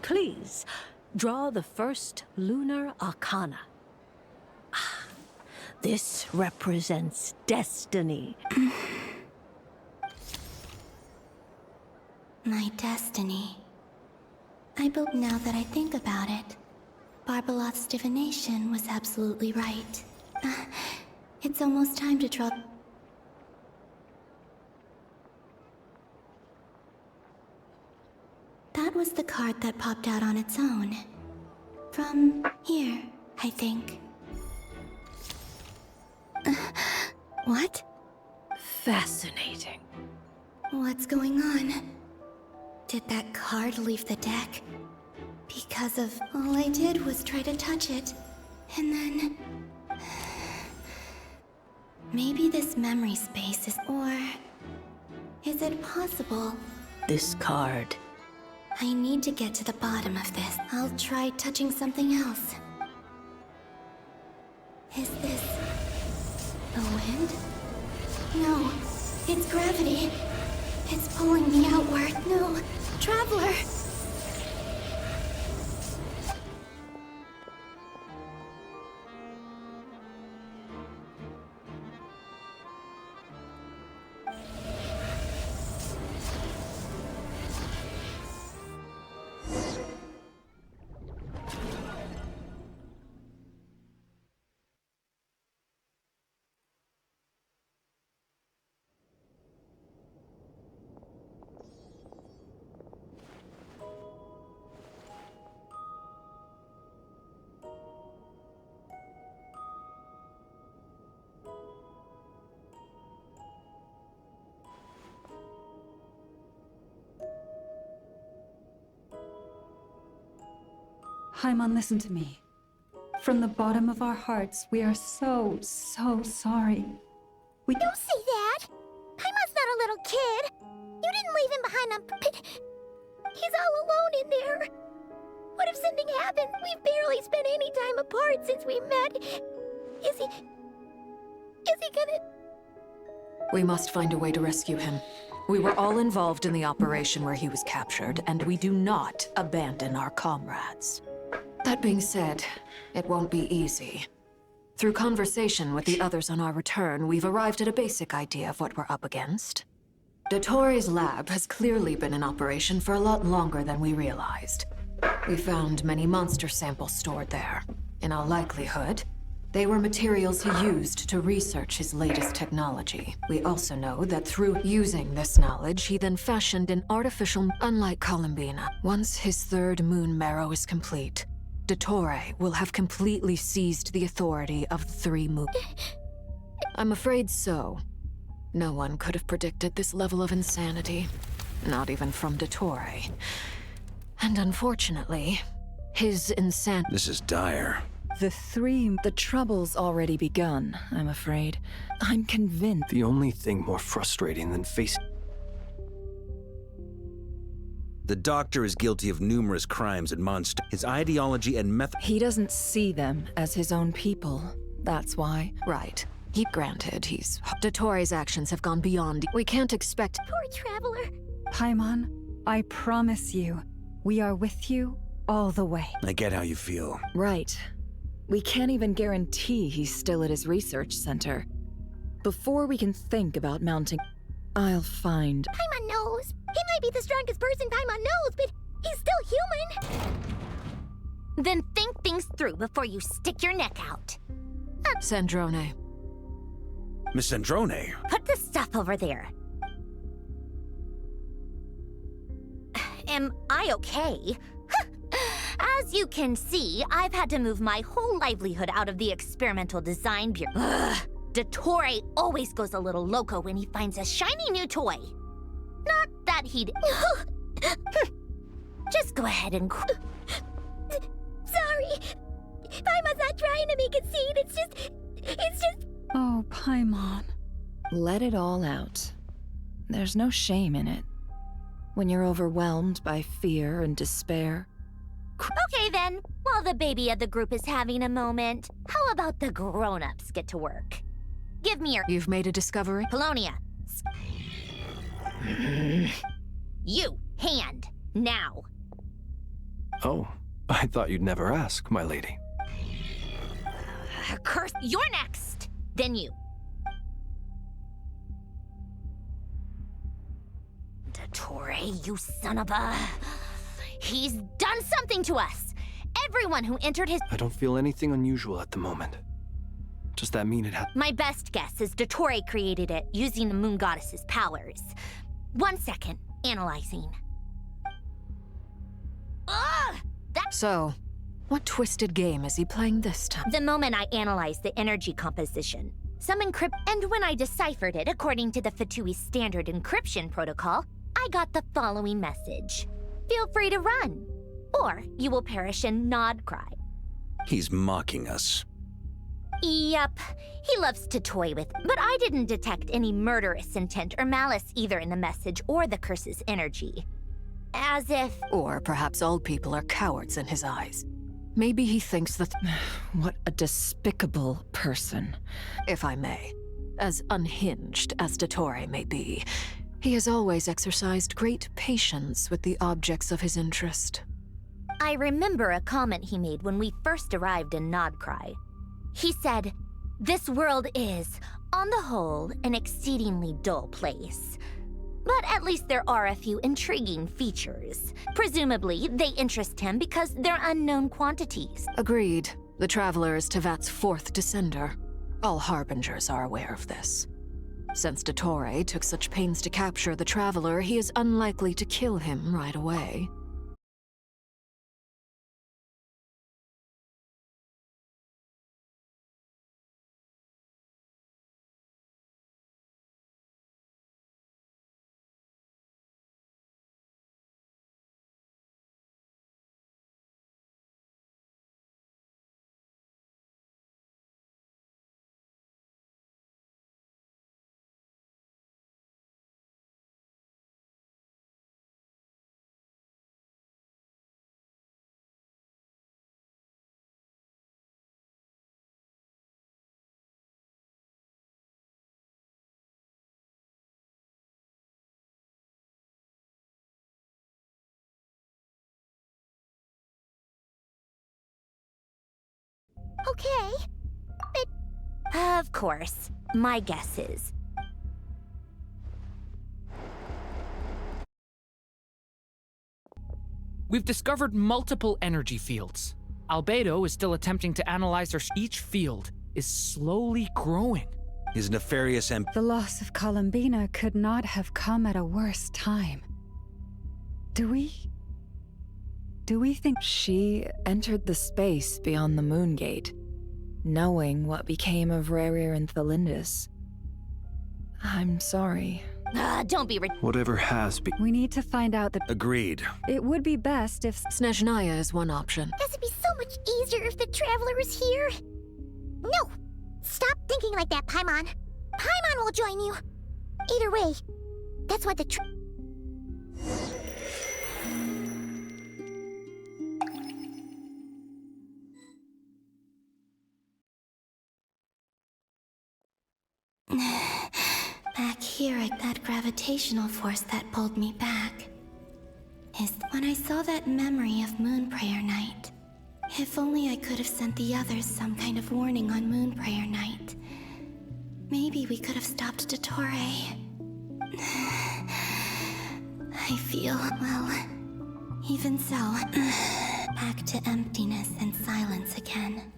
Please, draw the first lunar arcana. This represents destiny. My destiny. Now that I think about it, Barbalot's divination was absolutely right. It's almost time to draw... That was the card that popped out on its own. From here, I think. What? Fascinating. What's going on? Did that card leave the deck? Because of all I did was try to touch it, and then... Maybe this memory space is... Or... Is it possible? This card. I need to get to the bottom of this. I'll try touching something else. Is this... the wind? No, it's gravity. It's pulling me outward. No, Traveler! Paimon, listen to me. From the bottom of our hearts, we are so sorry. Don't say that! Paimon's not a little kid! You didn't leave him behind on... He's all alone in there! What if something happened? We've barely spent any time apart since we met. Is he gonna... We must find a way to rescue him. We were all involved in the operation where he was captured, and we do not abandon our comrades. That being said, it won't be easy. Through conversation with the others on our return, we've arrived at a basic idea of what we're up against. Dottore's lab has clearly been in operation for a lot longer than we realized. We found many monster samples stored there. In all likelihood, they were materials he used to research his latest technology. We also know that through using this knowledge, he then fashioned an artificial... Unlike Columbina, once his third moon marrow is complete, Dottore will have completely seized the authority of the three moons. I'm afraid so. No one could have predicted this level of insanity. Not even from Dottore. And unfortunately, his insanity... This is dire. The trouble's already begun, I'm afraid. I'm convinced. The only thing more frustrating than facing... The Doctor is guilty of numerous crimes and monsters. His ideology and method... He doesn't see them as his own people. That's why. Right. Granted, he's... Dottore's actions have gone beyond... We can't expect... Poor Traveler. Paimon, I promise you, we are with you all the way. I get how you feel. Right. We can't even guarantee he's still at his research center. Before we can think about mounting... I'll find... Paimon knows. He might be the strongest person Paimon knows, but he's still human. Then think things through before you stick your neck out. Sandrone. Miss Sandrone? Put the stuff over there. Am I okay? As you can see, I've had to move my whole livelihood out of the experimental design bureau. Dottore always goes a little loco when he finds a shiny new toy. Not that he'd... Just go ahead and... Sorry. Paimon's not trying to make it seem. It's just... Oh, Paimon. Let it all out. There's no shame in it. When you're overwhelmed by fear and despair... Okay then, while the baby of the group is having a moment, how about the grown-ups get to work? Give me your... You've made a discovery? Polonia. You, hand, now. Oh, I thought you'd never ask, my lady. Curse, you're next! Then you. Dottore, you son of a... He's done something to us! Everyone who entered his... I don't feel anything unusual at the moment. Does that mean it had... My best guess is Dottore created it using the moon goddess's powers. 1 second. Analyzing. Ugh! So, what twisted game is he playing this time? The moment I analyzed the energy composition, some and when I deciphered it according to the Fatui standard encryption protocol, I got the following message. Feel free to run, or you will perish in Nod-Krai. He's mocking us. Yep, he loves to toy with, but I didn't detect any murderous intent or malice either in the message or the curse's energy. As if... Or perhaps all people are cowards in his eyes. Maybe he thinks that... What a despicable person. If I may, as unhinged as Dottore may be, he has always exercised great patience with the objects of his interest. I remember a comment he made when we first arrived in Nod-Krai. He said, "This world is, on the whole, an exceedingly dull place. But at least there are a few intriguing features. Presumably, they interest him because they're unknown quantities." Agreed. The Traveler is Tevat's 4th descender. All Harbingers are aware of this. Since Dottore took such pains to capture the Traveler, he is unlikely to kill him right away. Okay. Of course. My guess is... We've discovered multiple energy fields. Albedo is still attempting to analyze each field is slowly growing. His nefarious The loss of Columbina could not have come at a worse time. Do we think She entered the space beyond the moon gate, knowing what became of Rerir and Thalindus. I'm sorry. Don't be Whatever has been... we need to find out that Agreed. it would be best if Snezhnaya is one option. Guess it'd be so much easier if the Traveler was here. No! Stop thinking like that, Paimon. Paimon will join you. Either way, that's what the Back here at that gravitational force that pulled me back is when I saw that memory of Moon Prayer Night. If only I could have sent the others some kind of warning on Moon Prayer Night. Maybe we could have stopped Dottore. I feel, well, even so, back to emptiness and silence again.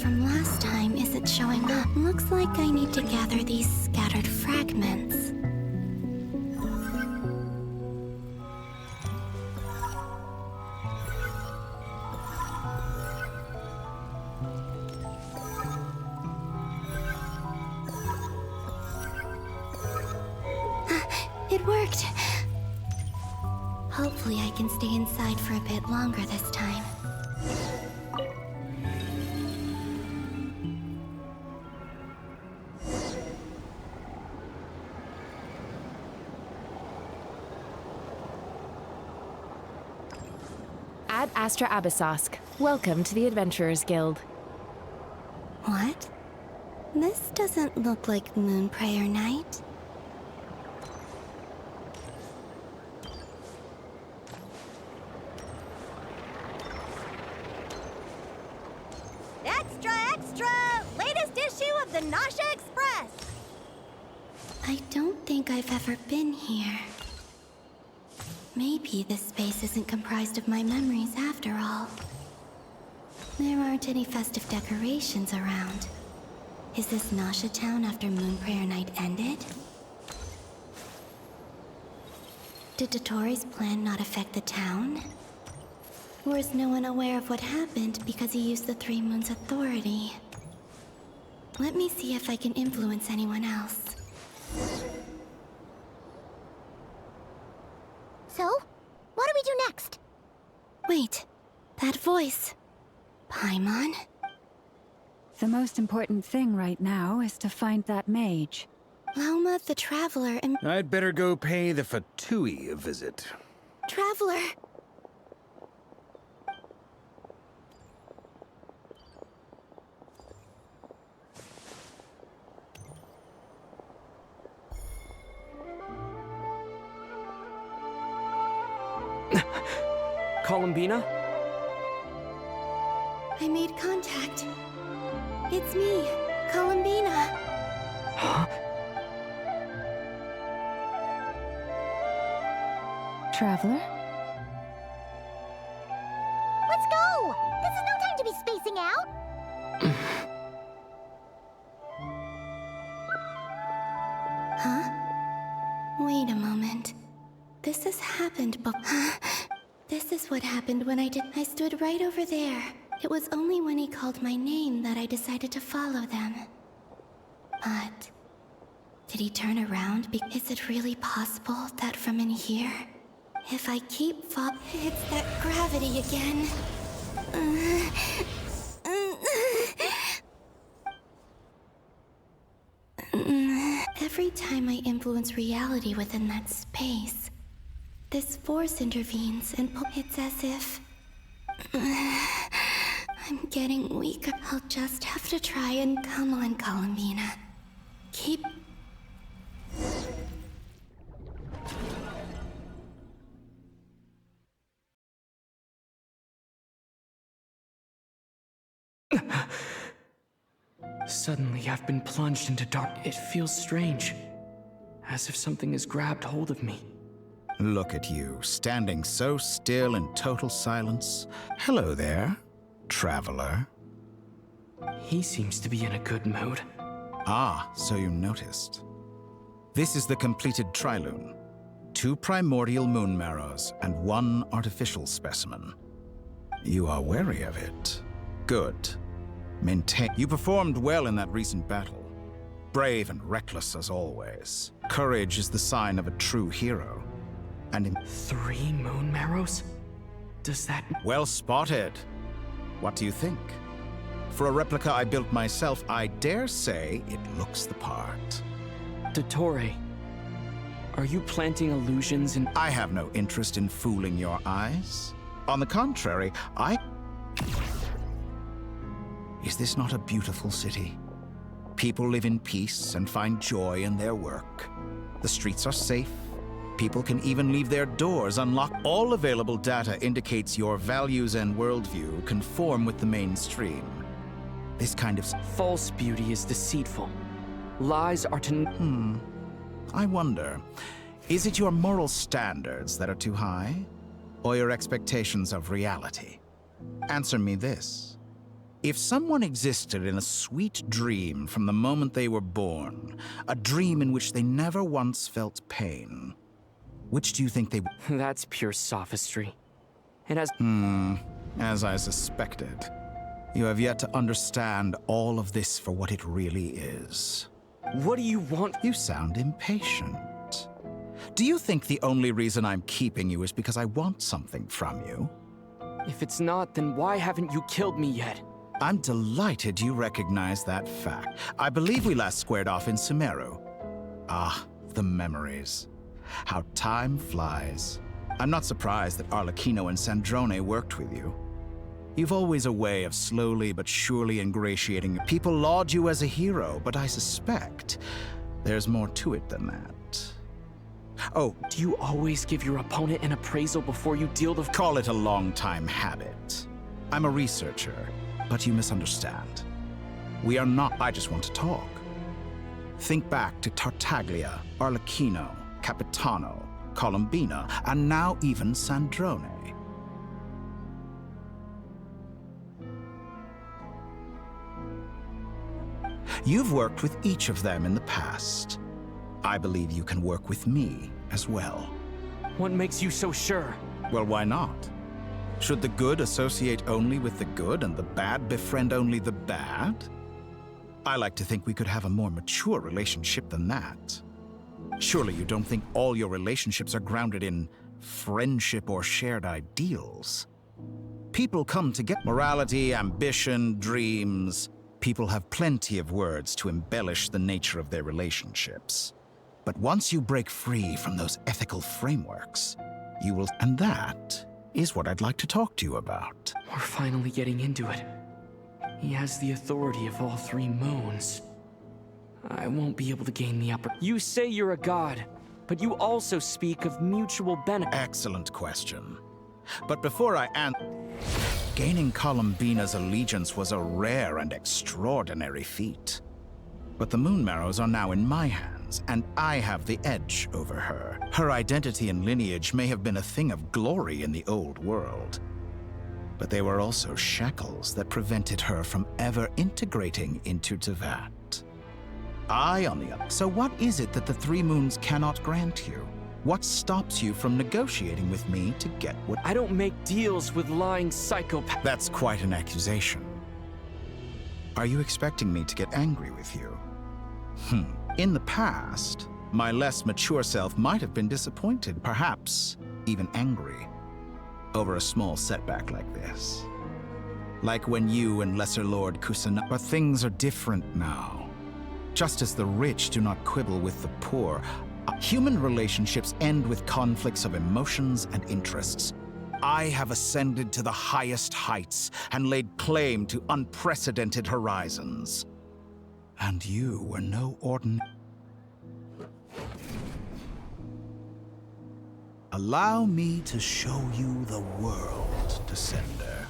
From last time isn't showing up. Looks like I need to gather these scattered fragments. It worked. Hopefully I can stay inside for a bit longer this time. Ad Astra Abyssosk. Welcome to the Adventurers Guild. What? This doesn't look like Moonprayer Night. Extra, extra! Latest issue of the Nausea Express! I don't think I've ever been here. Maybe this space isn't comprised of my memories after all. There aren't any festive decorations around. Is this Nausea Town after Moonprayer Night ended? Did Dottore's plan not affect the town? Or is no one aware of what happened because he used the Three Moons' authority? Let me see if I can influence anyone else. So, what do we do next? Wait, that voice. Paimon? The most important thing right now is to find that mage. Lauma the Traveler and... I'd better go pay the Fatui a visit. Traveler! Columbina? I made contact. It's me, Columbina. Huh? Traveler? Let's go! This is no time to be spacing out! Huh? Wait a moment. This has happened This is what happened when I stood right over there. It was only when he called my name that I decided to follow them. But... did he turn around? Is it really possible that from in here, if I keep it's that gravity again. Every time I influence reality within that space, this force intervenes and it's as if... I'm getting weaker. I'll just have to try and come on, Columbina. Keep... Suddenly, I've been plunged into dark. It feels strange. As if something has grabbed hold of me. Look at you, standing so still in total silence. Hello there, traveler. He seems to be in a good mood. Ah, so you noticed. This is the completed Trilune. 2 primordial moon marrows and 1 artificial specimen. You are wary of it. Good. You performed well in that recent battle. Brave and reckless as always. Courage is the sign of a true hero. And 3 moon marrows? Does that... Well spotted. What do you think? For a replica I built myself, I dare say it looks the part. Dottore, are you planting illusions in... I have no interest in fooling your eyes. On the contrary, Is this not a beautiful city? People live in peace and find joy in their work. The streets are safe. People can even leave their doors unlocked. All available data indicates your values and worldview conform with the mainstream. This kind of... False beauty is deceitful. Lies are to... I wonder, is it your moral standards that are too high? Or your expectations of reality? Answer me this. If someone existed in a sweet dream from the moment they were born, a dream in which they never once felt pain, which do you think they... That's pure sophistry. It has... As I suspected. You have yet to understand all of this for what it really is. What do you want? You sound impatient. Do you think the only reason I'm keeping you is because I want something from you? If it's not, then why haven't you killed me yet? I'm delighted you recognize that fact. I believe we last squared off in Sumeru. Ah, the memories. How time flies. I'm not surprised that Arlecchino and Sandrone worked with you. You've always a way of slowly but surely ingratiating. People laud you as a hero, but I suspect there's more to it than that. Oh, Do you always give your opponent an appraisal before you deal the... call it a long-time habit. I'm a researcher, but you misunderstand. We are not... I just want to talk. Think back to Tartaglia, Arlecchino, Capitano, Columbina, and now even Sandrone. You've worked with each of them in the past. I believe you can work with me as well. What makes you so sure? Well, why not? Should the good associate only with the good and the bad befriend only the bad? I like to think we could have a more mature relationship than that. Surely you don't think all your relationships are grounded in friendship or shared ideals? People come to get morality, ambition, dreams. People have plenty of words to embellish the nature of their relationships. But once you break free from those ethical frameworks, you will... And that is what I'd like to talk to you about. We're finally getting into it. He has the authority of all 3 moons. I won't be able to gain the upper... You say you're a god, but you also speak of mutual benefit. Excellent question. But before I answer... Gaining Columbina's allegiance was a rare and extraordinary feat. But the Moon Marrows are now in my hands, and I have the edge over her. Her identity and lineage may have been a thing of glory in the old world, but they were also shackles that prevented her from ever integrating into Teyvat. I, on the other... So what is it that the 3 moons cannot grant you? What stops you from negotiating with me to get what... I don't make deals with lying psychopaths. That's quite an accusation. Are you expecting me to get angry with you? In the past, my less mature self might have been disappointed, perhaps even angry, over a small setback like this. Like when you and Lesser Lord Kusana... But things are different now. Just as the rich do not quibble with the poor, human relationships end with conflicts of emotions and interests. I have ascended to the highest heights and laid claim to unprecedented horizons. And you were no ordinary... Allow me to show you the world, Descender.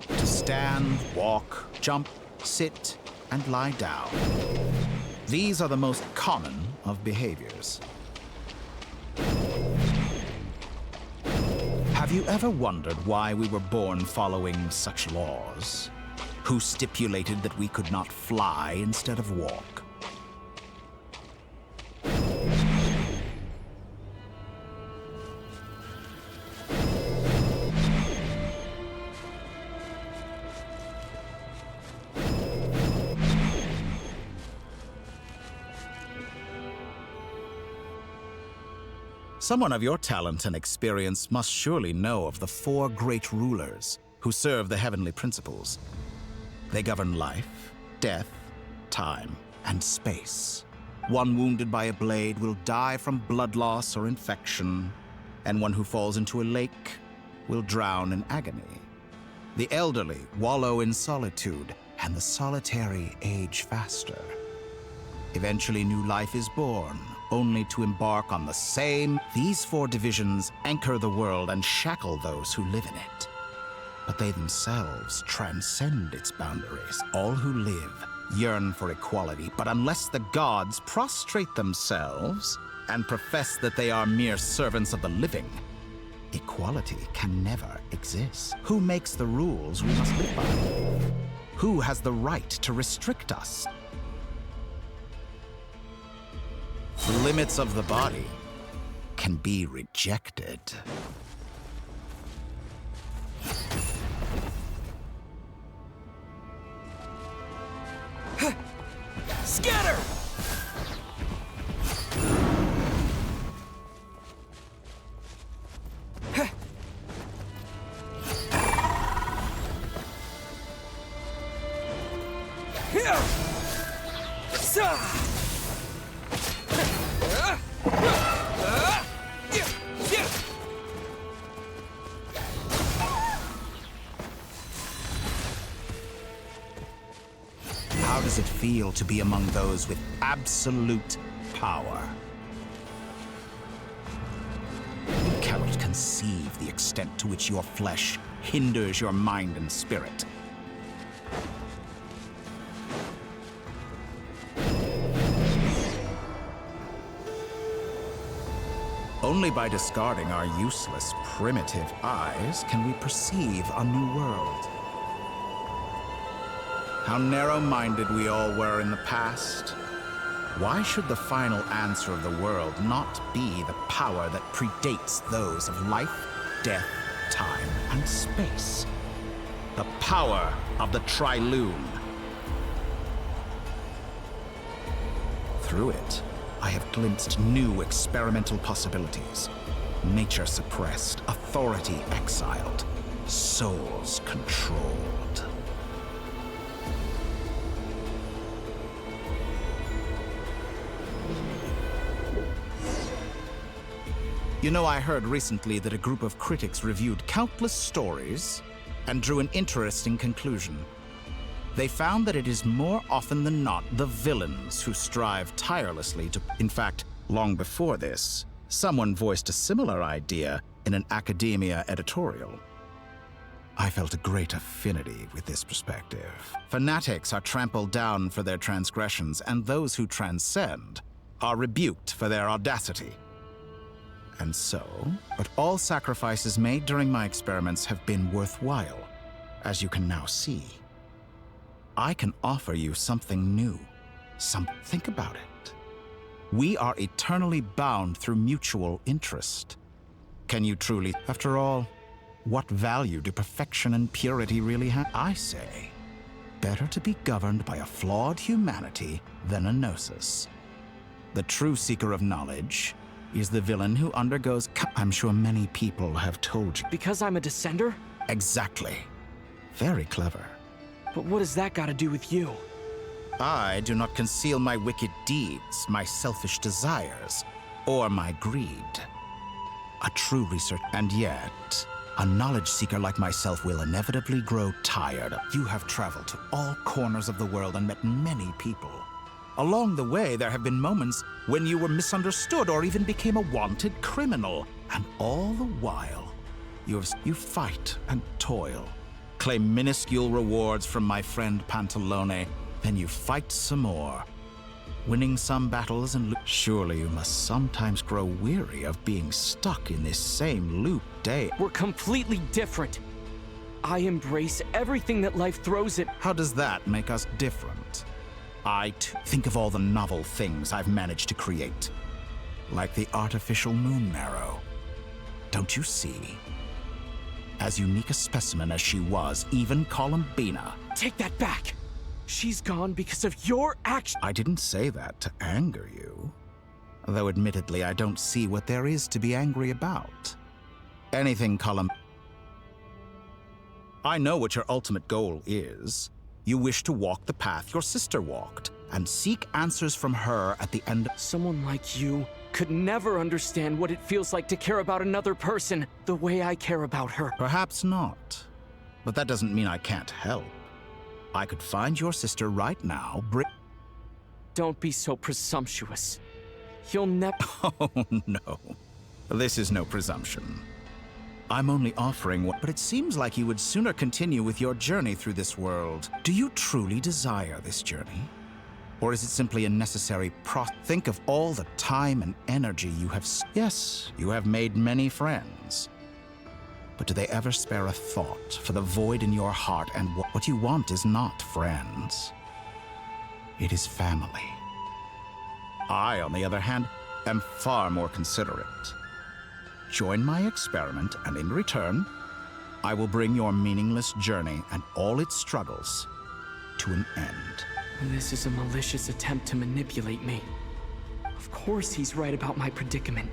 To stand, walk, jump, sit, and lie down. These are the most common of behaviors. Have you ever wondered why we were born following such laws? Who stipulated that we could not fly instead of walk? Someone of your talent and experience must surely know of the 4 great rulers who serve the heavenly principles. They govern life, death, time, and space. One wounded by a blade will die from blood loss or infection, and one who falls into a lake will drown in agony. The elderly wallow in solitude, and the solitary age faster. Eventually, new life is born, only to embark on the same. These 4 divisions anchor the world and shackle those who live in it. But they themselves transcend its boundaries. All who live yearn for equality, but unless the gods prostrate themselves and profess that they are mere servants of the living, equality can never exist. Who makes the rules we must live by? Who has the right to restrict us? The limits of the body can be rejected. Scatter! How does it feel to be among those with absolute power? You cannot conceive the extent to which your flesh hinders your mind and spirit. Only by discarding our useless, primitive eyes can we perceive a new world. How narrow-minded we all were in the past. Why should the final answer of the world not be the power that predates those of life, death, time, and space? The power of the Trilune. Through it, I have glimpsed new experimental possibilities. Nature suppressed, authority exiled, souls controlled. You know, I heard recently that a group of critics reviewed countless stories and drew an interesting conclusion. They found that it is more often than not the villains who strive tirelessly to... In fact, long before this, someone voiced a similar idea in an academia editorial. I felt a great affinity with this perspective. Fanatics are trampled down for their transgressions, and those who transcend are rebuked for their audacity. And so, but all sacrifices made during my experiments have been worthwhile, as you can now see. I can offer you something new. Think about it. We are eternally bound through mutual interest. Can you truly... After all, what value do perfection and purity really have? I say, better to be governed by a flawed humanity than a gnosis. The true seeker of knowledge is the villain who undergoes... I'm sure many people have told you. Because I'm a descender? Exactly. Very clever. But what does that got to do with you? I do not conceal my wicked deeds, my selfish desires, or my greed. A true researcher, and yet, a knowledge seeker like myself will inevitably grow tired. You have traveled to all corners of the world and met many people. Along the way, there have been moments when you were misunderstood or even became a wanted criminal. And all the while, you fight and toil, claim minuscule rewards from my friend Pantalone, then you fight some more, winning some battles and surely you must sometimes grow weary of being stuck in this same loop day. We're completely different. I embrace everything that life throws at... How does that make us different? I too think of all the novel things I've managed to create, like the artificial moon marrow. Don't you see? As unique a specimen as she was, even Columbina... Take that back! She's gone because of your action. I didn't say that to anger you. Though admittedly, I don't see what there is to be angry about. Anything, I know what your ultimate goal is. You wish to walk the path your sister walked, and seek answers from her at the end. Someone like you could never understand what it feels like to care about another person the way I care about her. Perhaps not. But that doesn't mean I can't help. I could find your sister right now, Don't be so presumptuous. You'll never... Oh, no. This is no presumption. I'm only offering what... But it seems like you would sooner continue with your journey through this world. Do you truly desire this journey? Or is it simply a necessary Think of all the time and energy you have... Yes, you have made many friends. But do they ever spare a thought for the void in your heart and what you want is not friends? It is family. I, on the other hand, am far more considerate. Join my experiment, and in return, I will bring your meaningless journey and all its struggles to an end. This is a malicious attempt to manipulate me. Of course he's right about my predicament.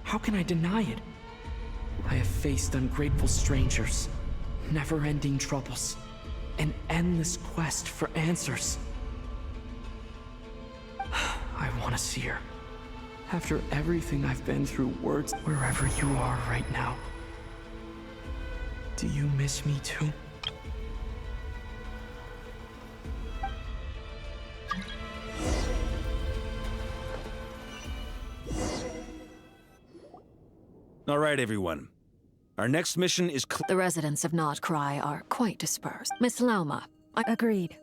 How can I deny it? I have faced ungrateful strangers, never-ending troubles, an endless quest for answers. want to see her. After everything I've been through, words, wherever you are right now. Do you miss me too? All right, everyone. Our next mission is The residents of Nod-Krai are quite dispersed. Miss Lauma, Agreed.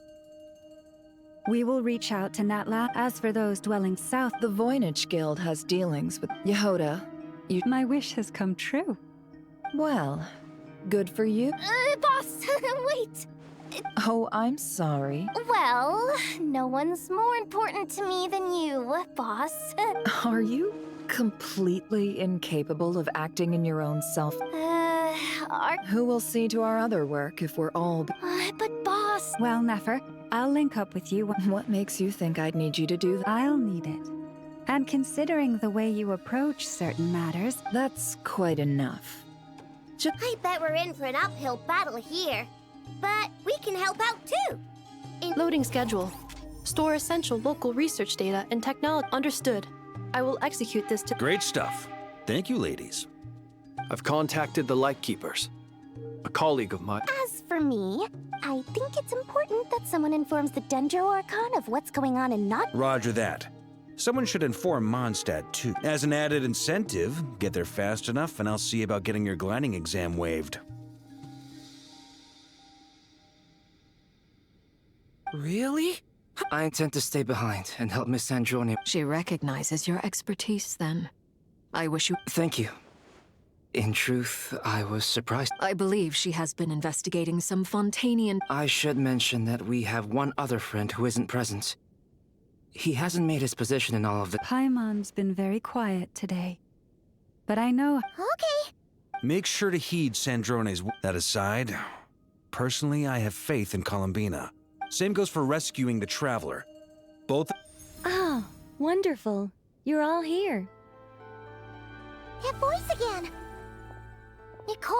We will reach out to Natla. As for those dwelling south, The Voynich Guild has dealings with Yehoda. my wish has come true. Well, good for you. Boss, wait. Oh, I'm sorry. Well, no one's more important to me than you, boss. Are you completely incapable of acting in your own self? Who will see to our other work if we're all... But boss... Well, Nefer, I'll link up with you. What makes you think I'd need you to do that? I'll need it. And considering the way you approach certain matters... That's quite enough. I bet we're in for an uphill battle here. But we can help out too. Loading schedule. Store essential local research data and technology. Understood. I will execute this to... Great stuff. Thank you, ladies. I've contacted the Lightkeepers. A colleague of mine. As for me, I think it's important that someone informs the Dendro Archon of what's going on in Nod. Roger that. Someone should inform Mondstadt, too. As an added incentive, get there fast enough and I'll see about getting your gliding exam waived. Really? I intend to stay behind and help Miss Androni. She recognizes your expertise, then. I wish you... Thank you. In truth, I was surprised. I believe she has been investigating some Fontanian... I should mention that we have one other friend who isn't present. He hasn't made his position in all of the... Paimon's been very quiet today. But I know... Okay. Make sure to heed Sandrone's... That aside, personally, I have faith in Columbina. Same goes for rescuing the Traveler. Both... Oh, wonderful. You're all here. That voice again. Nicole?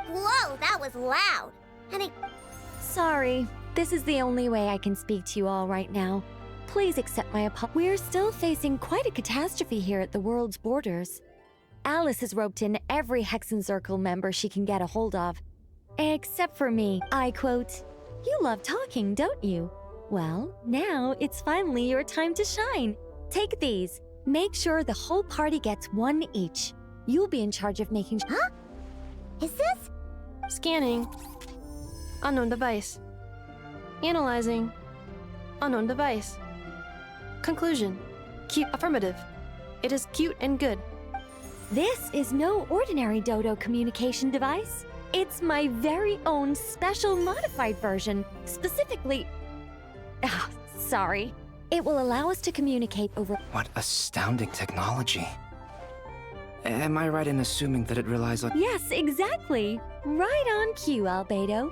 Whoa, that was loud. And it... Sorry. This is the only way I can speak to you all right now. Please accept my apology. We're still facing quite a catastrophe here at the world's borders. Alice has roped in every Hexen Circle member she can get a hold of. Except for me. I quote, "You love talking, don't you? Well, now it's finally your time to shine. Take these. Make sure the whole party gets one each. You'll be in charge of making Huh? Is this? Scanning. Unknown device. Analyzing. Unknown device. Conclusion. Cute. Affirmative. It is cute and good. This is no ordinary Dodo communication device. It's my very own special modified version, specifically... Oh, sorry. It will allow us to communicate over... What astounding technology. Am I right in assuming that it relies on... Yes, exactly. Right on cue, Albedo.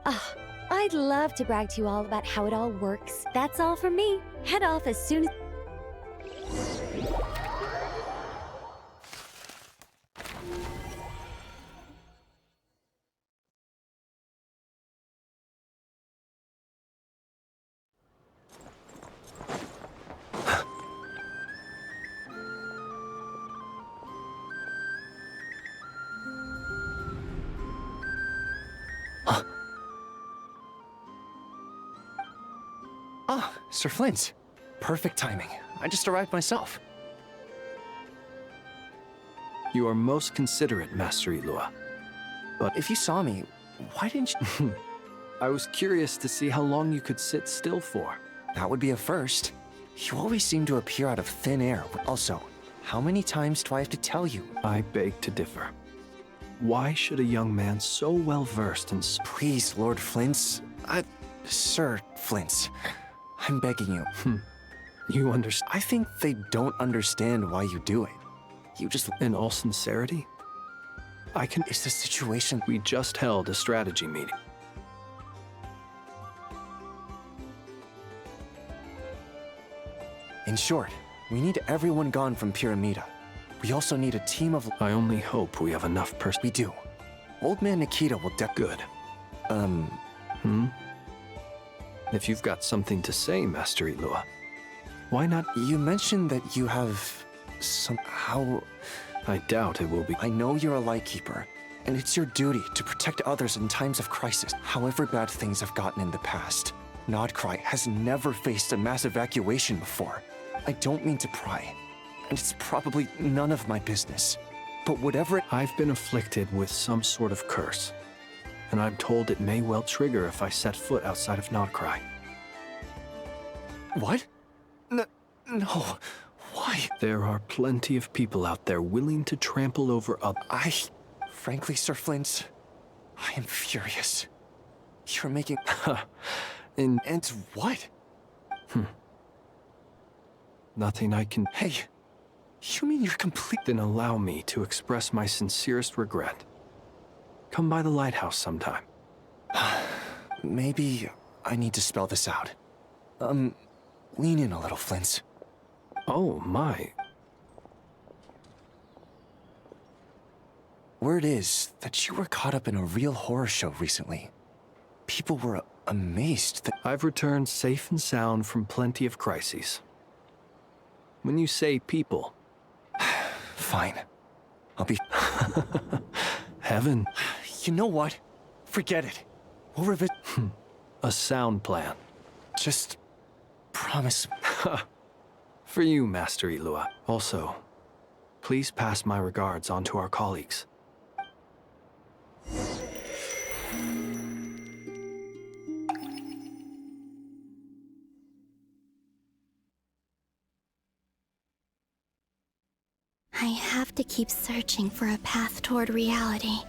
Ah, I'd love to brag to you all about how it all works. That's all from me. Head off as soon as... Ah, Sir Flint. Perfect timing. I just arrived myself. You are most considerate, Master Ilua. But if you saw me, why didn't you... I was curious to see how long you could sit still for. That would be a first. You always seem to appear out of thin air. Also, how many times do I have to tell you? I beg to differ. Why should a young man so well-versed in... Please, Lord Flint's... Sir Flint's... I'm begging you. You understand? I think they don't understand why you do it. You just... In all sincerity, I can... It's the situation... We just held a strategy meeting. In short, we need everyone gone from Pyramida. We also need a team of... I only hope we have enough We do. Old Man Nikita will Good. If you've got something to say, Master Ilua, why not? You mentioned that you have some... how... I doubt it will be. I know you're a Lightkeeper, and it's your duty to protect others in times of crisis. However bad things have gotten in the past, Nod-Krai has never faced a mass evacuation before. I don't mean to pry, and it's probably none of my business. But whatever I've been afflicted with some sort of curse, and I'm told it may well trigger if I set foot outside of Nod-Krai. What? No. Why? There are plenty of people out there willing to trample over others. Frankly, Sir Flint, I am furious. You're making... And what? Nothing I can... Hey, you mean you're complete... Then allow me to express my sincerest regret. Come by the lighthouse sometime. Maybe I need to spell this out. Lean in a little, Flint. Oh, my. Word is that you were caught up in a real horror show recently. People were amazed that... I've returned safe and sound from plenty of crises. When you say people... Fine. I'll be... Heaven. You know what? Forget it. We'll revisit... A sound plan. Just... promise... For you, Master Ilua. Also, please pass my regards on to our colleagues. I have to keep searching for a path toward reality.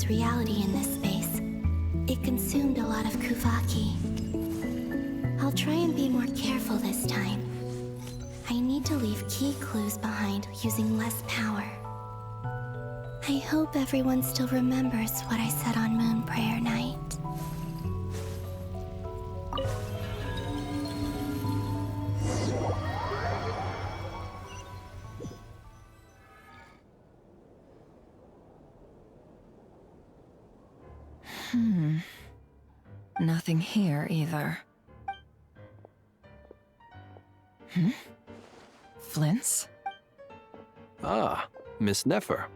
Reality in this space. It consumed a lot of Kuvaki. I'll try and be more careful this time. I need to leave key clues behind using less power. I hope everyone still remembers what I said on Moon Prayer Night. Nothing here either. Flint's? Ah, Miss Nefer.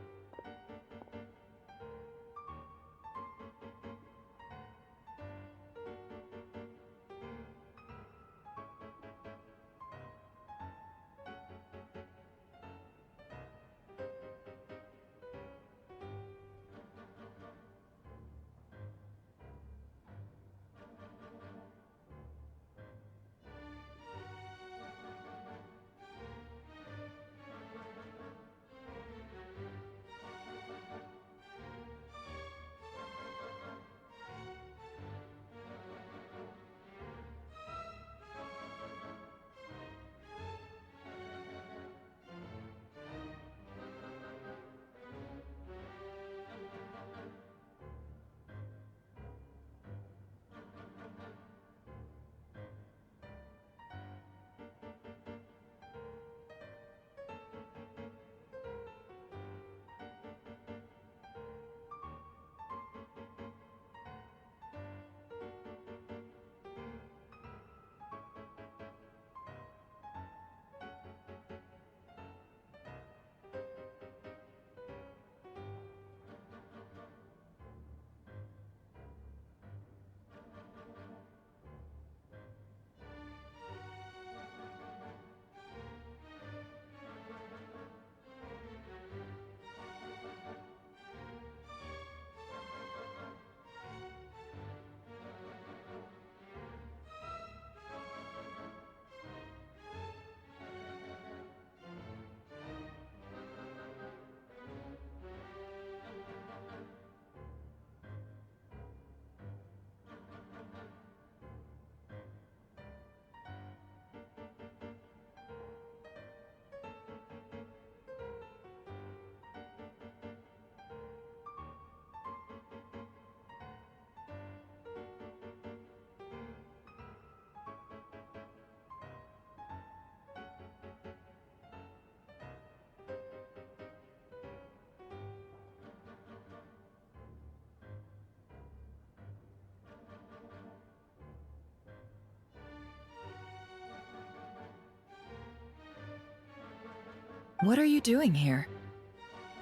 What are you doing here?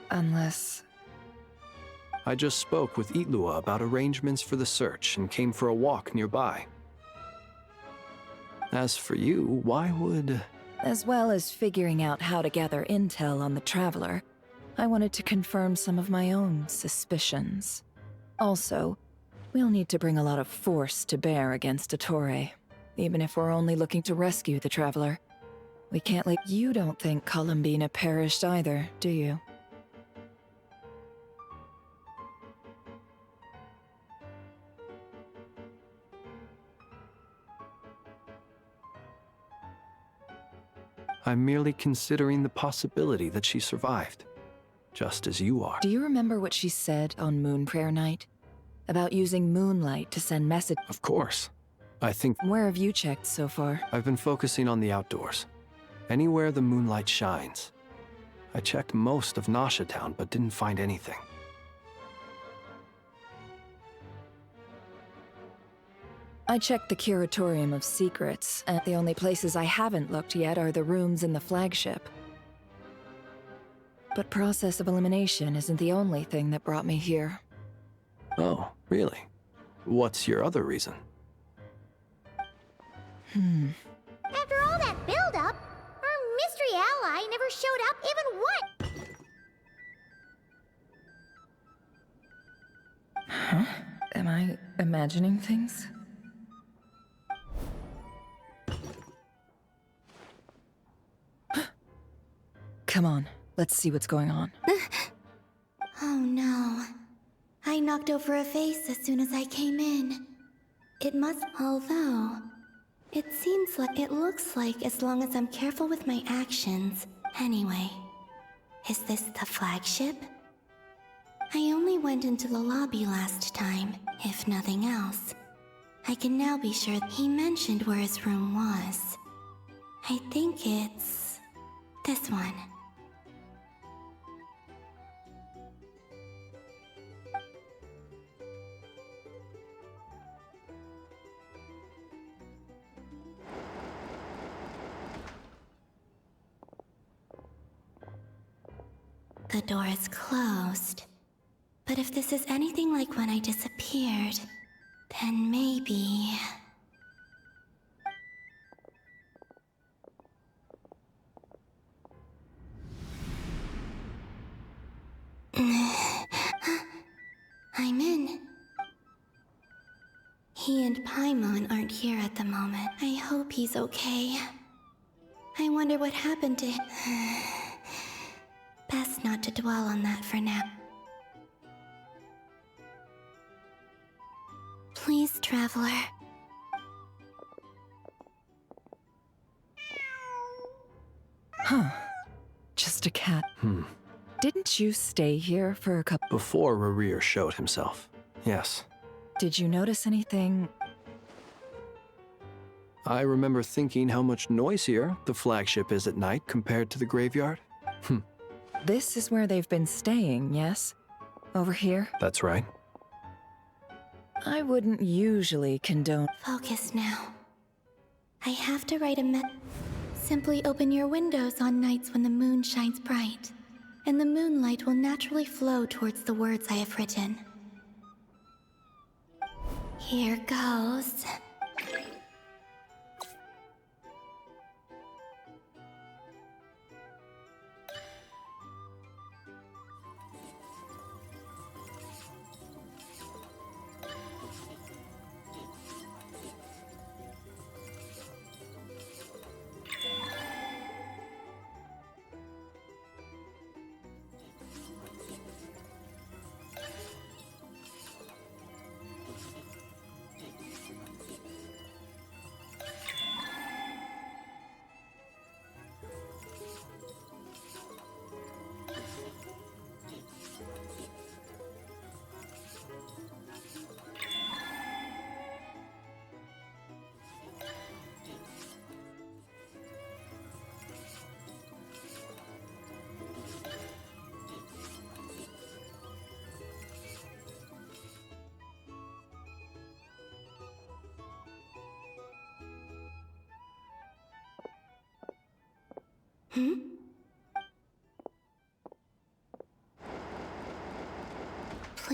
Unless... I just spoke with Itlua about arrangements for the search and came for a walk nearby. As for you, why would... As well as figuring out how to gather intel on the Traveler, I wanted to confirm some of my own suspicions. Also, we'll need to bring a lot of force to bear against Dottore, even if we're only looking to rescue the Traveler. We can't let... You don't think Columbina perished either, do you? I'm merely considering the possibility that she survived, just as you are. Do you remember what she said on Moon Prayer Night? About using moonlight to send messages? Of course. I think... Where have you checked so far? I've been focusing on the outdoors. Anywhere the moonlight shines. I checked most of Nasha Town, but didn't find anything. I checked the Curatorium of Secrets, and the only places I haven't looked yet are the rooms in the flagship. But process of elimination isn't the only thing that brought me here. Oh, really? What's your other reason? After all that build-up, our mystery ally never showed up even once! Huh? Am I imagining things? Come on, let's see what's going on. Oh no. I knocked over a vase as soon as I came in. It must... Although... It seems like... It looks like as long as I'm careful with my actions. Anyway, is this the flagship? I only went into the lobby last time, if nothing else. I can now be sure he mentioned where his room was. I think it's... this one. The door is closed. But if this is anything like when I disappeared, then maybe... I'm in. He and Paimon aren't here at the moment. I hope he's okay. I wonder what happened to him. Best not to dwell on that for now. Please, Traveler. Huh. Just a cat. Didn't you stay here for a couple... Before Rerir showed himself, yes. Did you notice anything? I remember thinking how much noisier the flagship is at night compared to the graveyard. This is where they've been staying, yes? Over here? That's right. I wouldn't usually condone... Focus now. I have to write a Simply open your windows on nights when the moon shines bright, and the moonlight will naturally flow towards the words I have written. Here goes.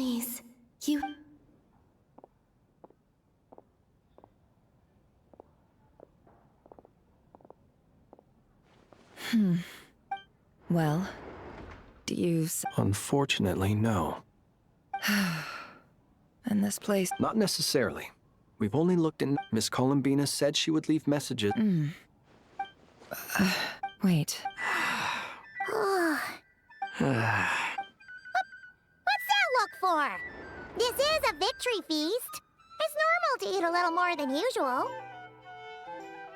Please, you... Well, do you... Unfortunately, no. And this place... Not necessarily. We've only looked in... Miss Columbina said she would leave messages. Wait. What's that look for? This is a victory feast. It's normal to eat a little more than usual.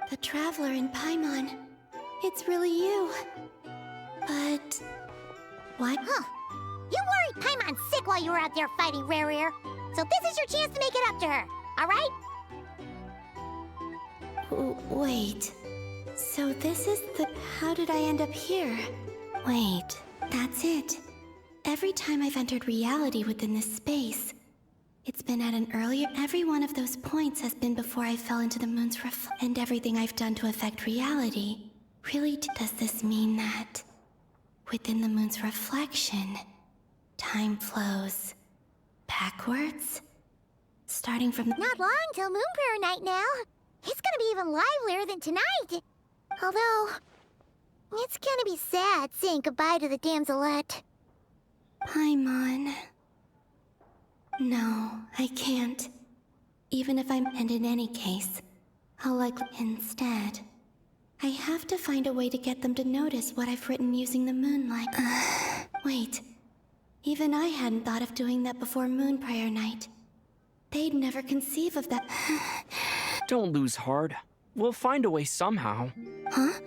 The Traveler in Paimon. It's really you. But... what? Huh. You worried Paimon's sick while you were out there fighting Rerir. So this is your chance to make it up to her, alright? Wait. So this is the... How did I end up here? Wait, that's it. Every time I've entered reality within this space, it's been at an earlier... Every one of those points has been before I fell into the moon's and everything I've done to affect reality. Really, does this mean that within the moon's reflection, time flows backwards? Starting from... Not long till Moon Prayer Night now. It's gonna be even livelier than tonight. Although, it's gonna be sad saying goodbye to the damselette. Paimon. No, I can't. Even if I'm... And in any case, I'll likely... Instead, I have to find a way to get them to notice what I've written using the moonlight. Wait. Even I hadn't thought of doing that before Moon Prayer Night. They'd never conceive of that. Don't lose heart. We'll find a way somehow. Huh?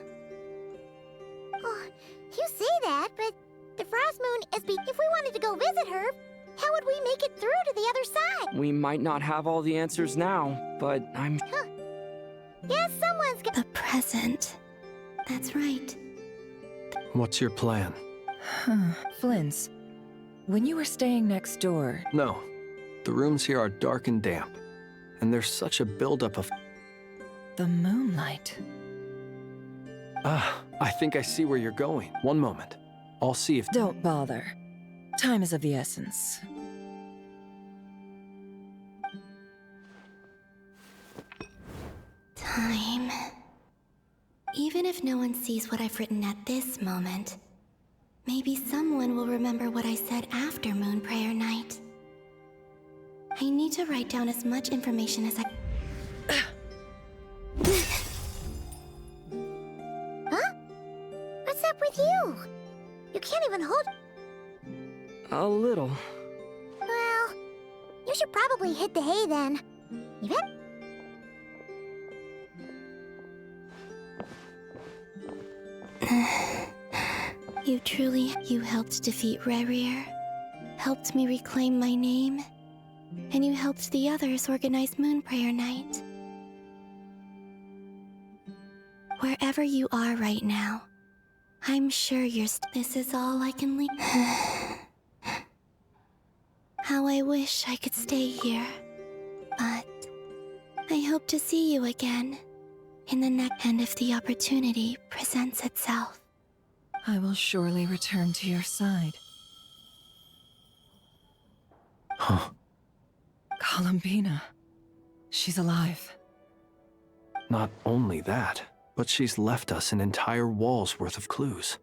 Oh, you say that, but the Frost Moon is if we wanted to go visit her, how would we make it through to the other side? We might not have all the answers now, but I'm... Huh. Yes, someone's got... The present. That's right. What's your plan? Flynn's. When you were staying next door... No. The rooms here are dark and damp. And there's such a buildup of... The moonlight. I think I see where you're going. One moment. I'll see if... Don't bother. Time is of the essence. Time. Even if no one sees what I've written at this moment, maybe someone will remember what I said after Moon Prayer Night. I need to write down as much information as I... Huh? What's up with you? You can't even hold... A little. Well, you should probably hit the hay then. You bet? You helped defeat Rerir, helped me reclaim my name, and you helped the others organize Moon Prayer Night. Wherever you are right now, I'm sure this is all I can leave. How I wish I could stay here, but I hope to see you again in the next, and if the opportunity presents itself. I will surely return to your side. Huh. Columbina. She's alive. Not only that, but she's left us an entire wall's worth of clues.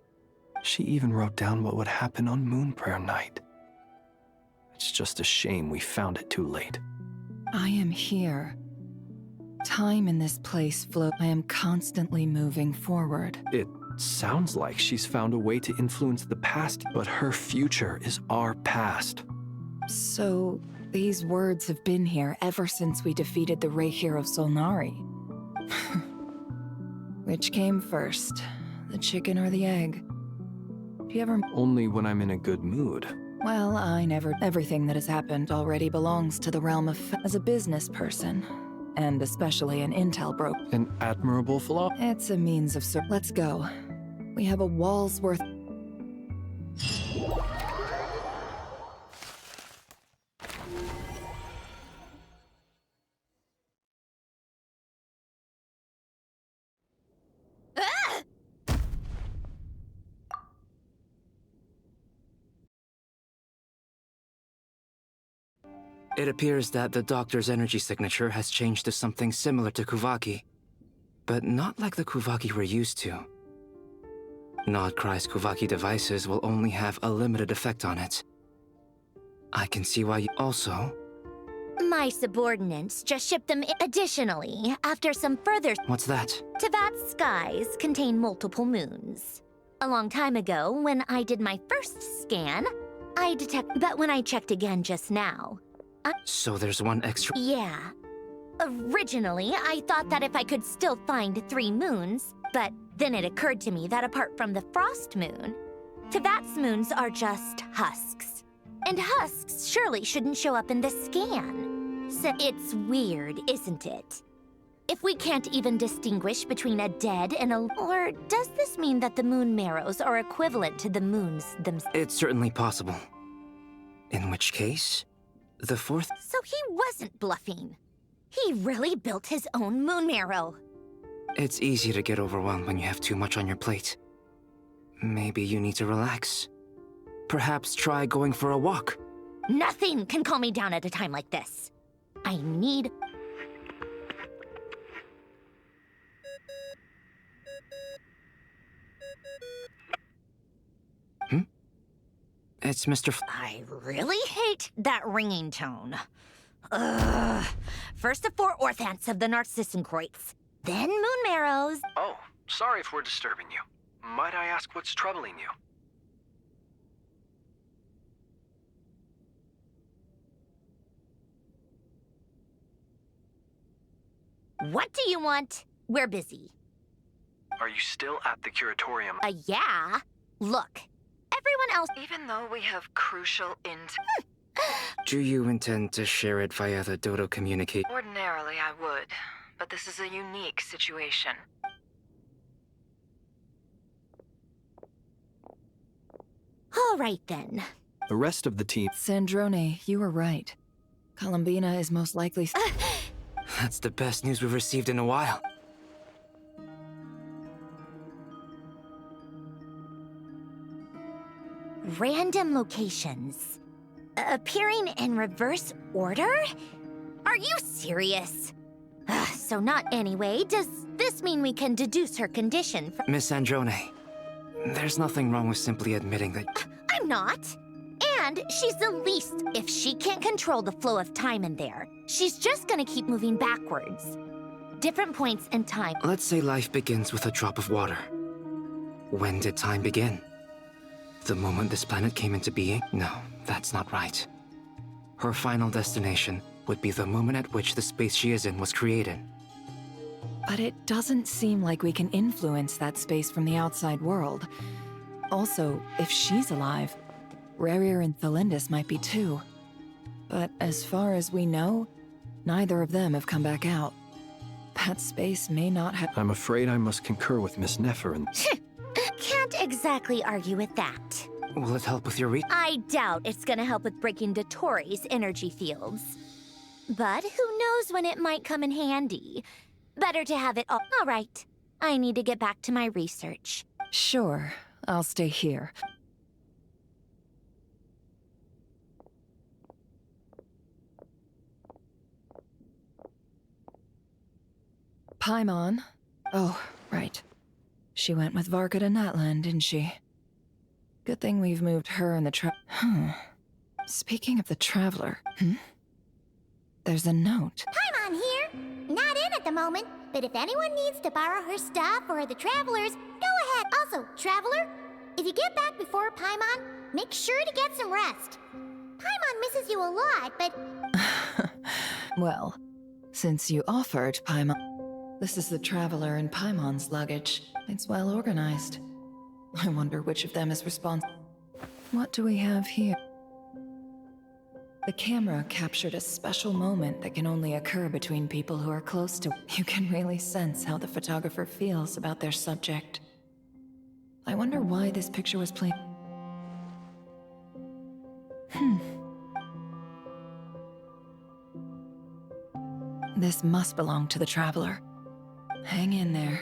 She even wrote down what would happen on Moon Prayer Night. It's just a shame we found it too late. I am here. Time in this place flows. I am constantly moving forward. It sounds like she's found a way to influence the past, but her future is our past. So, these words have been here ever since we defeated the Rerir of Solnari. Which came first, the chicken or the egg? Do you ever... Only when I'm in a good mood. Well, I never... Everything that has happened already belongs to the realm of... As a business person, and especially an intel broker. An admirable philosophy. It's a means of... Let's go. We have a wall's worth... It appears that the Doctor's energy signature has changed to something similar to Kuvaki, but not like the Kuvaki we're used to. Nod-Krai's Kuvaki devices will only have a limited effect on it. I can see why you also... My subordinates just shipped them additionally, after some further... What's that? Teyvat's skies contain multiple moons. A long time ago, when I did my first scan, but when I checked again just now... So there's one extra... Yeah. Originally, I thought that if I could still find 3 moons, but then it occurred to me that apart from the frost moon, Teyvat's moons are just husks. And husks surely shouldn't show up in the scan. So it's weird, isn't it? If we can't even distinguish between a dead and a... Or does this mean that the moon marrows are equivalent to the moons themselves? It's certainly possible. In which case, the fourth... So he wasn't bluffing. He really built his own moon marrow. It's easy to get overwhelmed when you have too much on your plate. Maybe you need to relax. Perhaps try going for a walk. Nothing can calm me down at a time like this. I need... It's Mr. I really hate that ringing tone. Ugh. First the 4 orthants of the Narcissenkreuz, then moon marrows. Oh, sorry if we're disturbing you. Might I ask what's troubling you? What do you want? We're busy. Are you still at the curatorium? Yeah. Look, everyone else... Even though we have crucial Do you intend to share it via the Dodo communicate? Ordinarily, I would, but this is a unique situation. All right, then. The rest of the team... Sandrone, you were right. Columbina is most likely... That's the best news we've received in a while. Random locations. Appearing in reverse order? Are you serious? So not anyway. Does this mean we can deduce her condition from... Miss Androne, there's nothing wrong with simply admitting that... I'm not. And she's the least. If she can't control the flow of time in there, she's just gonna keep moving backwards. Different points in time. Let's say life begins with a drop of water. When did time begin? The moment this planet came into being? No, that's not right. Her final destination would be the moment at which the space she is in was created. But it doesn't seem like we can influence that space from the outside world. Also, if she's alive, Rerir and Thelindis might be too. But as far as we know, neither of them have come back out. That space may not have... I'm afraid I must concur with Miss Nefer and... Can't exactly argue with that. Will it help with your I doubt it's gonna help with breaking Dottore's energy fields. But who knows when it might come in handy. Better to have it all. All right. I need to get back to my research. Sure, I'll stay here. Paimon? Oh, right. She went with Varka to Natlan, didn't she? Good thing we've moved her and the Speaking of the Traveler, there's a note. Paimon here. Not in at the moment, but if anyone needs to borrow her stuff or the Travelers, go ahead. Also, Traveler, if you get back before Paimon, make sure to get some rest. Paimon misses you a lot, but... Well, since you offered, Paimon... This is the Traveler and Paimon's luggage. It's well organized. I wonder which of them is responsible. What do we have here? The camera captured a special moment that can only occur between people who are close to... You can really sense how the photographer feels about their subject. I wonder why this picture was played... This must belong to the Traveler. Hang in there.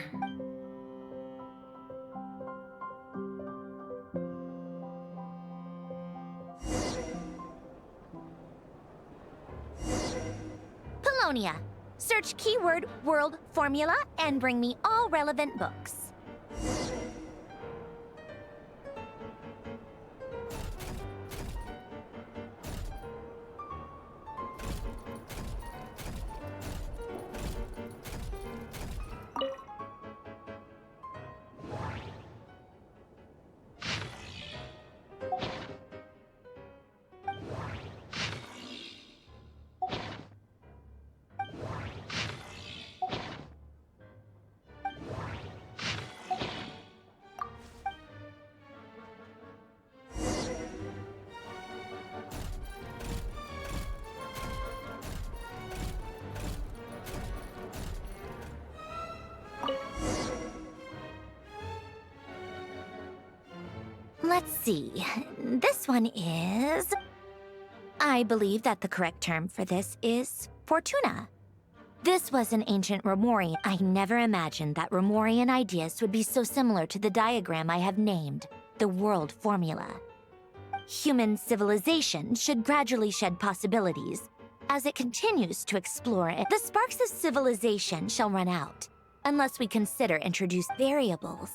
Polonia. Search keyword world formula and bring me all relevant books. Let's see. This one is... I believe that the correct term for this is Fortuna. This was an ancient Romorian. I never imagined that Romorian ideas would be so similar to the diagram I have named, the world formula. Human civilization should gradually shed possibilities. As it continues to explore it, the sparks of civilization shall run out, unless we consider introduced variables.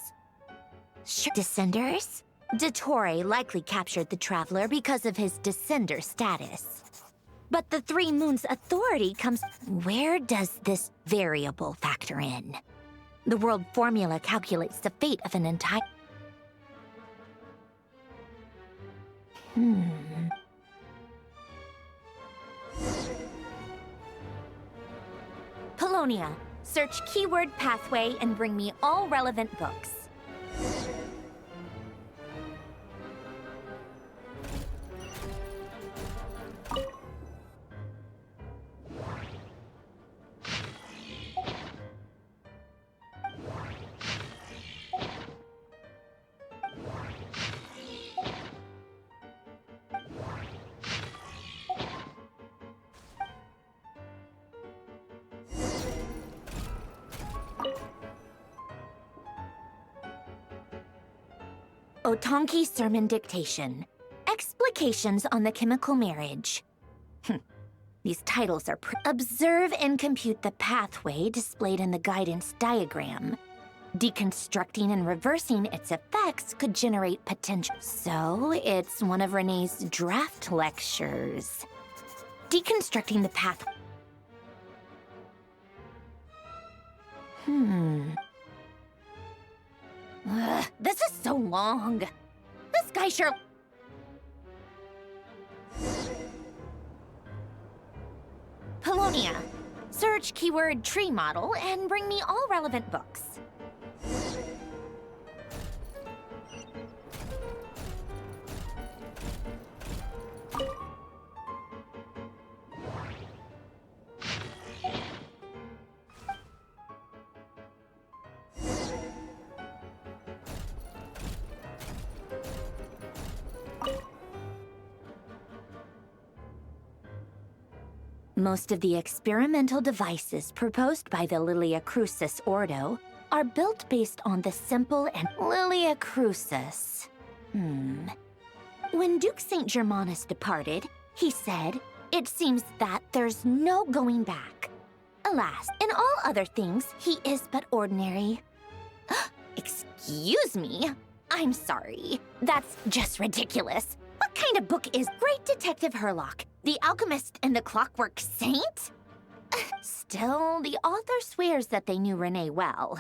Descenders? Dottore likely captured the Traveler because of his descender status. But the Three Moons' authority comes... Where does this variable factor in? The world formula calculates the fate of an entire... Polonia. Search keyword pathway and bring me all relevant books. Otonki Sermon Dictation. Explications on the Chemical Marriage. These titles are Observe and compute the pathway displayed in the guidance diagram. Deconstructing and reversing its effects could generate potential. So, it's one of Renee's draft lectures. Deconstructing the pathway. This is so long. This guy sure... Polonia. Search keyword tree model and bring me all relevant books. Most of the experimental devices proposed by the Lilia Crucis Ordo are built based on the simple and Lilia Crucis. When Duke St. Germanus departed, he said, "It seems that there's no going back. Alas, in all other things, he is but ordinary." Excuse me? I'm sorry. That's just ridiculous. What kind of book is Great Detective Herlock, the Alchemist and the Clockwork Saint? Still, the author swears that they knew Renee well.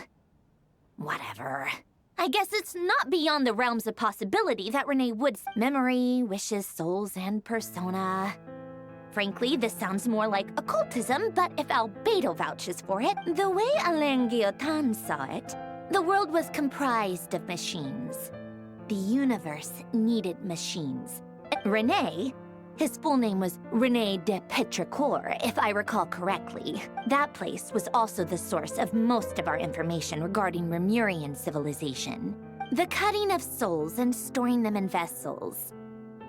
Whatever. I guess it's not beyond the realms of possibility that Renee Wood's memory, wishes, souls, and persona. Frankly, this sounds more like occultism, but if Albedo vouches for it, the way Alain Guillotin saw it, the world was comprised of machines. The universe needed machines. Renee, his full name was Rene de Petrichor, if I recall correctly. That place was also the source of most of our information regarding Remurian civilization. The cutting of souls and storing them in vessels.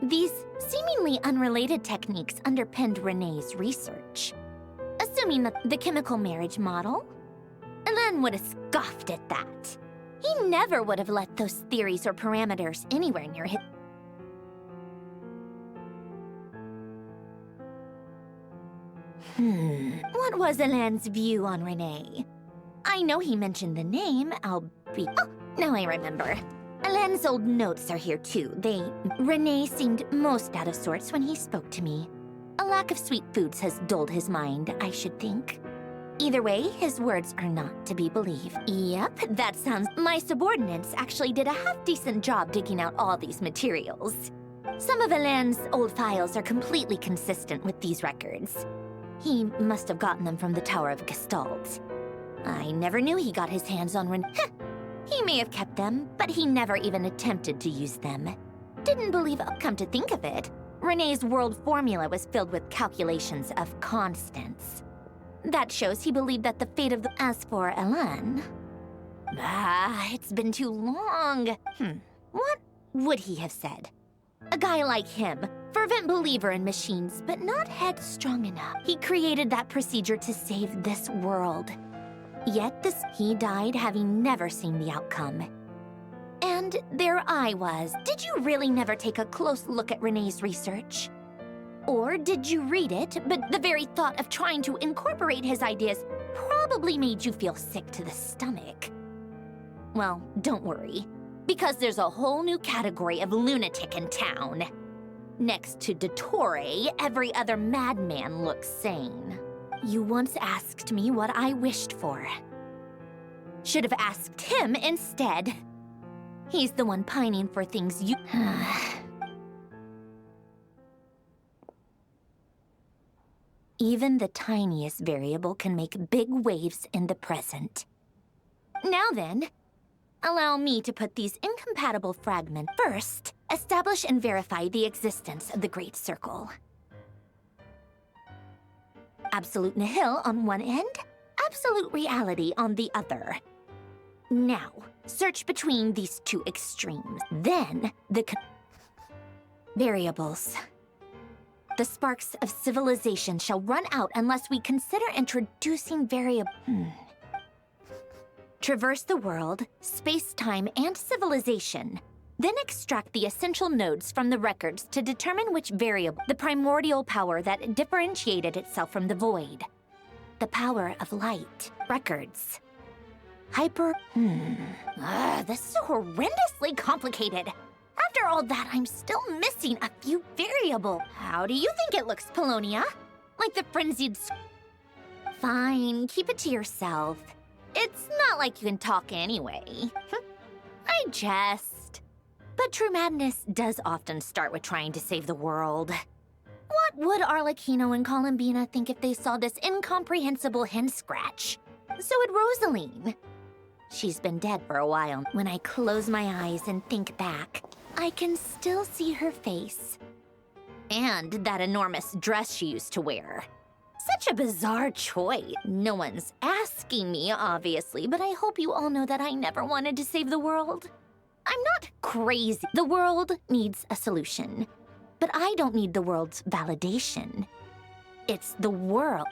These seemingly unrelated techniques underpinned Renee's research. Assuming that the chemical marriage model, Alain would have scoffed at that. He never would have let those theories or parameters anywhere near his... What was Alain's view on Renee? I know he mentioned the name, Oh, now I remember. Alain's old notes are here too. Renee seemed most out of sorts when he spoke to me. A lack of sweet foods has dulled his mind, I should think. Either way, his words are not to be believed. Yep, that sounds... My subordinates actually did a half-decent job digging out all these materials. Some of Alain's old files are completely consistent with these records. He must have gotten them from the Tower of Gestalt. I never knew he got his hands on He may have kept them, but he never even attempted to use them. Didn't believe... Come to think of it, Renee's world formula was filled with calculations of constants. That shows he believed that the fate of the... As for Alain... it's been too long. What would he have said? A guy like him, fervent believer in machines, but not headstrong enough. He created that procedure to save this world. Yet he died having never seen the outcome. And there I was. Did you really never take a close look at Renee's research? Or did you read it, but the very thought of trying to incorporate his ideas probably made you feel sick to the stomach? Well, don't worry, because there's a whole new category of lunatic in town. Next to Dottore, every other madman looks sane. You once asked me what I wished for. Should have asked him instead. He's the one pining for things you... Even the tiniest variable can make big waves in the present. Now then, allow me to put these incompatible fragments first. Establish and verify the existence of the Great Circle. Absolute nihil on one end, absolute reality on the other. Now, search between these two extremes. Then, the variables. The sparks of civilization shall run out unless we consider introducing Traverse the world, space-time, and civilization. Then extract the essential nodes from the records to determine which variable, the primordial power that differentiated itself from the void. The power of light. Records. This is horrendously complicated. After all that, I'm still missing a few variables. How do you think it looks, Polonia? Like the frenzied... Fine, keep it to yourself. It's not like you can talk anyway. I jest. But true madness does often start with trying to save the world. What would Arlecchino and Columbina think if they saw this incomprehensible hen scratch? So would Rosaline. She's been dead for a while. When I close my eyes and think back, I can still see her face. And that enormous dress she used to wear. Such a bizarre choice. No one's asking me, obviously, but I hope you all know that I never wanted to save the world. I'm not crazy. The world needs a solution. But I don't need the world's validation. It's the world.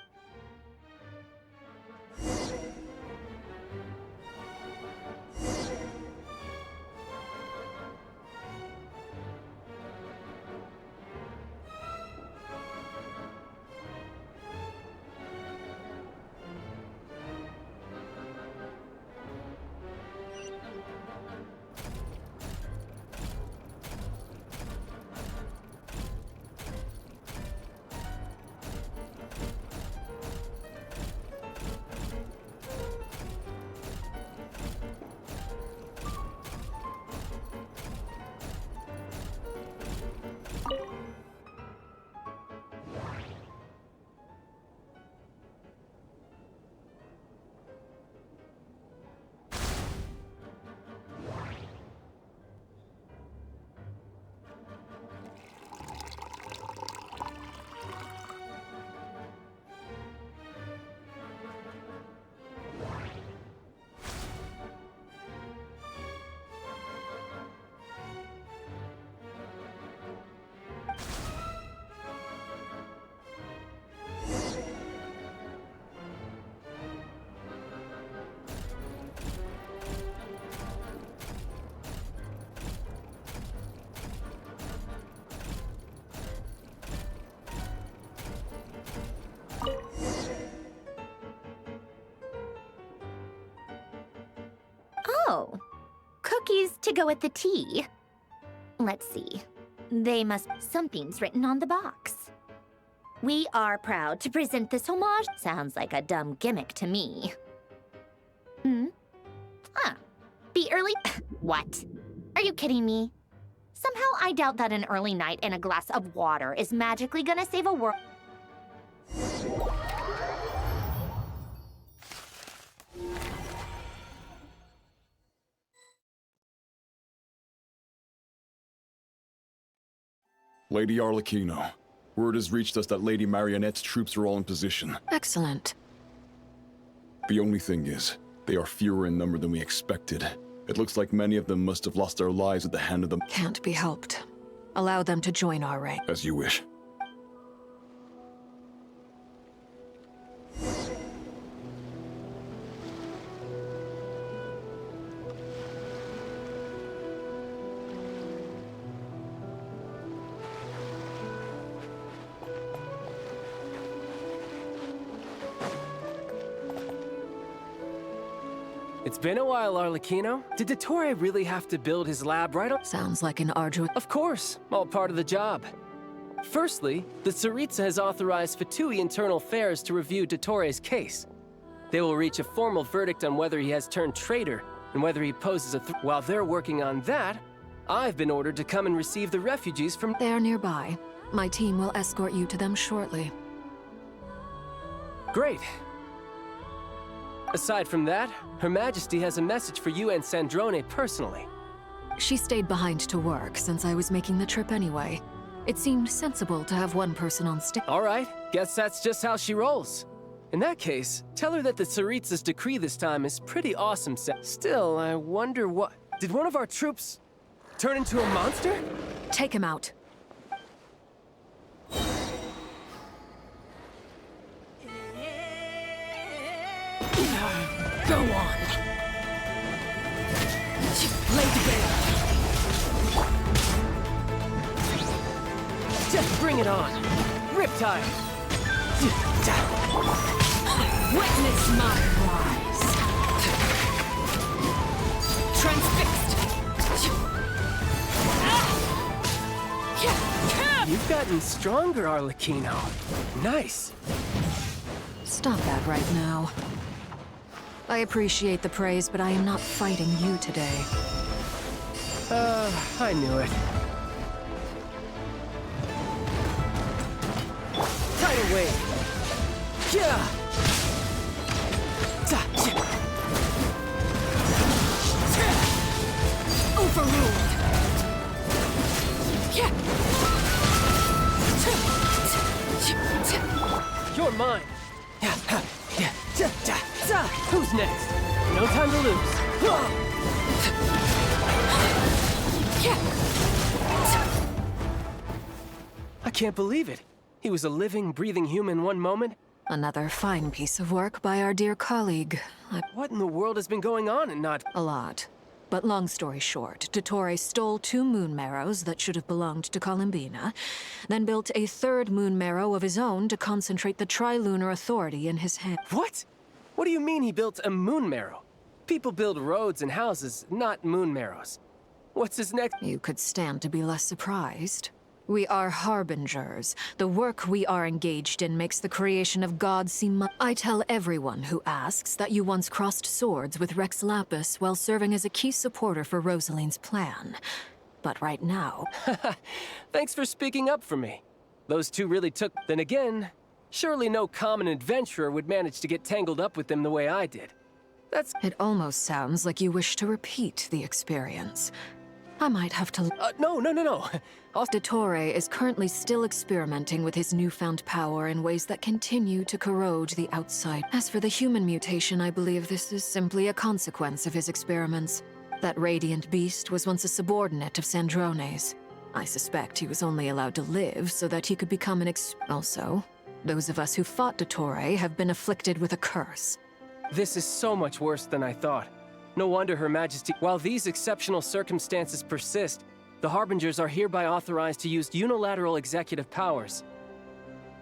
Oh, cookies to go with the tea. Let's see. They must... Something's written on the box. We are proud to present this homage. Sounds like a dumb gimmick to me. The early... What? Are you kidding me? Somehow I doubt that an early night and a glass of water is magically gonna save a world. Lady Arlecchino, word has reached us that Lady Marionette's troops are all in position. Excellent. The only thing is, they are fewer in number than we expected. It looks like many of them must have lost their lives at the hand of them. Can't be helped. Allow them to join our rank. As you wish. It's been a while, Arlecchino. Did Dottore really have to build his lab right on? Sounds like an arduous... Of course, all part of the job. Firstly, the Tsaritsa has authorized Fatui Internal Affairs to review Dottore's case. They will reach a formal verdict on whether he has turned traitor and whether he poses a threat. While they're working on that, I've been ordered to come and receive the refugees from... They are nearby. My team will escort you to them shortly. Great. Aside from that, Her Majesty has a message for you and Sandrone personally. She stayed behind to work since I was making the trip anyway. It seemed sensible to have one person on stage. All right, guess that's just how she rolls. In that case, tell her that the Tsaritsa's decree this time is pretty awesome. Still, I wonder what... Did one of our troops turn into a monster? Take him out. Go on! Lay to bear! Just bring it on! Riptide! Witness my rise! Transfixed! You've gotten stronger, Arlecchino. Nice! Stop that right now. I appreciate the praise, but I am not fighting you today. I knew it. Tidal wave! Yeah! Overruled! You're mine! Who's next? No time to lose. I can't believe it. He was a living, breathing human one moment. Another fine piece of work by our dear colleague. What in the world has been going on in Nod? A lot. But long story short, Dottore stole 2 moon marrows that should have belonged to Columbina, then built a 3rd moon marrow of his own to concentrate the Trilunar authority in his hand. What? What do you mean he built a moon marrow? People build roads and houses, not moon marrows. What's his next? You could stand to be less surprised. We are harbingers. The work we are engaged in makes the creation of gods seem... I tell everyone who asks that you once crossed swords with Rex Lapis while serving as a key supporter for Rosaline's plan. But right now... Thanks for speaking up for me. Those two really took... Then again, surely no common adventurer would manage to get tangled up with them the way I did. That's... It almost sounds like you wish to repeat the experience. I might have to... No. Dottore is currently still experimenting with his newfound power in ways that continue to corrode the outside. As for the human mutation, I believe this is simply a consequence of his experiments. That radiant beast was once a subordinate of Sandrone's. I suspect he was only allowed to live so that he could become an Also, those of us who fought Dottore have been afflicted with a curse. This is so much worse than I thought. No wonder Her Majesty... While these exceptional circumstances persist, the Harbingers are hereby authorized to use unilateral executive powers.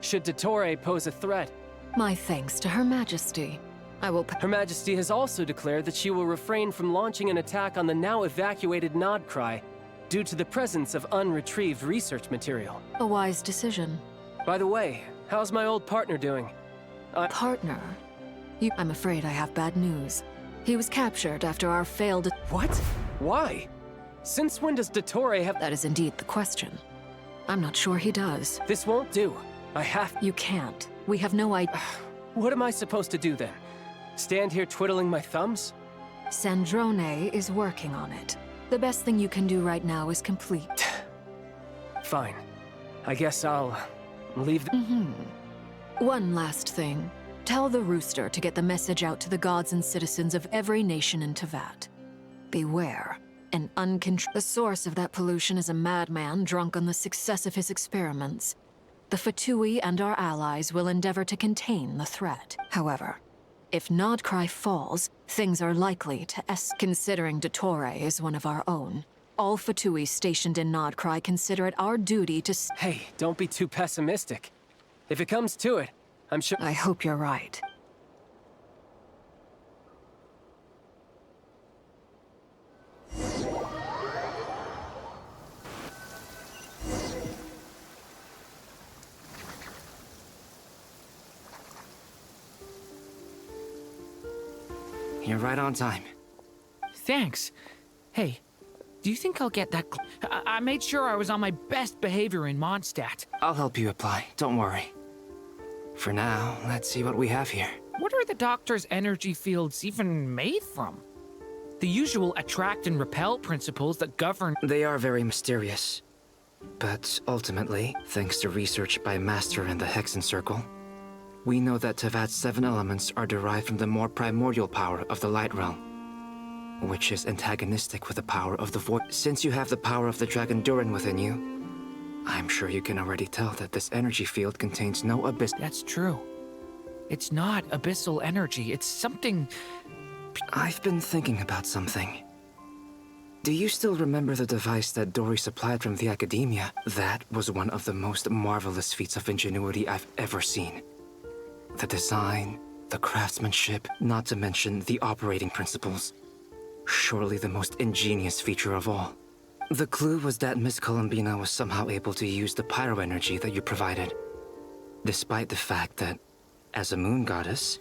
Should Dottore pose a threat... My thanks to Her Majesty. I will. Her Majesty has also declared that she will refrain from launching an attack on the now evacuated Nod-Krai due to the presence of unretrieved research material. A wise decision. By the way, how's my old partner doing? Partner? I'm afraid I have bad news. He was captured after our failed... What? Why? Since when does Dottore have... That is indeed the question. I'm not sure he does. This won't do. I have... You can't. We have no idea... What am I supposed to do then? Stand here twiddling my thumbs? Sandrone is working on it. The best thing you can do right now is complete. Fine. I guess I'll... leave the... One last thing. Tell the rooster to get the message out to the gods and citizens of every nation in Teyvat. Beware. The source of that pollution is a madman drunk on the success of his experiments. The Fatui and our allies will endeavor to contain the threat. However, if Nod-Krai falls, things are likely to considering Dottore is one of our own. All Fatui stationed in Nod-Krai consider it our duty to... Hey, don't be too pessimistic. If it comes to it, I'm sure... I hope you're right. You're right on time. Thanks. Hey, do you think I'll get that... I made sure I was on my best behavior in Mondstadt. I'll help you apply, don't worry. For now, let's see what we have here. What are the Doctor's energy fields even made from? The usual attract and repel principles that govern... They are very mysterious. But ultimately, thanks to research by Master and the Hexen Circle, we know that Teyvat's 7 elements are derived from the more primordial power of the Light Realm, which is antagonistic with the power of the Void. Since you have the power of the Dragon Durin within you, I'm sure you can already tell that this energy field contains no abyss. That's true. It's not abyssal energy, it's something... I've been thinking about something. Do you still remember the device that Dory supplied from the Academia? That was one of the most marvelous feats of ingenuity I've ever seen. The design, the craftsmanship, not to mention the operating principles. Surely the most ingenious feature of all. The clue was that Miss Columbina was somehow able to use the pyro energy that you provided. Despite the fact that, as a moon goddess,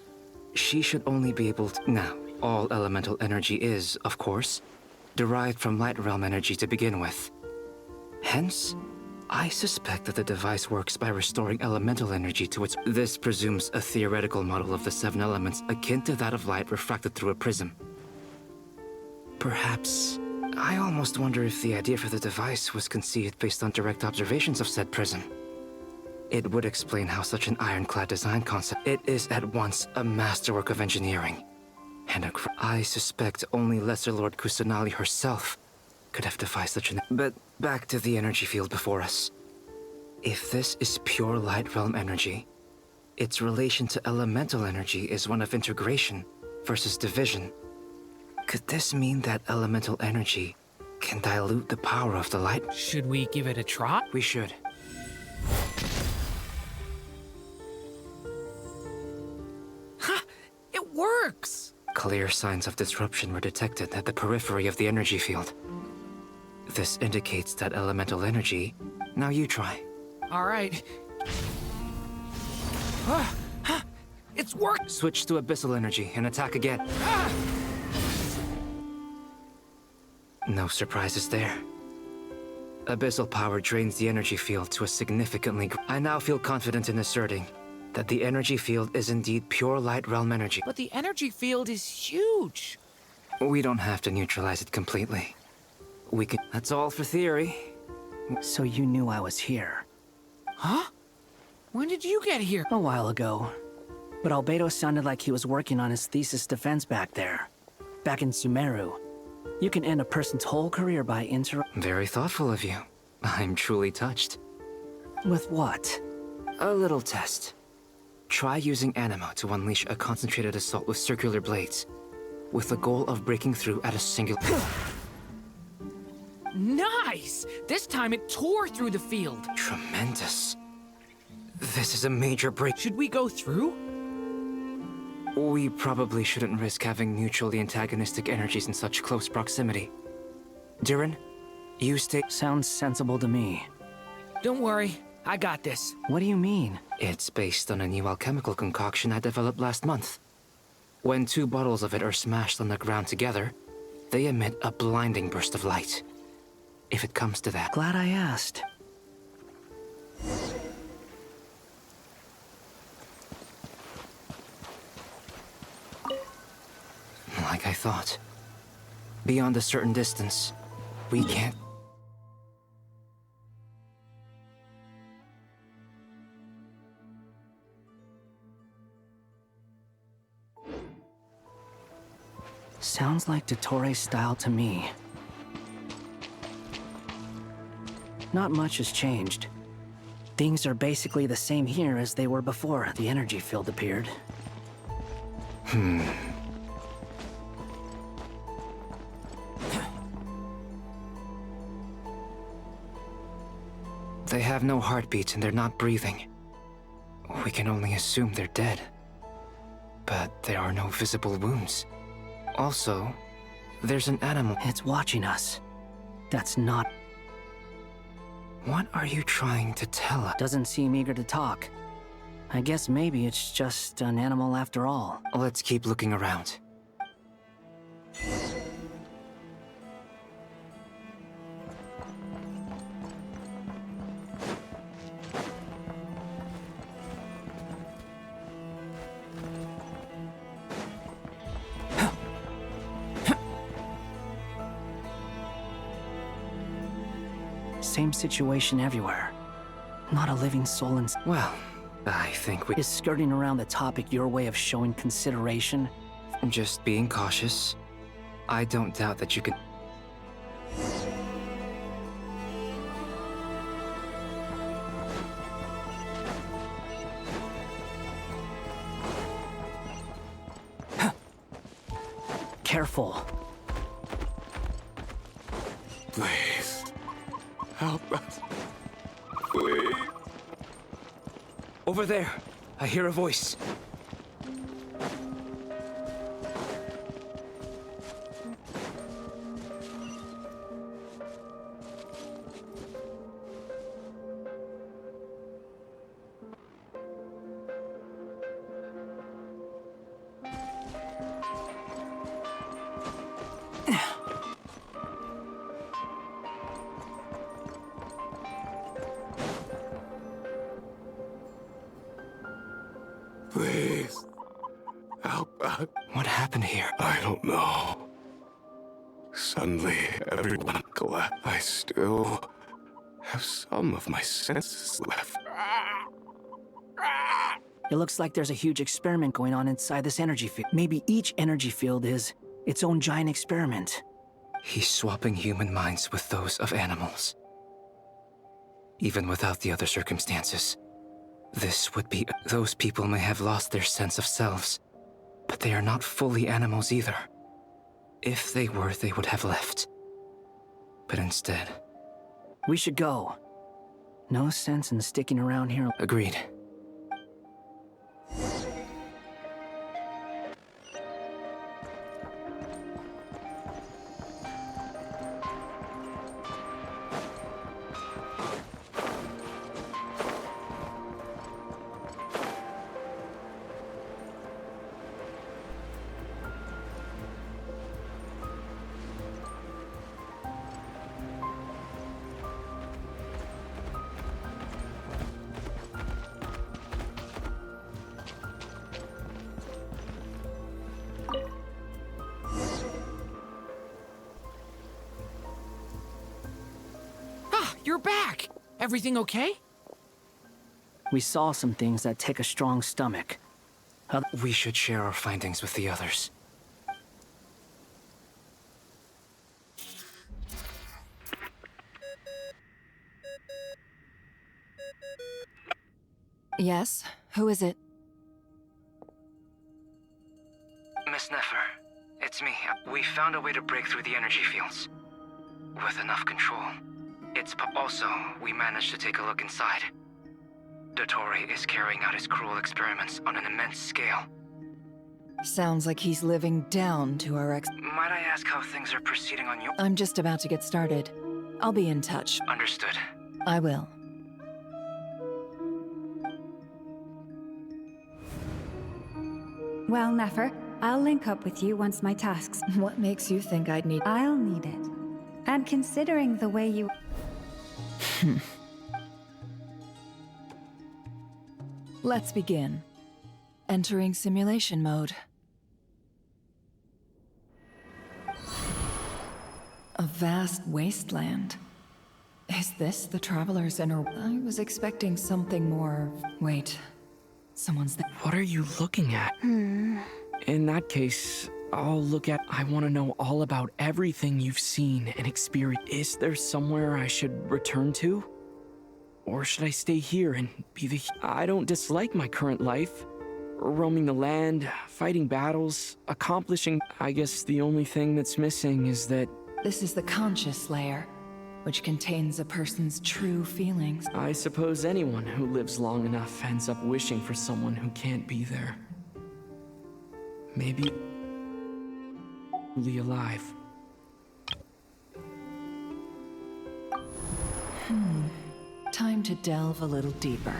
she should only be able to... Now, all elemental energy is, of course, derived from light realm energy to begin with. Hence, I suspect that the device works by restoring elemental energy to its... This presumes a theoretical model of the 7 elements akin to that of light refracted through a prism. Perhaps... I almost wonder if the idea for the device was conceived based on direct observations of said prism. It would explain how such an ironclad design concept... It is at once a masterwork of engineering, and I suspect only Lesser Lord Kusanali herself could have devised such an... But back to the energy field before us. If this is pure light realm energy, its relation to elemental energy is one of integration versus division. Could this mean that elemental energy can dilute the power of the light? Should we give it a try? We should. Ha! It works! Clear signs of disruption were detected at the periphery of the energy field. This indicates that elemental energy... Now you try. All right. It's worked! Switch to abyssal energy and attack again. No surprises there. Abyssal power drains the energy field to a significantly... I now feel confident in asserting that the energy field is indeed pure light realm energy. But the energy field is huge. We don't have to neutralize it completely. We can... That's all for theory. So you knew I was here? Huh? When did you get here? A while ago. But Albedo sounded like he was working on his thesis defense back there. Back in Sumeru. You can end a person's whole career by Very thoughtful of you. I'm truly touched. With what? A little test. Try using Animo to unleash a concentrated assault with circular blades, with the goal of breaking through at a singular... Nice! This time it tore through the field. Tremendous. This is a major break. Should we go through? We probably shouldn't risk having mutually antagonistic energies in such close proximity. Durin, you stay— Sounds sensible to me. Don't worry, I got this. What do you mean? It's based on a new alchemical concoction I developed last month. When 2 bottles of it are smashed on the ground together, they emit a blinding burst of light. If it comes to that. Glad I asked. Like I thought. Beyond a certain distance, we can't... Sounds like Dottore's style to me. Not much has changed. Things are basically the same here as they were before the energy field appeared. They have no heartbeats and they're not breathing. We can only assume they're dead. But there are no visible wounds. Also, there's an animal. It's watching us. That's not... What are you trying to tell us? Doesn't seem eager to talk. I guess maybe it's just an animal after all. Let's keep looking around. Same situation everywhere. Not a living soul in... Well, I think we... Is skirting around the topic your way of showing consideration? Just being cautious. I don't doubt that you can... Careful. Please. Help us. Please. Over there. I hear a voice. Please. Help us. What happened here? I don't know. Suddenly, everyone collapsed. I still have some of my senses left. It looks like there's a huge experiment going on inside this energy field. Maybe each energy field is its own giant experiment. He's swapping human minds with those of animals. Even without the other circumstances. This would be... Those people may have lost their sense of selves, but they are not fully animals either. If they were, they would have left. But instead... We should go. No sense in sticking around here. Agreed. You're back! Everything okay? We saw some things that take a strong stomach. We should share our findings with the others. Yes? Who is it? Miss Nefer, it's me. We found a way to break through the energy fields. With enough control. Also, we managed to take a look inside. Dottore is carrying out his cruel experiments on an immense scale. Sounds like he's living down to our Might I ask how things are proceeding on your— I'm just about to get started. I'll be in touch. Understood. I will. Well, Nefer, I'll link up with you once my tasks. What makes you think I'd need— I'll need it. And considering the way you— Let's begin. Entering simulation mode. A vast wasteland. Is this the Traveler's inner— I was expecting something more— Wait. Someone's there. What are you looking at? In that case, I'll look at— I want to know all about everything you've seen and experienced. Is there somewhere I should return to? Or should I stay here and be the— I don't dislike my current life. Roaming the land, fighting battles, accomplishing— I guess the only thing that's missing is that— This is the conscious layer, which contains a person's true feelings. I suppose anyone who lives long enough ends up wishing for someone who can't be there. Maybe truly alive. Time to delve a little deeper.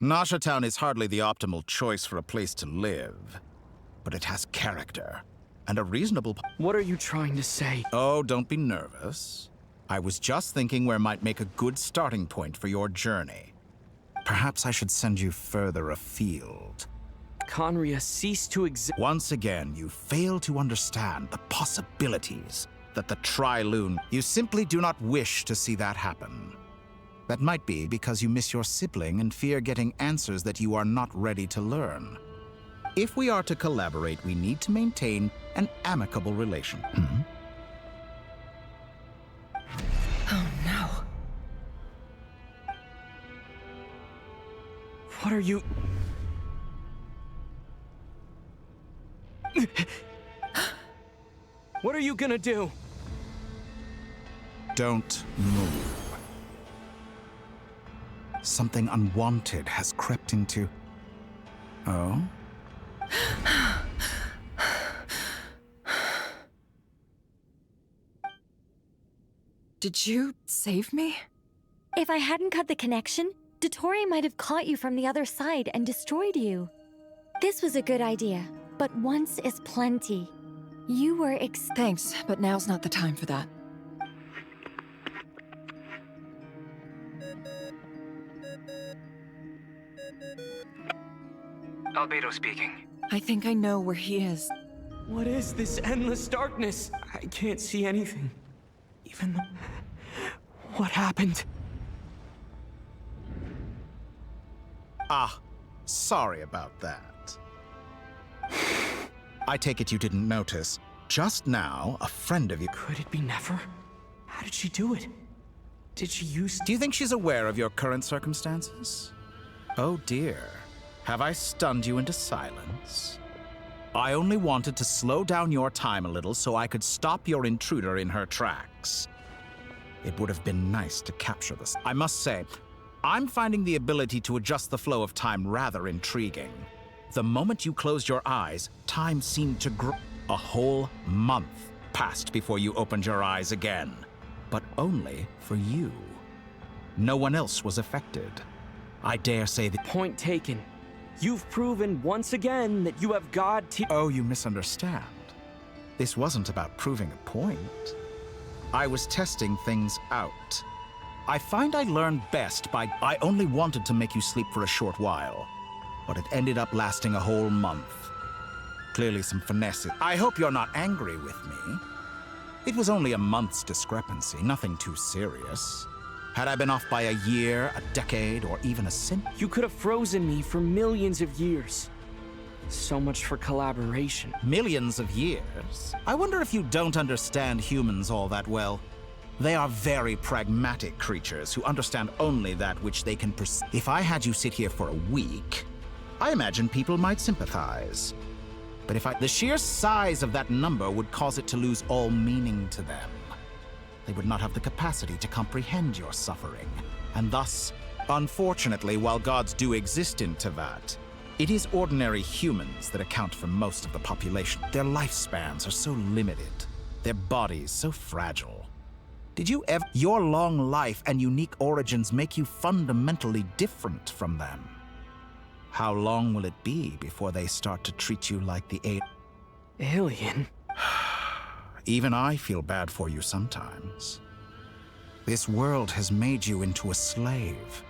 Nasha Town is hardly the optimal choice for a place to live, but it has character and a reasonable— What are you trying to say? Oh, don't be nervous. I was just thinking where might make a good starting point for your journey. Perhaps I should send you further afield. Conria, cease to exist. Once again, you fail to understand the possibilities that the Tri-Lune— You simply do not wish to see that happen. That might be because you miss your sibling and fear getting answers that you are not ready to learn. If we are to collaborate, we need to maintain an amicable relation. Oh no. What are you— What are you gonna do? Don't move. Something unwanted has crept into— Oh? Did you save me? If I hadn't cut the connection, Dottore might have caught you from the other side and destroyed you. This was a good idea, but once is plenty. You were Thanks, but now's not the time for that. Albedo speaking. I think I know where he is. What is this endless darkness? I can't see anything. Even the— What happened? Ah, sorry about that. I take it you didn't notice. Just now, a friend of you— Could it be Nefer? How did she do it? Did she use— Do you think she's aware of your current circumstances? Oh dear. Have I stunned you into silence? I only wanted to slow down your time a little so I could stop your intruder in her tracks. It would have been nice to capture this. I must say, I'm finding the ability to adjust the flow of time rather intriguing. The moment you closed your eyes, time seemed to grow. A whole month passed before you opened your eyes again. But only for you. No one else was affected. I dare say that— Point taken. You've proven once again that you have God— Oh, you misunderstand. This wasn't about proving a point. I was testing things out. I find I learn best by— I only wanted to make you sleep for a short while, but it ended up lasting a whole month. Clearly some finesse. I hope you're not angry with me. It was only a month's discrepancy, nothing too serious. Had I been off by a year, a decade, or even a century— You could have frozen me for millions of years. So much for collaboration. Millions of years? I wonder if you don't understand humans all that well. They are very pragmatic creatures who understand only that which they can perceive. If I had you sit here for a week, I imagine people might sympathize. But if the sheer size of that number would cause it to lose all meaning to them. They would not have the capacity to comprehend your suffering. And thus, unfortunately, while gods do exist in Teyvat, it is ordinary humans that account for most of the population. Their lifespans are so limited, their bodies so fragile. Did you ever... Your long life and unique origins make you fundamentally different from them. How long will it be before they start to treat you like the alien? Even I feel bad for you sometimes. This world has made you into a slave.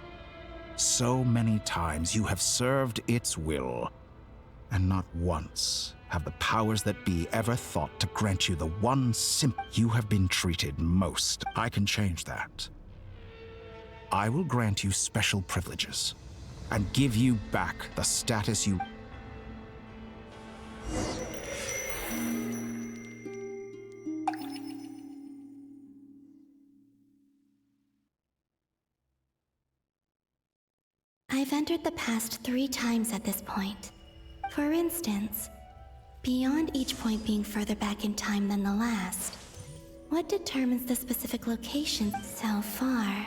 So many times you have served its will, and not once have the powers that be ever thought to grant you the one you have been treated most. I can change that. I will grant you special privileges and give you back the status you... I've entered the past 3 times at this point. For instance, beyond each point being further back in time than the last, what determines the specific location so far?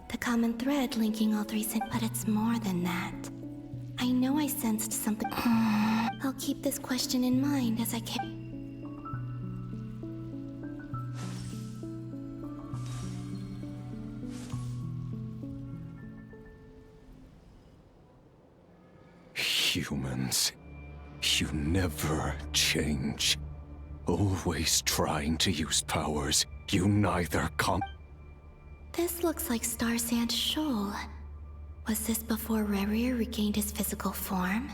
The common thread linking all 3 but it's more than that. I know I sensed something. I'll keep this question in mind as I can. Humans, you never change. Always trying to use powers you neither This looks like Star Sand Shoal. Was this before Rerir regained his physical form?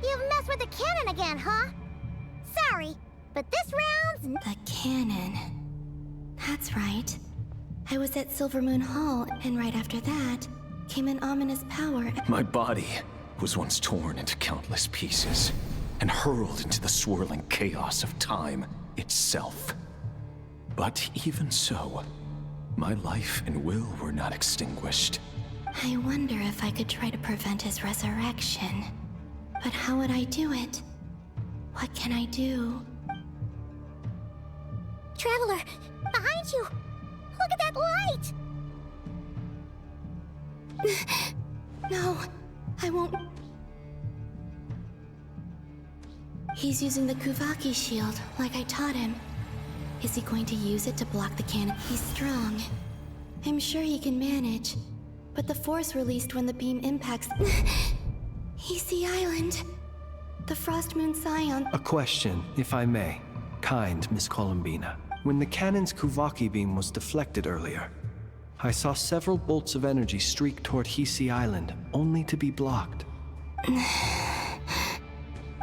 You've messed with the cannon again, huh? Sorry, but this round's... The cannon. That's right. I was at Silvermoon Hall, and right after that, came an ominous power. My body was once torn into countless pieces and hurled into the swirling chaos of time itself. But even so, my life and will were not extinguished. I wonder if I could try to prevent his resurrection. But how would I do it? What can I do? Traveler, behind you! Look at that light! No, I won't. He's using the Kuvaki shield, like I taught him. Is he going to use it to block the cannon? He's strong. I'm sure he can manage. But the force released when the beam impacts... EC Island. The Frost Moon Scion... A question, if I may. Kind Miss Columbina. When the cannon's Kuvaki beam was deflected earlier, I saw several bolts of energy streak toward Hisi Island, only to be blocked.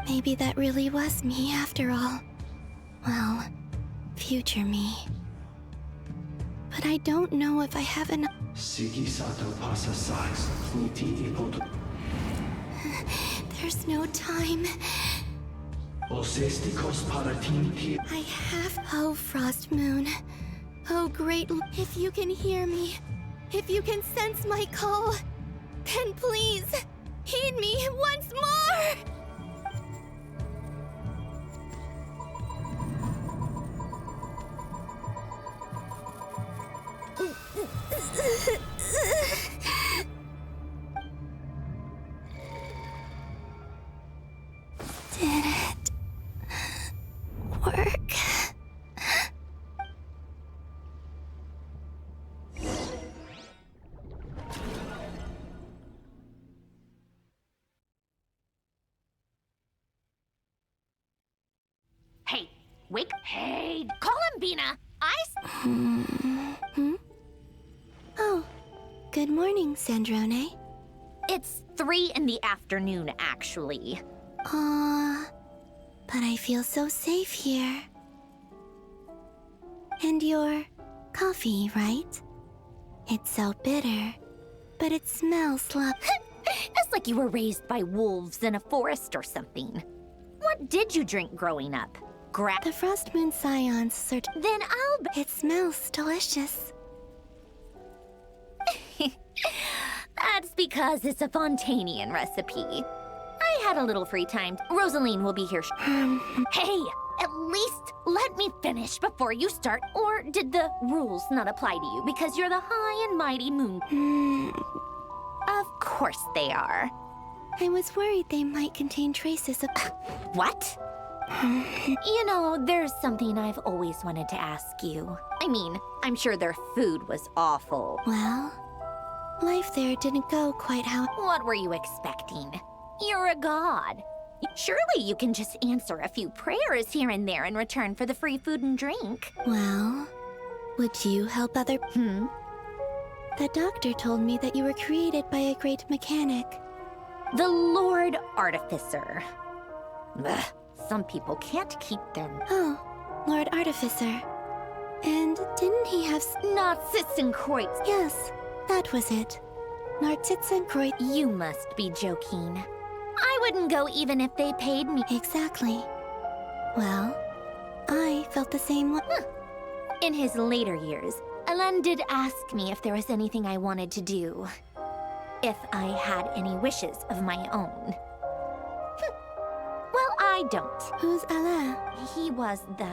Maybe that really was me after all. Well, future me. But I don't know if I have enough... There's no time. I have... Oh, Frost Moon. Oh, great... If you can hear me, if you can sense my call, then please, heed me once more! Did it work? Hey, wake... Hey, Columbina! Oh, good morning, Sandrone. It's 3 in the afternoon, actually. But I feel so safe here. And your coffee, right? It's so bitter, but it smells It's like you were raised by wolves in a forest or something. What did you drink growing up? The Frost Moon Scion's Then I'll... It smells delicious. That's because it's a Fontanian recipe. I had a little free time. Rosaline will be here. Hey, at least let me finish before you start? Or did the rules not apply to you because you're the high and mighty moon? Of course they are. I was worried they might contain traces of... What? You know, there's something I've always wanted to ask you. I mean, I'm sure their food was awful. Well, life there didn't go quite how... What were you expecting? You're a god. Surely you can just answer a few prayers here and there in return for the free food and drink. Well, would you help other... The doctor told me that you were created by a great mechanic. The Lord Artificer. Ugh, some people can't keep them. Oh, Lord Artificer. And didn't he have... Nord-Sitzenkreuz. Yes, that was it. Nord-Sitzenkreuz. You must be joking. I wouldn't go even if they paid me. Exactly. Well, I felt the same way. In his later years, Elen did ask me if there was anything I wanted to do. If I had any wishes of my own. Well, I don't. Who's Elen? He was the...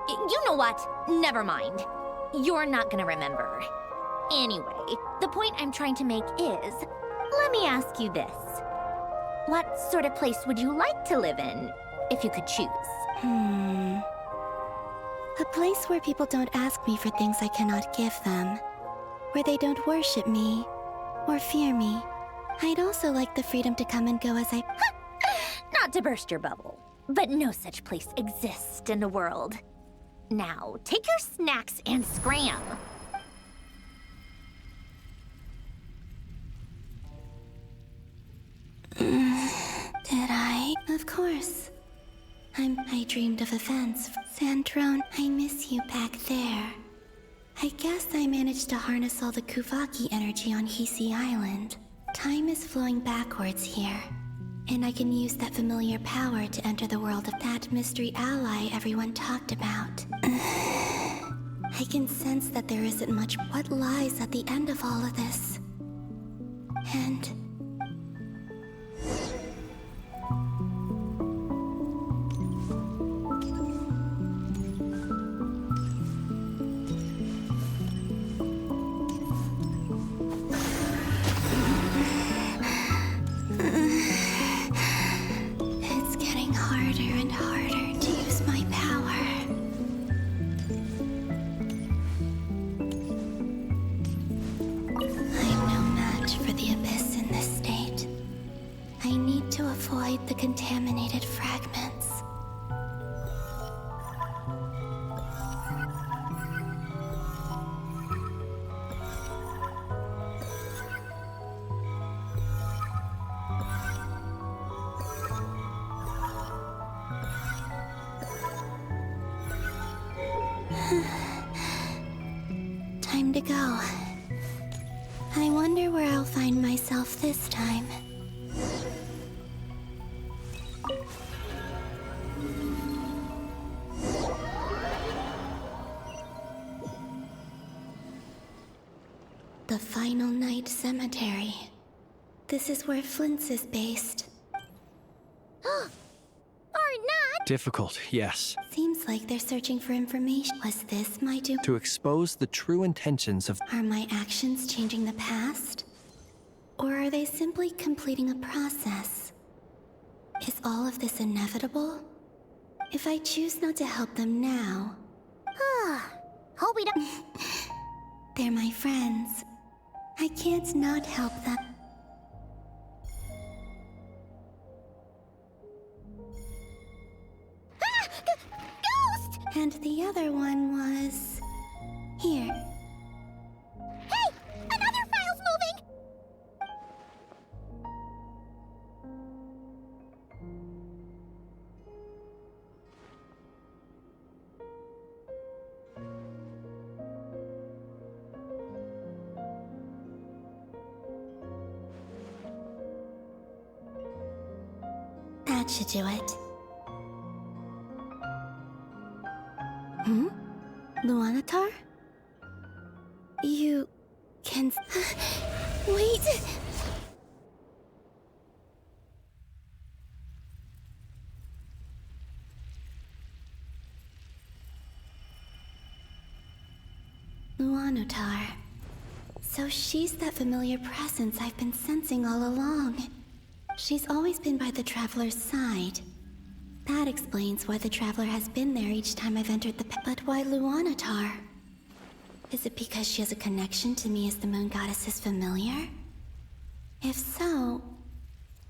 You know what? Never mind. You're not gonna remember. Anyway, the point I'm trying to make is, let me ask you this. What sort of place would you like to live in, if you could choose? A place where people don't ask me for things I cannot give them. Where they don't worship me, or fear me. I'd also like the freedom to come and go as I... Not to burst your bubble, but no such place exists in the world. Now, take your snacks and scram. Did I? Of course. I dreamed of events. Sandrone, I miss you back there. I guess I managed to harness all the Kuvaki energy on Hisi Island. Time is flowing backwards here, and I can use that familiar power to enter the world of that mystery ally everyone talked about. I can sense that there isn't much what lies at the end of all of this. And... It's getting harder and harder to use my power. I'm no match for the Abyss in this state. I need to avoid the contaminated fragments. Time to go. I wonder where I'll find myself this time. The Final Night Cemetery. This is where Flint's is based. Or not! Difficult, yes. Seems like they're searching for information. Was this my doom? To expose the true intentions of... Are my actions changing the past? Or are they simply completing a process? Is all of this inevitable? If I choose not to help them now... Hope we don't... They're my friends. I can't not help them. Ghost! And the other one was... here. Hey! Another file's moving! That should do it. Luanatar? You... can... Wait! Luanotar. So she's that familiar presence I've been sensing all along. She's always been by the Traveler's side. That explains why the Traveler has been there each time I've entered the But why Luanotar? Is it because she has a connection to me as the Moon Goddess's familiar? If so,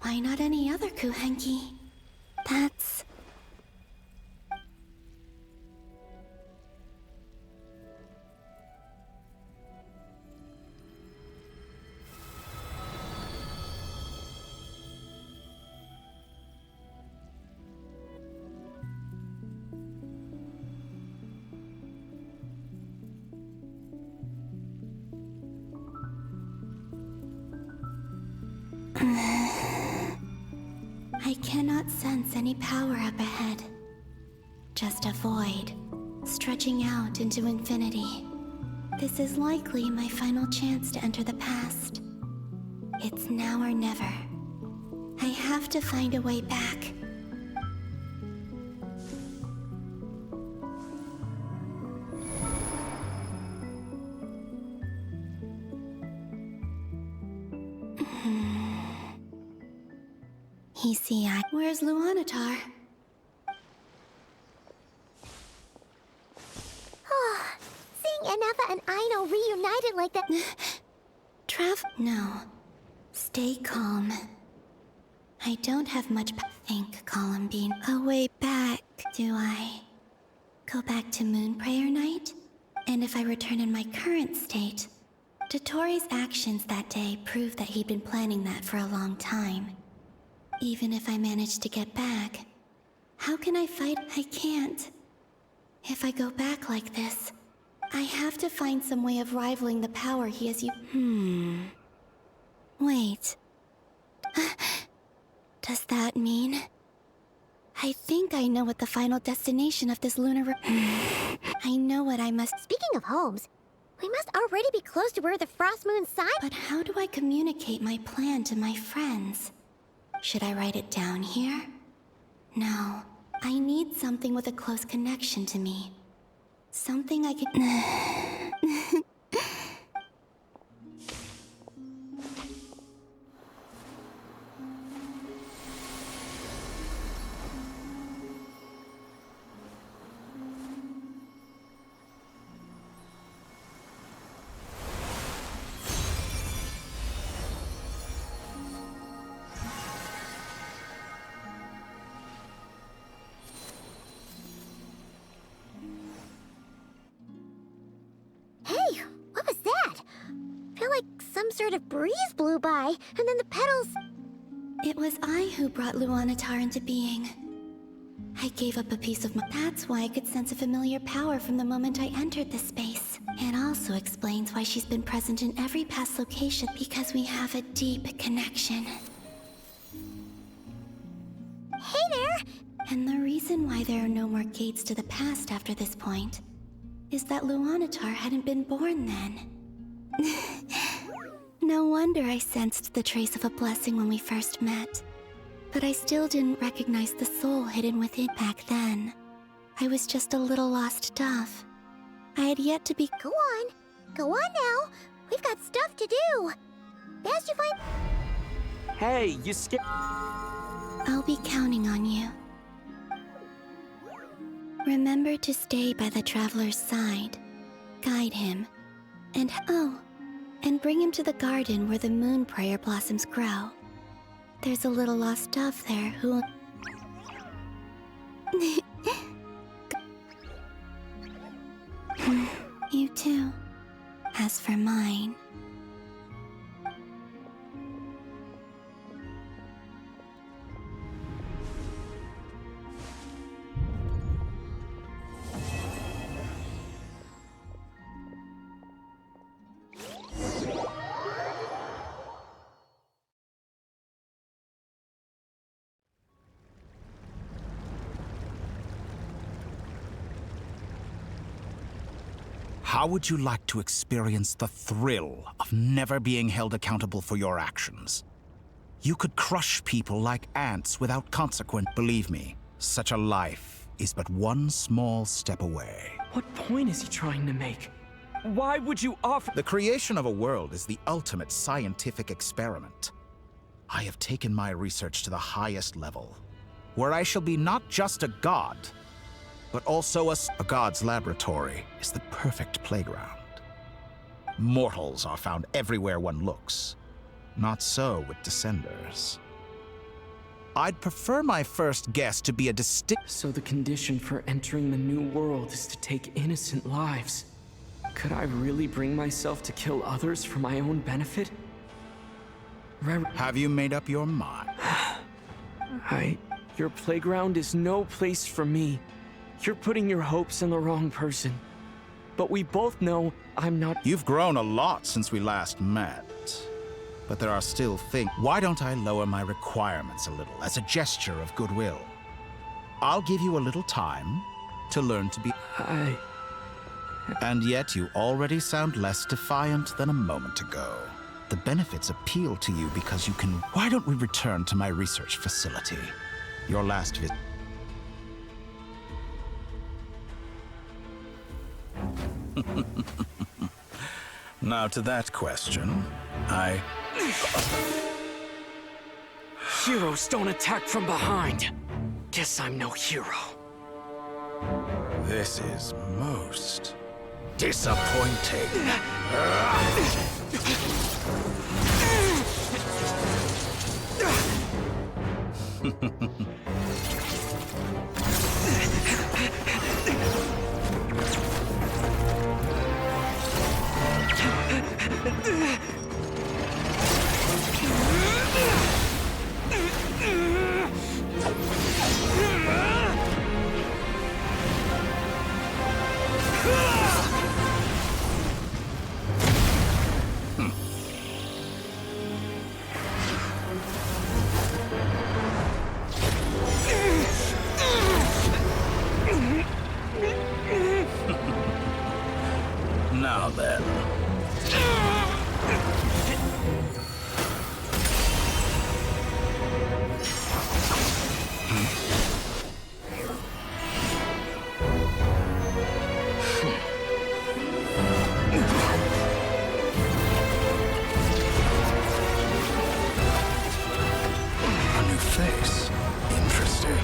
why not any other Kuhenki? That's... I cannot sense any power up ahead. Just a void, stretching out into infinity. This is likely my final chance to enter the past. It's now or never. I have to find a way back. Where's Luanotar? Oh, seeing Enefa and Aino reunited like that... No. Stay calm. I don't have much think, Columbine. A way back, do I? Go back to Moonprayer Night? And if I return in my current state, Dottore's actions that day prove that he'd been planning that for a long time. Even if I manage to get back, how can I fight? I can't. If I go back like this, I have to find some way of rivaling the power he has used. Wait. Does that mean... I think I know what the final destination of this lunar... I know what I must... Speaking of homes, we must already be close to where the Frost Moon sign... But how do I communicate my plan to my friends? Should I write it down here? No. I need something with a close connection to me. Something I can... Hey, what was that? I feel like some sort of breeze blew by, and then the petals... It was I who brought Luanatar into being. I gave up a piece of my... That's why I could sense a familiar power from the moment I entered this space. It also explains why she's been present in every past location, because we have a deep connection. Hey there! And the reason why there are no more gates to the past after this point is that Luanatar hadn't been born then. No wonder I sensed the trace of a blessing when we first met. But I still didn't recognize the soul hidden within back then. I was just a little lost dove. I had yet to be... Go on. Go on now. We've got stuff to do. Best you find... Hey, you skip... I'll be counting on you. Remember to stay by the Traveler's side. Guide him. And bring him to the garden where the Moonprayer blossoms grow. There's a little lost dove there who... You too. As for mine... How would you like to experience the thrill of never being held accountable for your actions? You could crush people like ants without consequence. Believe me, such a life is but one small step away. What point is he trying to make? why would you offer— The creation of a world is the ultimate scientific experiment. I have taken my research to the highest level, where I shall be not just a god, but also a god's laboratory is the perfect playground. Mortals are found everywhere one looks. Not so with Descenders. I'd prefer my first guest to be a distinct— So the condition for entering the new world is to take innocent lives. Could I really bring myself to kill others for my own benefit? Have you made up your mind? Your playground is no place for me. You're putting your hopes in the wrong person. But we both know I'm not— You've grown a lot since we last met. But there are still things— Why don't I lower my requirements a little as a gesture of goodwill? I'll give you a little time to learn to be— And yet you already sound less defiant than a moment ago. The benefits appeal to you because you can— Why don't we return to my research facility? Your last visit— Now to that question, Heroes don't attack from behind. Guess I'm no hero. This is most disappointing. Now then. A new face. Interesting.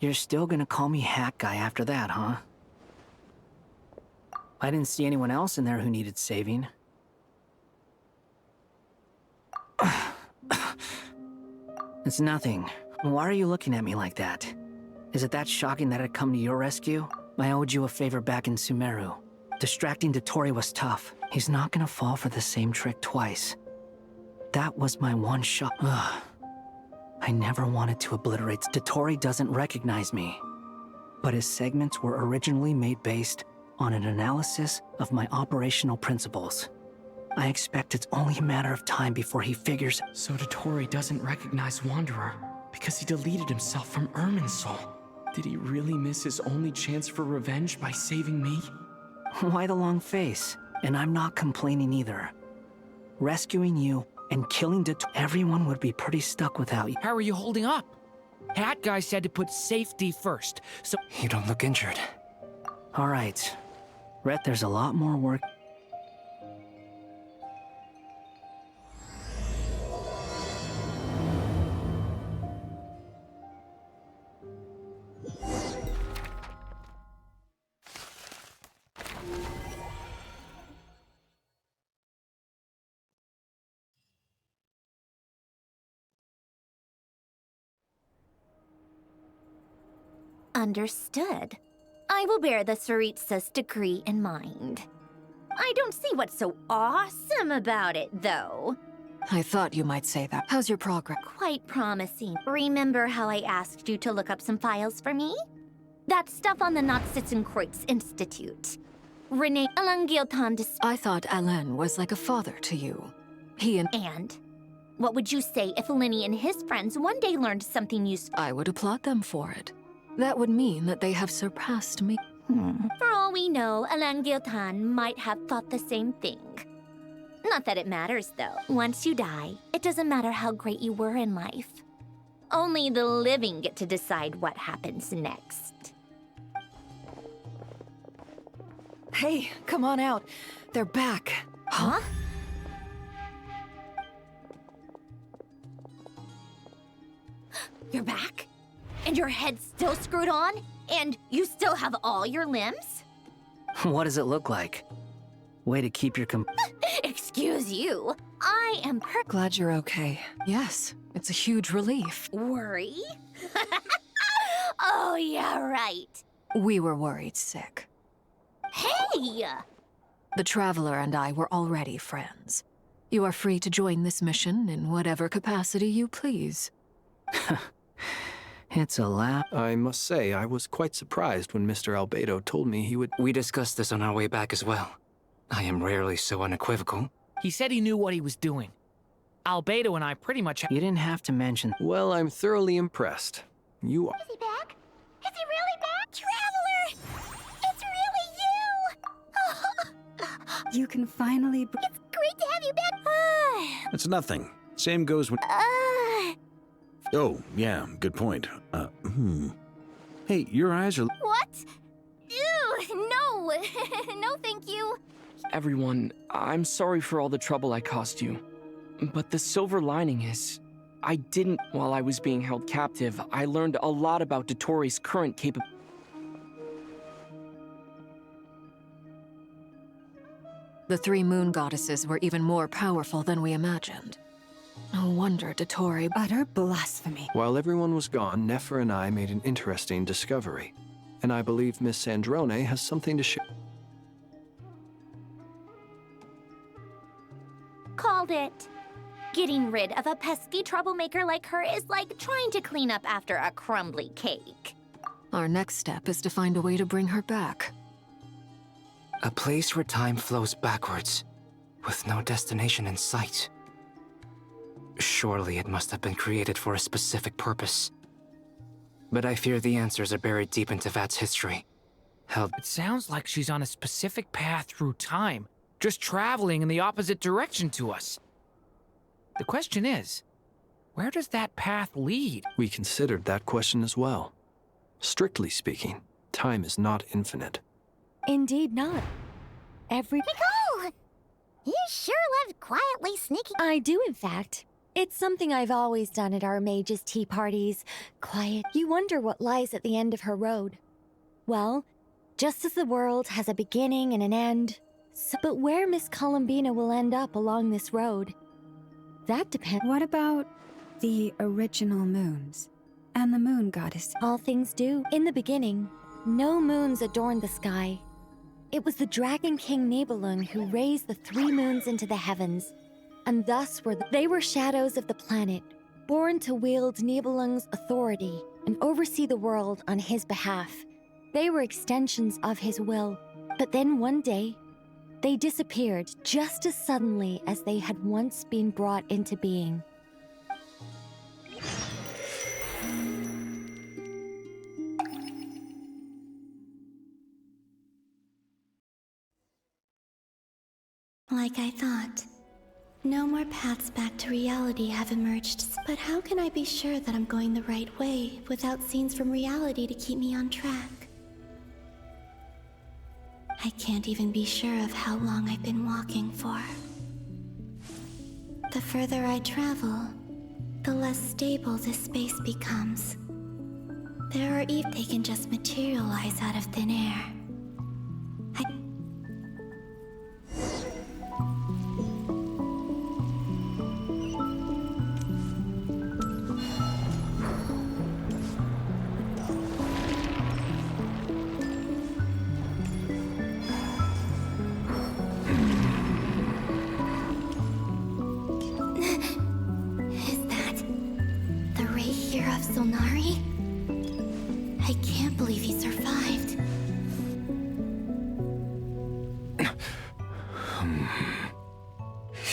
You're still gonna call me Hat Guy after that, huh? I didn't see anyone else in there who needed saving. It's nothing. Why are you looking at me like that? Is it that shocking that I'd come to your rescue? I owed you a favor back in Sumeru. Distracting Dottore was tough. He's not gonna fall for the same trick twice. That was my one shot. Ugh. I never wanted to obliterate. Dottore doesn't recognize me. But his segments were originally made based on an analysis of my operational principles. I expect it's only a matter of time before he figures— So Dottore doesn't recognize Wanderer because he deleted himself from Irminsul. Did he really miss his only chance for revenge by saving me? Why the long face? And I'm not complaining either. Rescuing you and killing Dottore, everyone would be pretty stuck without you. How are you holding up? Hat Guy said to put safety first, so— You don't look injured. All right. Rhett, there's a lot more work. Understood. I will bear the Tsaritsa's decree in mind. I don't see what's so awesome about it, though. I thought you might say that. How's your progress? Quite promising. Remember how I asked you to look up some files for me? That stuff on the Nod-Krai Institute. Renee Alangiltan. I thought Alain was like a father to you. He and— And? What would you say if Linny and his friends one day learned something useful? I would applaud them for it. That would mean that they have surpassed me. For all we know, Alan Giltan might have thought the same thing. Not that it matters, though. Once you die, it doesn't matter how great you were in life. Only the living get to decide what happens next. Hey, come on out. They're back. Huh? You're back? And your head's still screwed on? And you still have all your limbs? What does it look like? Way to keep your Excuse you. I am Glad you're okay. Yes, it's a huge relief. Worry? Oh, yeah, right. We were worried sick. Hey! The Traveler and I were already friends. You are free to join this mission in whatever capacity you please. It's a laugh. I must say, I was quite surprised when Mr. Albedo told me he would... We discussed this on our way back as well. I am rarely so unequivocal. He said he knew what he was doing. Albedo and I pretty much... You didn't have to mention... Well, I'm thoroughly impressed. You are... Is he back? Is he really back? Traveler! It's really you! You can finally... It's great to have you back! It's nothing. Same goes when... Oh, yeah, good point. Hey, your eyes are... What? Ew, no! No, thank you. Everyone, I'm sorry for all the trouble I caused you. But the silver lining is, while I was being held captive, I learned a lot about Dottore's current capabilities. The three moon goddesses were even more powerful than we imagined. No wonder Dottore... Utter blasphemy. While everyone was gone, Nefer and I made an interesting discovery. And I believe Miss Sandrone has something to share. Called it. Getting rid of a pesky troublemaker like her is like trying to clean up after a crumbly cake. Our next step is to find a way to bring her back. A place where time flows backwards, with no destination in sight. Surely it must have been created for a specific purpose. But I fear the answers are buried deep into Vat's history. It sounds like she's on a specific path through time, just traveling in the opposite direction to us. The question is, where does that path lead? We considered that question as well. Strictly speaking, time is not infinite. Indeed not. Nicole! You sure loved quietly sneaking. I do, in fact. It's something I've always done at our mages' tea parties. Quiet. You wonder what lies at the end of her road. Well, just as the world has a beginning and an end, but where Miss Columbina will end up along this road, that depends. What about the original moons and the moon goddess? All things do. In the beginning, no moons adorned the sky. It was the Dragon King Nibelung who raised the three moons into the heavens, and thus they were shadows of the planet, born to wield Nibelung's authority and oversee the world on his behalf. They were extensions of his will. But then one day, they disappeared just as suddenly as they had once been brought into being. Like I thought. No more paths back to reality have emerged, but how can I be sure that I'm going the right way without scenes from reality to keep me on track? I can't even be sure of how long I've been walking for. The further I travel, the less stable this space becomes. There are even they can just materialize out of thin air.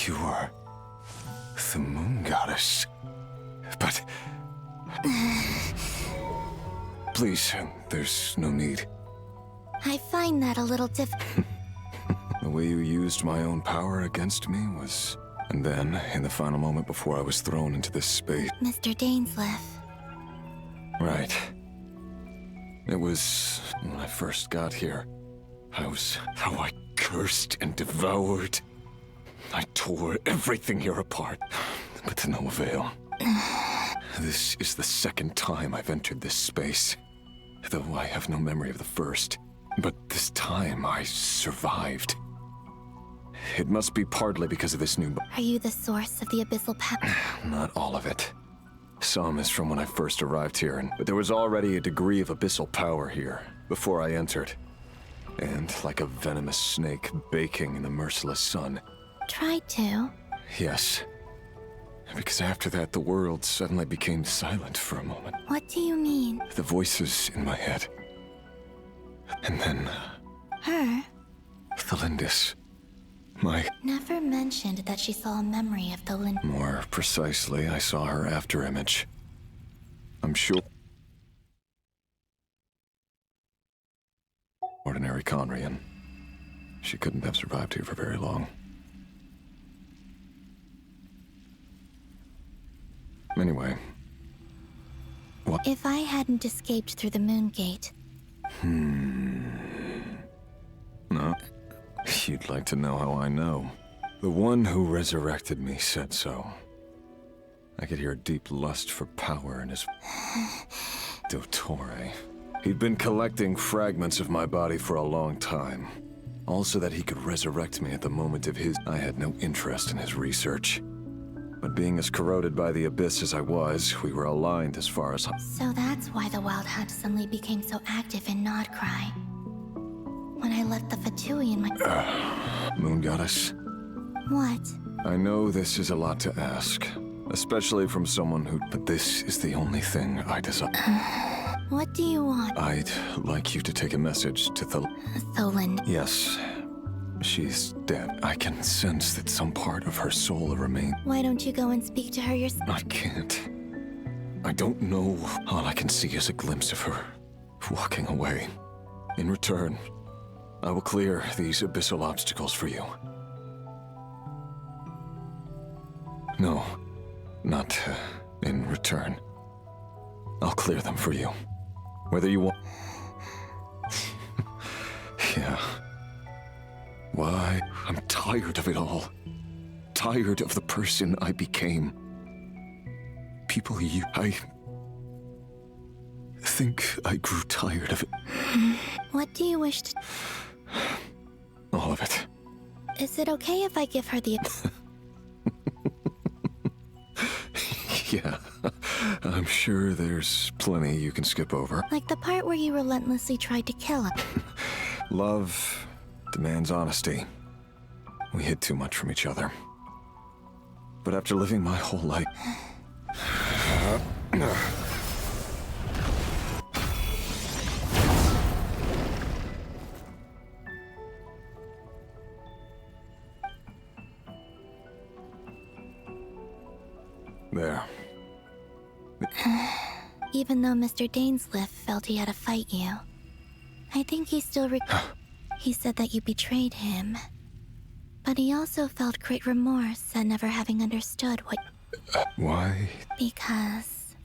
You are the moon god. goddess. But... Please, there's no need. I find that a little The way you used my own power against me was... And then, in the final moment before I was thrown into this space... Mr. Dainsleif. Right. It was when I first got here. How I cursed and devoured. I tore everything here apart, but to no avail. This is the second time I've entered this space, though I have no memory of the first. But this time I survived. It must be partly because of this new... Are you the source of the abyssal power? Not all of it. Some is from when I first arrived here, but there was already a degree of abyssal power here before I entered. And like a venomous snake baking in the merciless sun. Tried to. Yes. Because after that, the world suddenly became silent for a moment. What do you mean? The voices in my head. And then... Her? Thelindis. Never mentioned that she saw a memory of the More precisely, I saw her afterimage. I'm sure... Ordinary Conrian. She couldn't have survived here for very long. Anyway... What? If I hadn't escaped through the moon gate... No. You'd like to know how I know. The one who resurrected me said so. I could hear a deep lust for power in his... Dottore. He'd been collecting fragments of my body for a long time. Also that he could resurrect me at the moment of his... I had no interest in his research. But being as corroded by the abyss as I was, we were aligned as far as... So that's why the Wild Hunt suddenly became so active in Nod-Krai. When I left the Fatui in my... Moon Goddess? What? I know this is a lot to ask. Especially from someone who... But this is the only thing I desire. What do you want? I'd like you to take a message to Tholind. Yes. She's dead. I can sense that some part of her soul remains. Why don't you go and speak to her yourself? I can't. I don't know. All I can see is a glimpse of her, walking away. In return, I will clear these abyssal obstacles for you. No, not in return. I'll clear them for you. Whether you want... Yeah. Why? I'm tired of it all. Tired of the person I became. People I think I grew tired of it. What do you wish to... All of it. Is it okay if I give her the... Yeah, I'm sure there's plenty you can skip over. Like the part where you relentlessly tried to kill her. Love demands honesty. We hid too much from each other. But after living my whole life... There. Even though Mr. Dainsleif felt he had to fight you, I think he still He said that you betrayed him. But he also felt great remorse at never having understood what... Why? Because...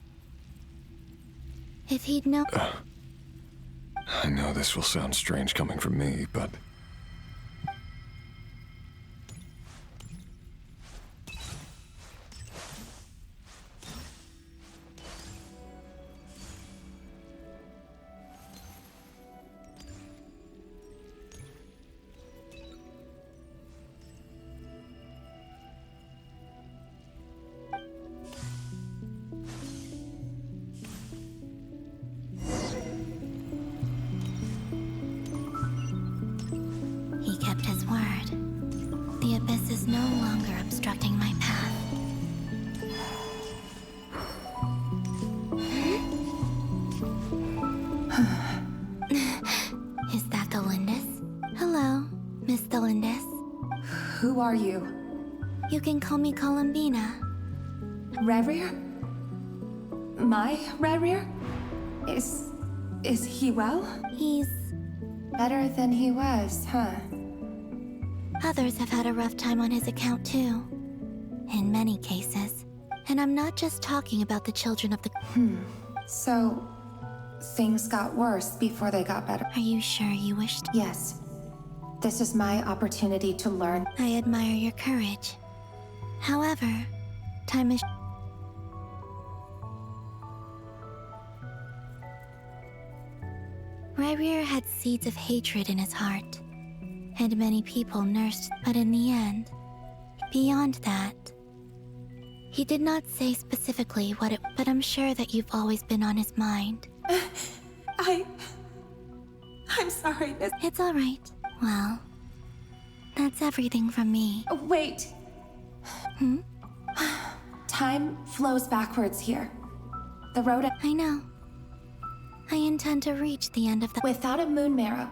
if he'd known... I know this will sound strange coming from me, but... He kept his word. The abyss is no longer obstructing my path. Is that Thelindis? Hello, Miss Thelindis. Who are you? You can call me Columbina. Rerir? My Rerir? Is he well? He's better than he was, huh? Others have had a rough time on his account too. In many cases. And I'm not just talking about the children of the... So, things got worse before they got better. Are you sure you wished? Yes. This is my opportunity to learn. I admire your courage. However, time is... Rerir had seeds of hatred in his heart, and many people nursed, but in the end, beyond that, he did not say specifically what it, but I'm sure that you've always been on his mind. I'm sorry, Miss... It's all right. Well, that's everything from me. Wait. Time flows backwards here. The road... I know. I intend to reach the end of the... Without a moon marrow.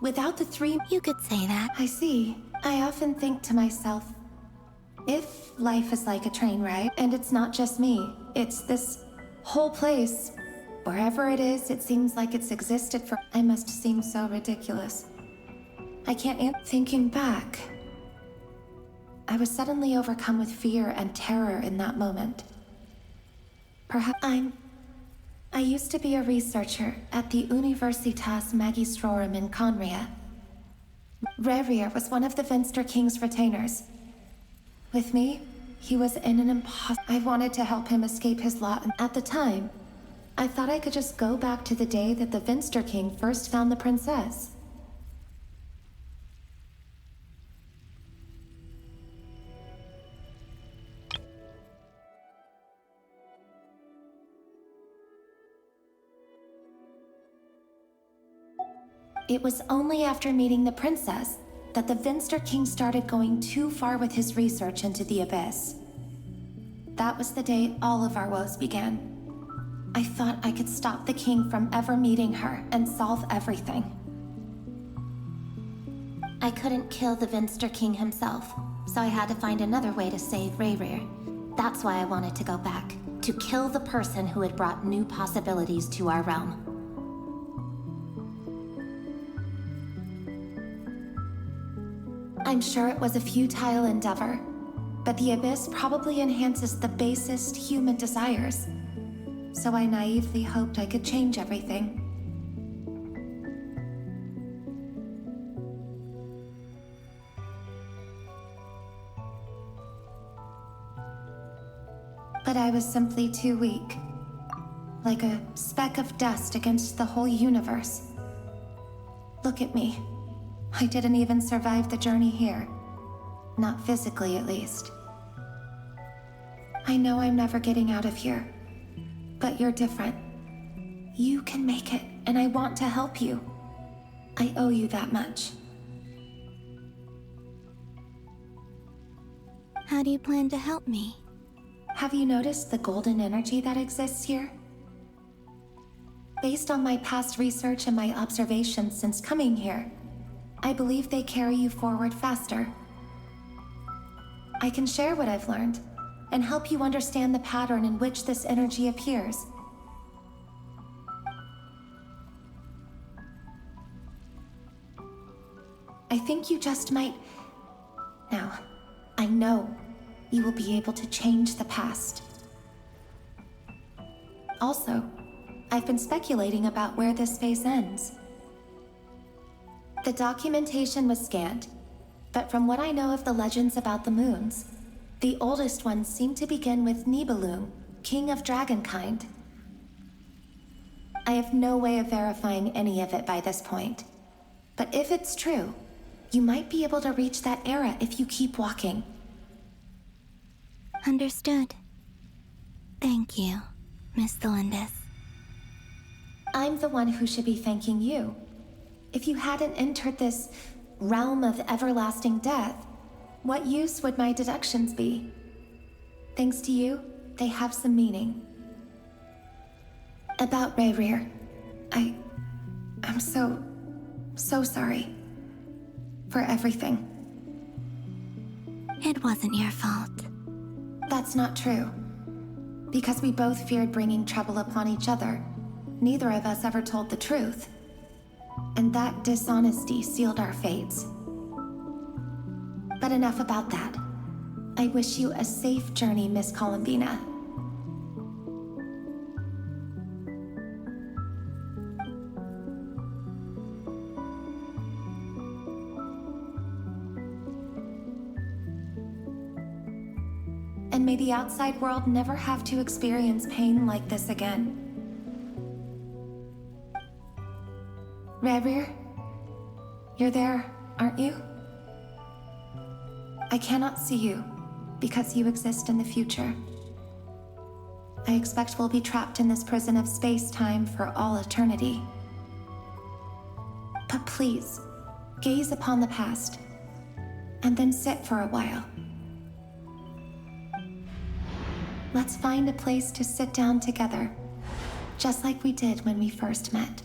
Without the 3... You could say that. I see. I often think to myself, if life is like a train ride, and it's not just me, it's this whole place, wherever it is, it seems like it's existed for... I must seem so ridiculous. I can't thinking back. I was suddenly overcome with fear and terror in that moment. Perhaps I used to be a researcher at the Universitas Magistrorum in Conria. Rerir was one of the Venster King's retainers. With me, he was in an I wanted to help him escape his lot, and at the time, I thought I could just go back to the day that the Venster King first found the princess. It was only after meeting the princess that the Venster King started going too far with his research into the Abyss. That was the day all of our woes began. I thought I could stop the king from ever meeting her and solve everything. I couldn't kill the Venster King himself, so I had to find another way to save Rerir. That's why I wanted to go back, to kill the person who had brought new possibilities to our realm. I'm sure it was a futile endeavor, but the Abyss probably enhances the basest human desires. So I naively hoped I could change everything. But I was simply too weak. Like a speck of dust against the whole universe. Look at me. I didn't even survive the journey here. Not physically, at least. I know I'm never getting out of here. But you're different. You can make it, and I want to help you. I owe you that much. How do you plan to help me? Have you noticed the golden energy that exists here? Based on my past research and my observations since coming here, I believe they carry you forward faster. I can share what I've learned and help you understand the pattern in which this energy appears. I think you just might... Now, I know you will be able to change the past. Also, I've been speculating about where this phase ends. The documentation was scanned, but from what I know of the legends about the moons, the oldest ones seem to begin with Nibelung, king of dragonkind. I have no way of verifying any of it by this point, but if it's true, you might be able to reach that era if you keep walking. Understood. Thank you, Miss Thelindis. I'm the one who should be thanking you. If you hadn't entered this realm of everlasting death, what use would my deductions be? Thanks to you, they have some meaning. About Rerir, I'm so sorry. For everything. It wasn't your fault. That's not true. Because we both feared bringing trouble upon each other. Neither of us ever told the truth. And that dishonesty sealed our fates. But enough about that. I wish you a safe journey, Miss Columbina. And may the outside world never have to experience pain like this again. Rerir, you're there, aren't you? I cannot see you, because you exist in the future. I expect we'll be trapped in this prison of space-time for all eternity. But please, gaze upon the past, and then sit for a while. Let's find a place to sit down together, just like we did when we first met.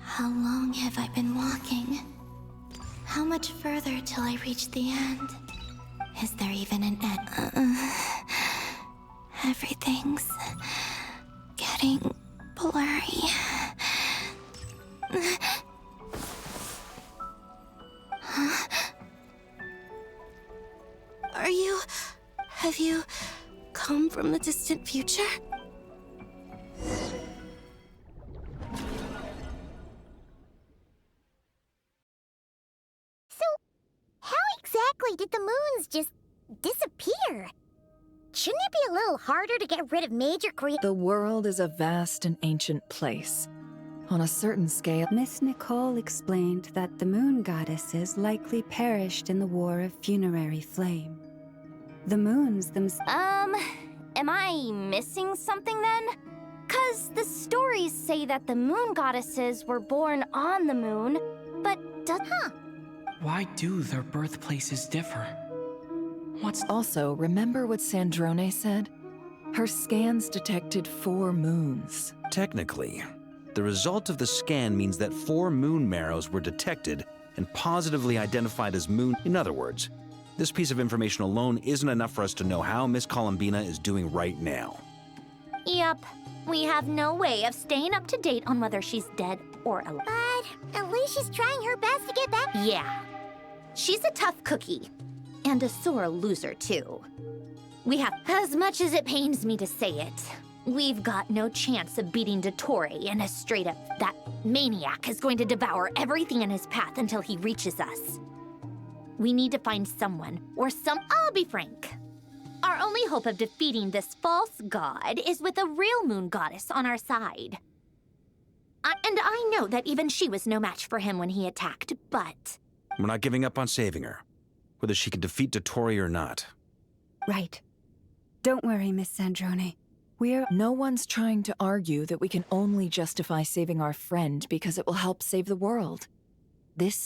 How long have I been walking? How much further till I reach the end? Is there even an end? Everything's getting blurry. Huh? Have you come from the distant future? Exactly did the moons just disappear? Shouldn't it be a little harder to get rid of major The world is a vast and ancient place. On a certain scale... Miss Nicole explained that the moon goddesses likely perished in the War of Funerary Flame. The moons themselves... Am I missing something then? 'Cause the stories say that the moon goddesses were born on the moon, but Why do their birthplaces differ? Also, remember what Sandrone said? Her scans detected 4 moons. Technically, the result of the scan means that 4 moon marrows were detected and positively identified as moon. In other words, this piece of information alone isn't enough for us to know how Miss Columbina is doing right now. Yep. We have no way of staying up to date on whether she's dead or alive. But at least she's trying her best to get back. Yeah. She's a tough cookie. And a sore loser, too. We have, as much as it pains me to say it, we've got no chance of beating Dottore in a straight-up, that maniac is going to devour everything in his path until he reaches us. We need to find someone, I'll be frank. Our only hope of defeating this false god is with a real moon goddess on our side. And I know that even she was no match for him when he attacked, but... We're not giving up on saving her, whether she can defeat Dottore or not. Right. Don't worry, Miss Sandrone. No one's trying to argue that we can only justify saving our friend because it will help save the world.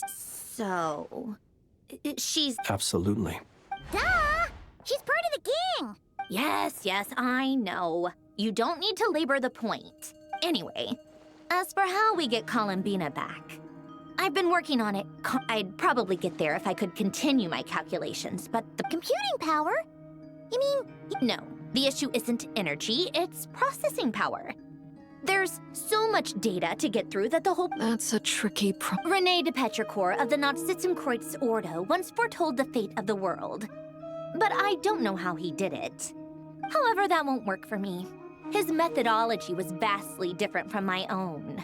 So... she's... Absolutely. Duh! She's part of the gang! Yes, I know. You don't need to labor the point. Anyway, as for how we get Columbina back, I've been working on it. I'd probably get there if I could continue my calculations, but the computing power? You mean... No, the issue isn't energy, it's processing power. There's so much data to get through that the whole... That's a tricky René de Petrichor of the Nod-Krai Ordo once foretold the fate of the world. But I don't know how he did it. However, that won't work for me. His methodology was vastly different from my own.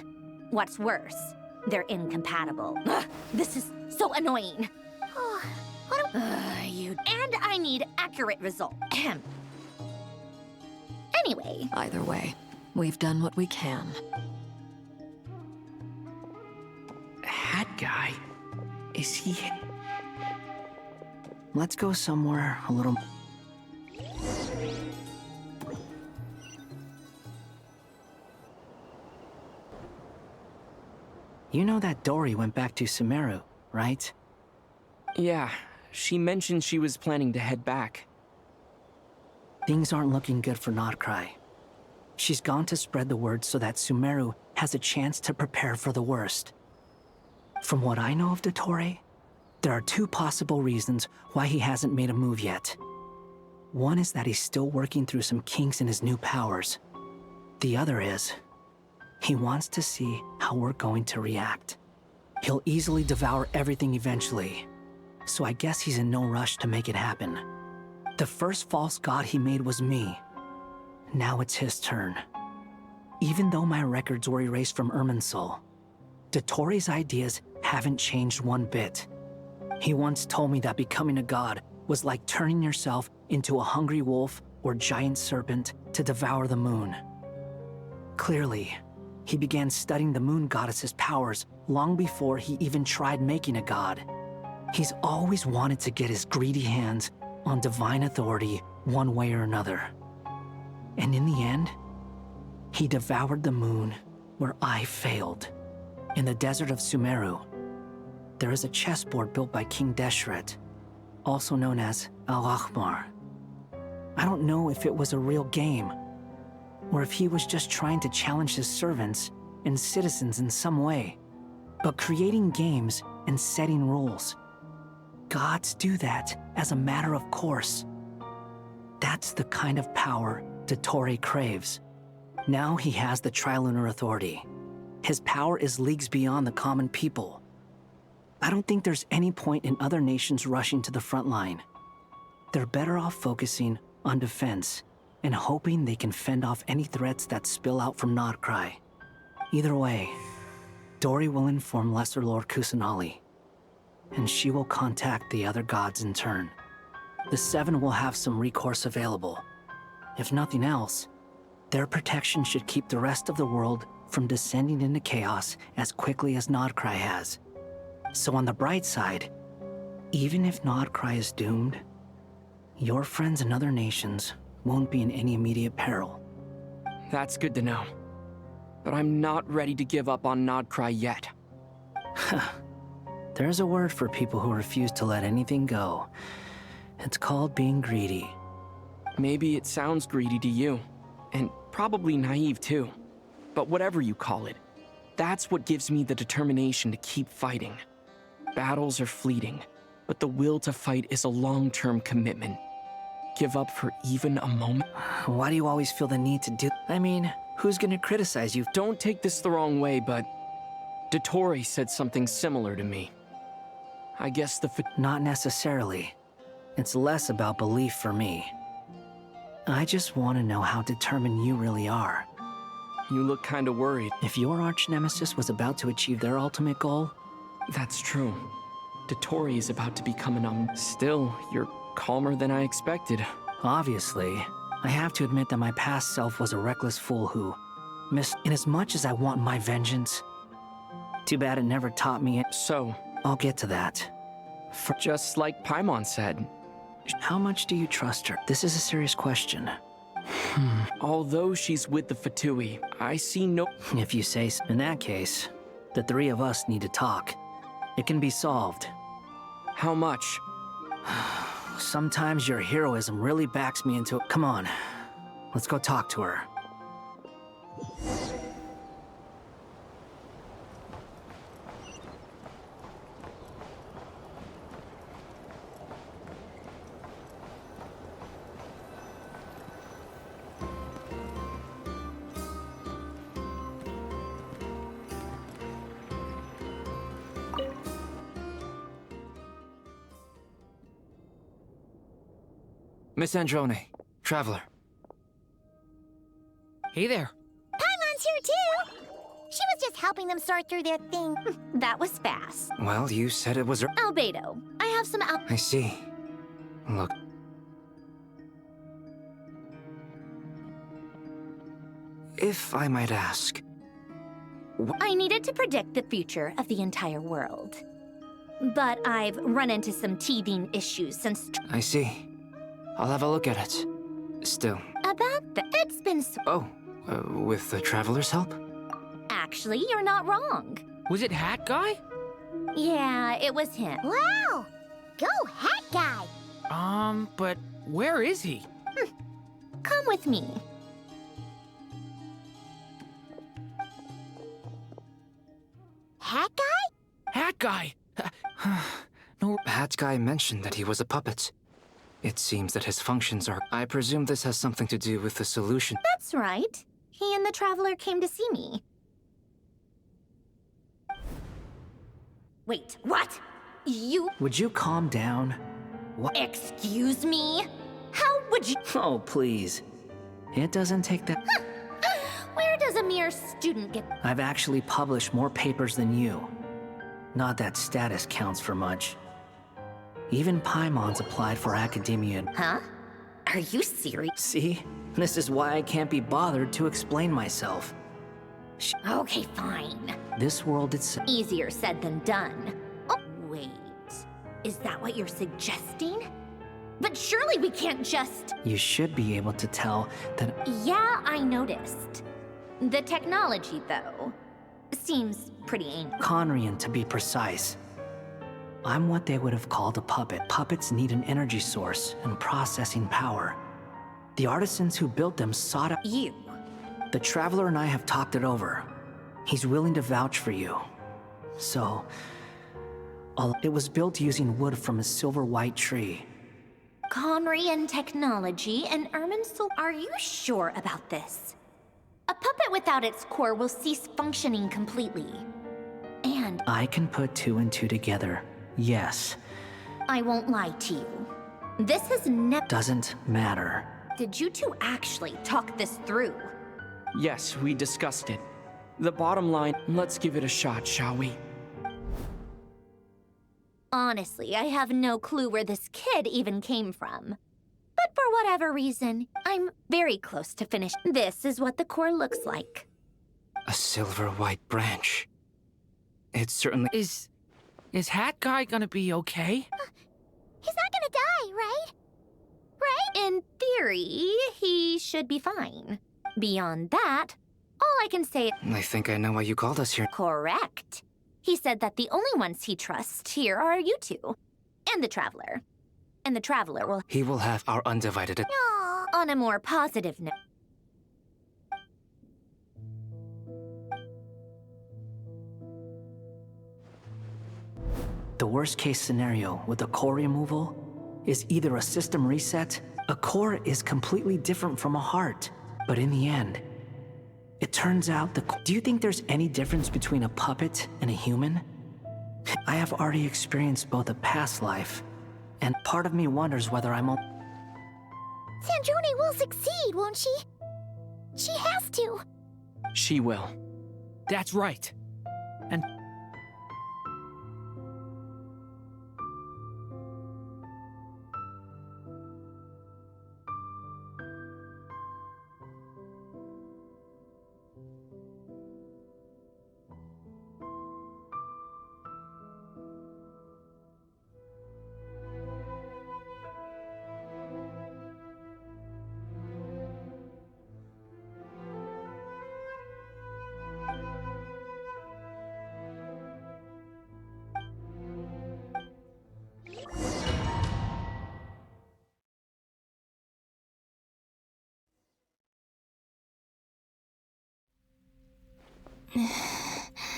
What's worse, they're incompatible. Ugh, this is so annoying. And I need accurate results. Anyway. Either way, we've done what we can. That guy? Is he... Let's go somewhere a little... You know that Dory went back to Sumeru, right? Yeah, she mentioned she was planning to head back. Things aren't looking good for Nod-Krai. She's gone to spread the word so that Sumeru has a chance to prepare for the worst. From what I know of Dottore, there are two possible reasons why he hasn't made a move yet. One is that he's still working through some kinks in his new powers. The other is, he wants to see how we're going to react. He'll easily devour everything eventually, so I guess he's in no rush to make it happen. The first false god he made was me. Now it's his turn. Even though my records were erased from Irminsul, Dottore's ideas haven't changed one bit. He once told me that becoming a god was like turning yourself into a hungry wolf or giant serpent to devour the moon. Clearly, he began studying the moon goddess's powers long before he even tried making a god. He's always wanted to get his greedy hands on divine authority one way or another. And in the end, he devoured the moon where I failed. In the desert of Sumeru, there is a chessboard built by King Deshret, also known as Al-Ahmar. I don't know if it was a real game, or if he was just trying to challenge his servants and citizens in some way. But creating games and setting rules, gods do that as a matter of course. That's the kind of power Dottore craves. Now he has the Trilunar Authority. His power is leagues beyond the common people. I don't think there's any point in other nations rushing to the front line. They're better off focusing on defense and hoping they can fend off any threats that spill out from Nod-Krai. Either way, Dori will inform Lesser Lord Kusanali, and she will contact the other gods in turn. The Seven will have some recourse available. If nothing else, their protection should keep the rest of the world from descending into chaos as quickly as Nod-Krai has. So on the bright side, even if Nod-Krai is doomed, your friends in other nations won't be in any immediate peril. That's good to know. But I'm not ready to give up on Nod-Krai yet. There's a word for people who refuse to let anything go. It's called being greedy. Maybe it sounds greedy to you, and probably naive too. But whatever you call it, that's what gives me the determination to keep fighting. Battles are fleeting, but the will to fight is a long-term commitment. Give up for even a moment? Why do you always feel the need to do... I mean, who's gonna criticize you? Don't take this the wrong way, but Dottore said something similar to me. I guess Not necessarily. It's less about belief for me. I just want to know how determined you really are. You look kinda worried. If your arch-nemesis was about to achieve their ultimate goal... That's true. Dottore is about to become an Still, you're calmer than I expected. Obviously. I have to admit that my past self was a reckless fool who missed... In as much as I want my vengeance, too bad it never taught me it. So... I'll get to that. Just like Paimon said. How much do you trust her? This is a serious question. Although she's with the Fatui, I see no... If you say so. In that case, the three of us need to talk. It can be solved. How much? Sometimes your heroism really backs me into... Come on, let's go talk to her. Miss Androne, Traveler. Hey there. Paimon's here too! She was just helping them sort through their thing. That was fast. Well, you said it was... Albedo, I have some I see. Look. If I might ask... I needed to predict the future of the entire world. But I've run into some teething issues since... I see. I'll have a look at it. Still. It's been so... Oh, with the Traveler's help? Actually, you're not wrong. Was it Hat Guy? Yeah, it was him. Wow! Go Hat Guy! But where is he? Come with me. Hat Guy! No. Hat Guy mentioned that he was a puppet. It seems that his functions are... I presume this has something to do with the solution. That's right. He and the Traveler came to see me. Wait, what? You... Would you calm down? What? Excuse me? How would you... Oh, please. It doesn't take that... Where does a mere student get... I've actually published more papers than you. Not that status counts for much. Even Paimon's applied for academia. Huh? Are you serious? See? This is why I can't be bothered to explain myself. Okay, fine. This world itself... Easier said than done. Oh, wait. Is that what you're suggesting? But surely we can't just... You should be able to tell that... Yeah, I noticed. The technology, though, seems pretty ancient. Conrian, to be precise. I'm what they would have called a puppet. Puppets need an energy source and processing power. The artisans who built them sought out... You. The Traveler and I have talked it over. He's willing to vouch for you. So... It was built using wood from a silver-white tree. Conrian technology and Irminsul... Are you sure about this? A puppet without its core will cease functioning completely. And... I can put 2 and 2 together. Yes. I won't lie to you. This has never... Doesn't matter. Did you two actually talk this through? Yes, we discussed it. The bottom line, let's give it a shot, shall we? Honestly, I have no clue where this kid even came from. But for whatever reason, I'm very close to finish. This is what the core looks like. A silver-white branch. It certainly... Is Hat Guy gonna be okay? He's not gonna die, right? Right? In theory, he should be fine. Beyond that, all I can say... I think I know why you called us here. Correct. He said that the only ones he trusts here are you two. And the Traveler. And the Traveler will... He will have our undivided... Aww. On a more positive note... The worst-case scenario with the core removal is either a system reset. A core is completely different from a heart. But in the end, it turns out Do you think there's any difference between a puppet and a human? I have already experienced both a past life, and part of me wonders whether I'm... Sanjoni will succeed, won't she? She has to. She will. That's right. And...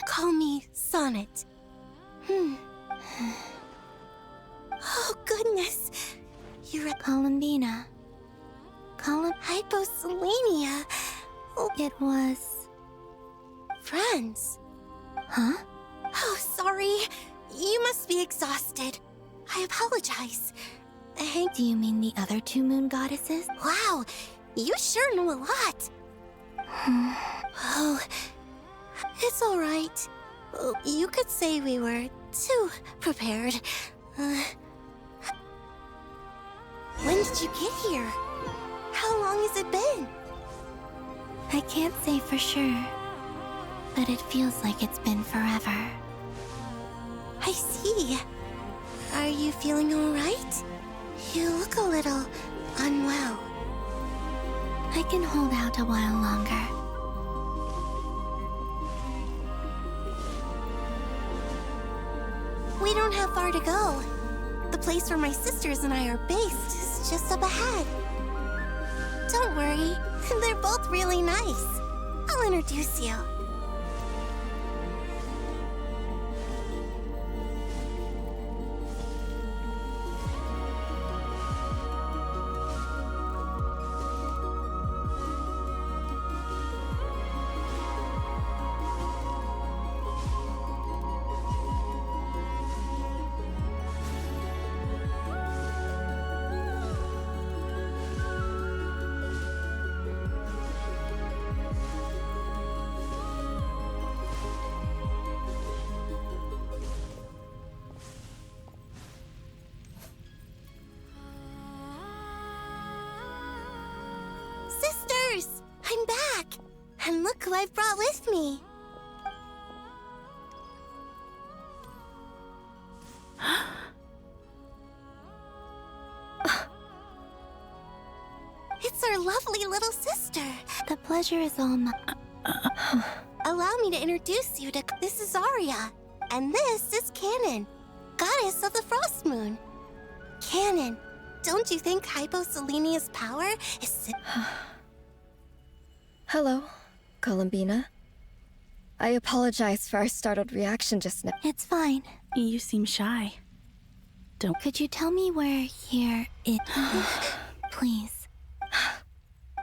Call me Sonnet. Oh, goodness. You're a Columbina. Hyposelenia. Oh, It was... friends. Huh? Oh, sorry. You must be exhausted. I apologize. Do you mean the other 2 moon goddesses? Wow, you sure know a lot. Oh, it's all right. You could say we were too prepared. When did you get here? How long has it been? I can't say for sure, but it feels like it's been forever. I see. Are you feeling all right? You look a little unwell. I can hold out a while longer. We don't have far to go. The place where my sisters and I are based is just up ahead. Don't worry, they're both really nice. I'll introduce you. course! I'm back! And look who I've brought with me! It's our lovely little sister! The pleasure is all mine. Allow me to introduce you to... This is Arya, and this is Canon, goddess of the Frost Moon. Canon, don't you think Hyposelenia's power is... Hello, Columbina. I apologize for our startled reaction just now. It's fine. You seem shy. Could you tell me where here it is? Please.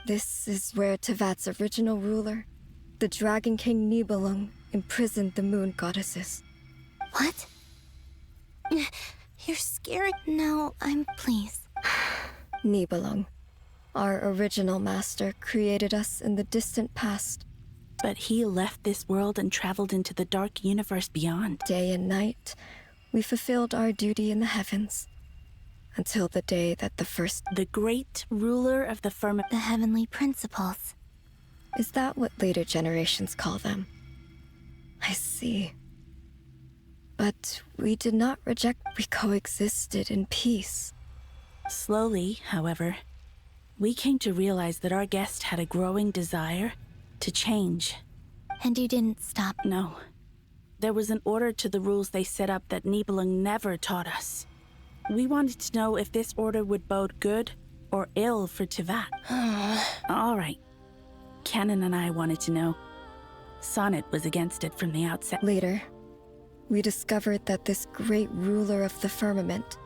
This is where Tevat's original ruler, the Dragon King Nibelung, imprisoned the moon goddesses. What? You're scared? No, please. Nibelung, our original master, created us in the distant past. But he left this world and traveled into the dark universe beyond. Day and night, we fulfilled our duty in the heavens. Until the day that the great ruler of the firmament. The heavenly principles. Is that what later generations call them? I see. But we did not reject, we coexisted in peace. Slowly, however, we came to realize that our guest had a growing desire to change. And you didn't stop? No. There was an order to the rules they set up that Nibelung never taught us. We wanted to know if this order would bode good or ill for Tevat. All right. Canon and I wanted to know. Sonnet was against it from the outset. Later, we discovered that this great ruler of the firmament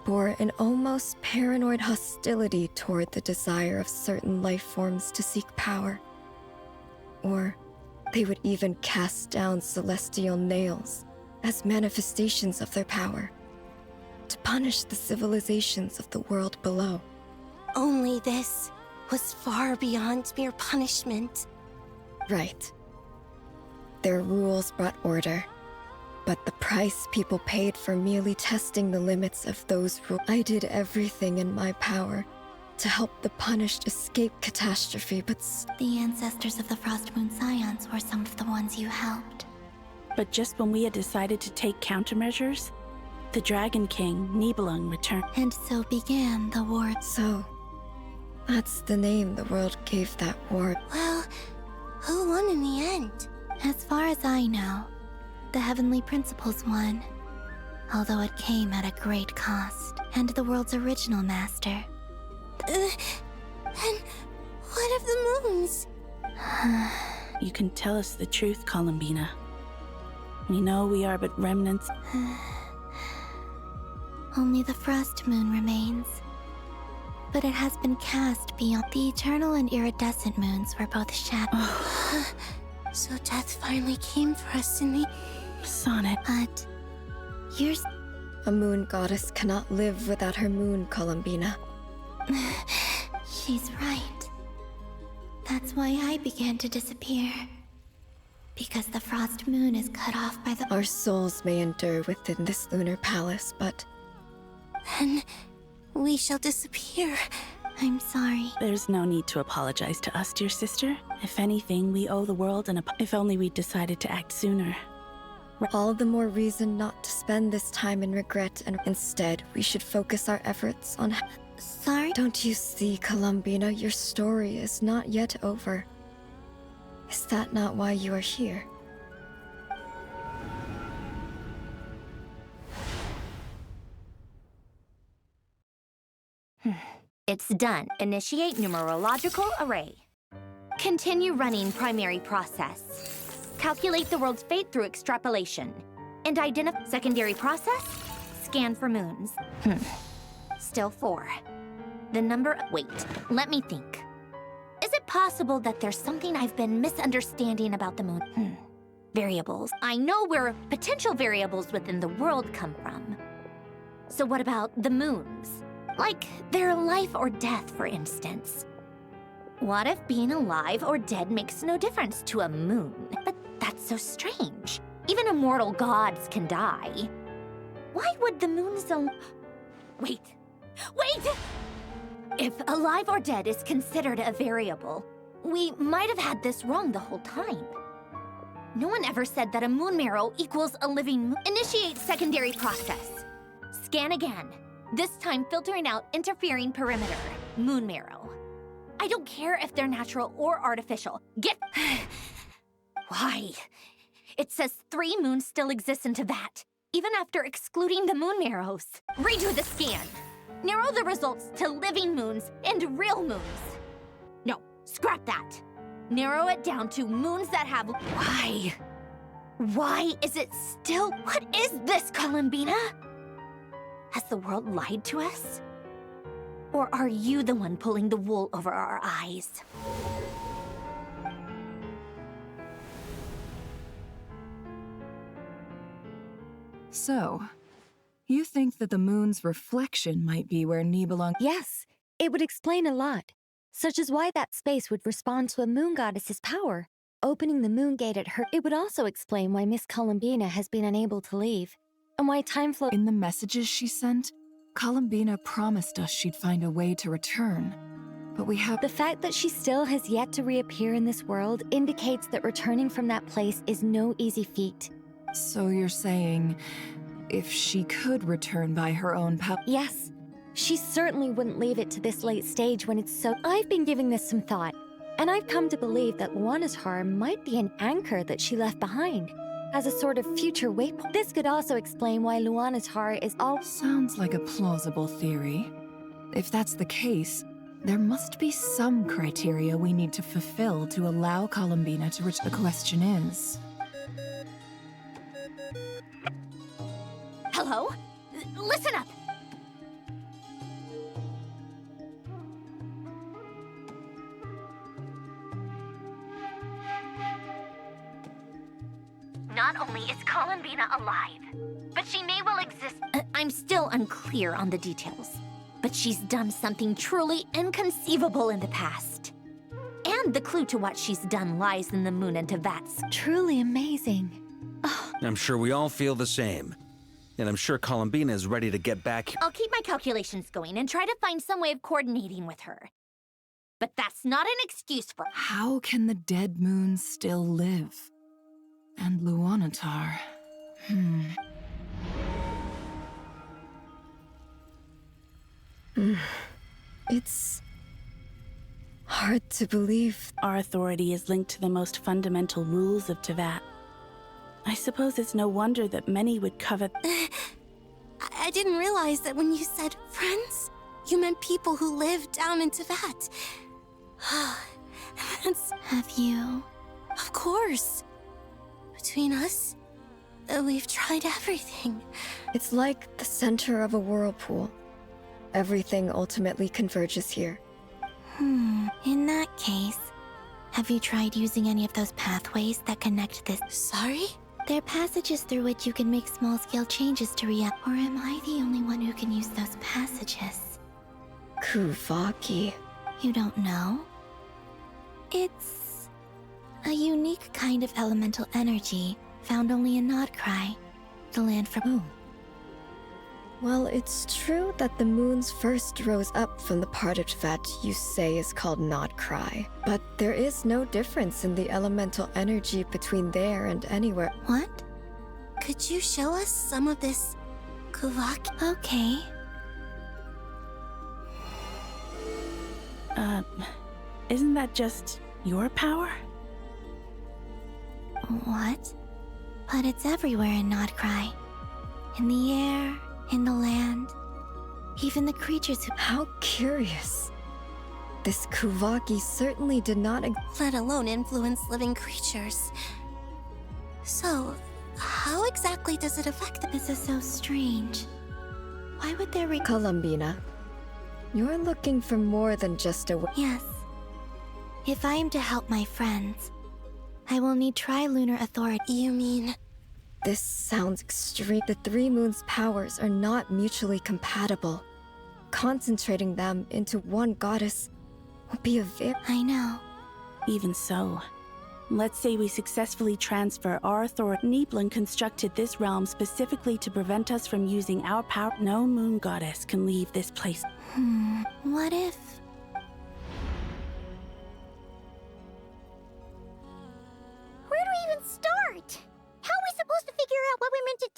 bore an almost paranoid hostility toward the desire of certain life forms to seek power. Or they would even cast down celestial nails as manifestations of their power, to punish the civilizations of the world below. Only this was far beyond mere punishment. Right. Their rules brought order, but the price people paid for merely testing the limits of those rules. I did everything in my power to help the punished escape catastrophe, but the ancestors of the Frost Moon Scions were some of the ones you helped. But just when we had decided to take countermeasures, the Dragon King, Nibelung, returned. And so began the war. So, that's the name the world gave that war. Well, who won in the end? As far as I know, the Heavenly Principles won. Although it came at a great cost. And the world's original master. And what of the moons? You can tell us the truth, Columbina. We know we are but remnants. Only the Frost Moon remains. But it has been cast beyond. The eternal and iridescent moons were both shattered. So death finally came for us in the... Sonnet. But yours... A moon goddess cannot live without her moon, Columbina. She's right. That's why I began to disappear. Because the Frost Moon is cut off by the... Our souls may endure within this lunar palace, but... Then we shall disappear. I'm sorry. There's no need to apologize to us, dear sister. If anything, we owe the world an If only we'd decided to act sooner. All the more reason not to spend this time in regret, and instead, we should focus our efforts on... Sorry? Don't you see, Columbina, your story is not yet over. Is that not why you are here? It's done. Initiate numerological array. Continue running primary process. Calculate the world's fate through extrapolation. And identify secondary process? Scan for moons. Still 4. The number... Wait, let me think. Is it possible that there's something I've been misunderstanding about the moon? Variables. I know where potential variables within the world come from. So what about the moons? Like their life or death, for instance. What if being alive or dead makes no difference to a moon? But that's so strange. Even immortal gods can die. Why would the moon's own... Wait! If alive or dead is considered a variable, we might have had this wrong the whole time. No one ever said that a moon marrow equals a living Initiate secondary process. Scan again. This time filtering out interfering perimeter. Moon marrow. I don't care if they're natural or artificial. Get... Why? It says 3 moons still exist in Teyvat, even after excluding the moon marrows. Redo the scan. Narrow the results to living moons and real moons. No, scrap that. Narrow it down to moons that have... Why? Why is it still... What is this, Columbina? Has the world lied to us? Or are you the one pulling the wool over our eyes? So, you think that the moon's reflection might be where Nibelung... Yes, it would explain a lot, such as why that space would respond to a moon goddess's power. Opening the moon gate at her, it would also explain why Miss Columbina has been unable to leave, and why time flow... In the messages she sent, Columbina promised us she'd find a way to return. But we have... The fact that she still has yet to reappear in this world indicates that returning from that place is no easy feat. So you're saying, if she could return by her own power... Yes. She certainly wouldn't leave it to this late stage when it's so... I've been giving this some thought, and I've come to believe that Luanatar might be an anchor that she left behind, as a sort of future waypoint. This could also explain why Luanatar is all... Sounds like a plausible theory. If that's the case, there must be some criteria we need to fulfill to allow Columbina to reach... The question is... Hello? Listen up! Not only is Columbina alive, but she may well exist. I'm still unclear on the details, but she's done something truly inconceivable in the past. And the clue to what she's done lies in the moon and Teyvat's. Truly amazing. Oh. I'm sure we all feel the same. And I'm sure Columbina is ready to get back. I'll keep my calculations going and try to find some way of coordinating with her. But that's not an excuse for... How can the dead moons still live? And Luanatar... It's... hard to believe. Our authority is linked to the most fundamental rules of Teyvat. I suppose it's no wonder that many would covet... I didn't realize that when you said friends, you meant people who live down in Teyvat. Have you? Of course. Between us, we've tried everything. It's like the center of a whirlpool. Everything ultimately converges here. In that case, have you tried using any of those pathways that connect this? Sorry? They're passages through which you can make small-scale changes to react. Or am I the only one who can use those passages? Kuvaki. You don't know? It's a unique kind of elemental energy found only in Nod-Krai, the land from... Oh. Well, it's true that the moons first rose up from the part of Teyvat you say is called Nod-Krai, but there is no difference in the elemental energy between there and anywhere. What? Could you show us some of this Kuvaki? Okay. Isn't that just your power? What? But it's everywhere in Nod-Krai. In the air, in the land, even the creatures who... How curious. This Kuvaki certainly did not... Let alone influence living creatures. So, how exactly does it affect them? This is so strange. Why would there be... Columbina, you're looking for more than just a... Yes. If I am to help my friends, I will need Tri-Lunar Authority. You mean... This sounds extreme. The 3 moons' powers are not mutually compatible. Concentrating them into one goddess will be a very... I know. Even so, Let's say we successfully transfer our authority. Nibelung constructed this realm specifically to prevent us from using our power. No moon goddess can leave this place. What if... Where do we even start? How are we supposed to figure out what we're meant to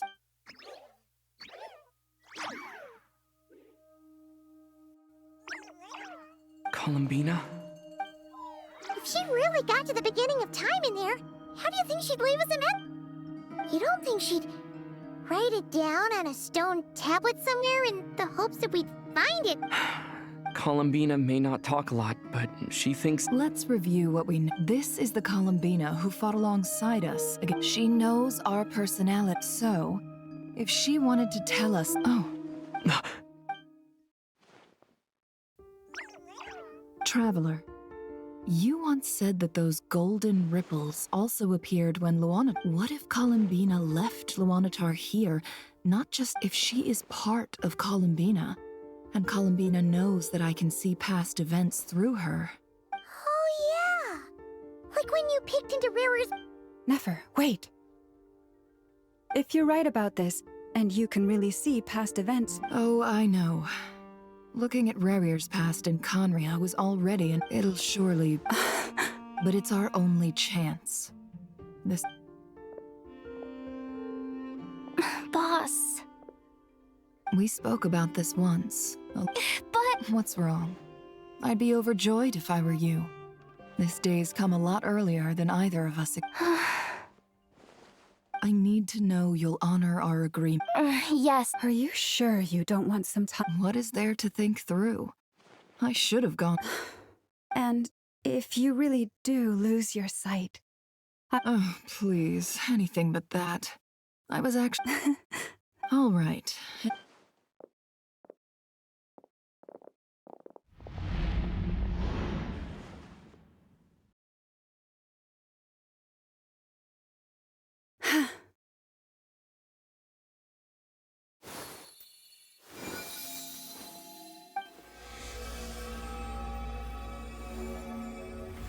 Columbina? If she really got to the beginning of time in there, how do you think she'd leave us a map? You don't think she'd write it down on a stone tablet somewhere in the hopes that we'd find it? Columbina may not talk a lot, but she thinks... Let's review what we know. This is the Columbina who fought alongside us. Again, she knows our personality, so if she wanted to tell us... Oh. Traveler, you once said that those golden ripples also appeared when What if Columbina left Luanatar here, not just if she is part of Columbina, and Columbina knows that I can see past events through her? Oh yeah! Like when you peeked into Rerir's... Nefer, wait. If you're right about this, and you can really see past events... Oh, I know. Looking at Rerir's past in Conria was already it'll surely... But it's our only chance. This... Boss. We spoke about this once. But... What's wrong? I'd be overjoyed if I were you. This day's come a lot earlier than either of us... I need to know you'll honor our agreement. Yes. Are you sure you don't want some time? What is there to think through? I should have gone. And if you really do lose your sight... Oh, please. Anything but that. I was actually... All right.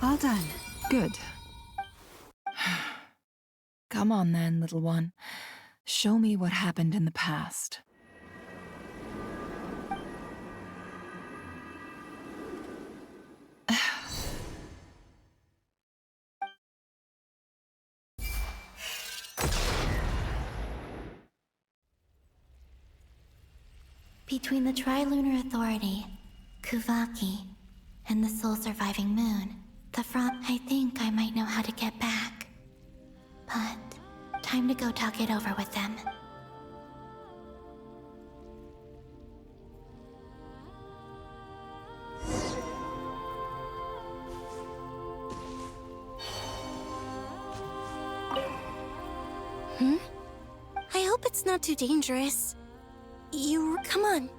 All done. Good. Come on then, little one. Show me what happened in the past. Between the Trilunar Authority, Kuvaki, and the sole-surviving moon, I think I might know how to get back. But time to go talk it over with them. I hope it's not too dangerous. Come on.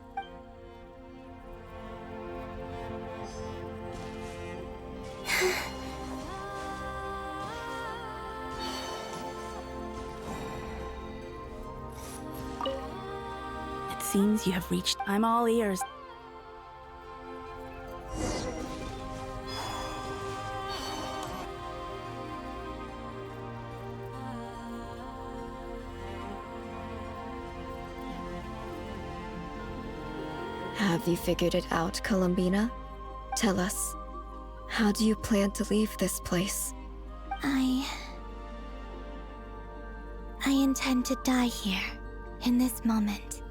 It seems you have reached... I'm all ears. Have you figured it out, Columbina? Tell us. How do you plan to leave this place? I intend to die here, in this moment,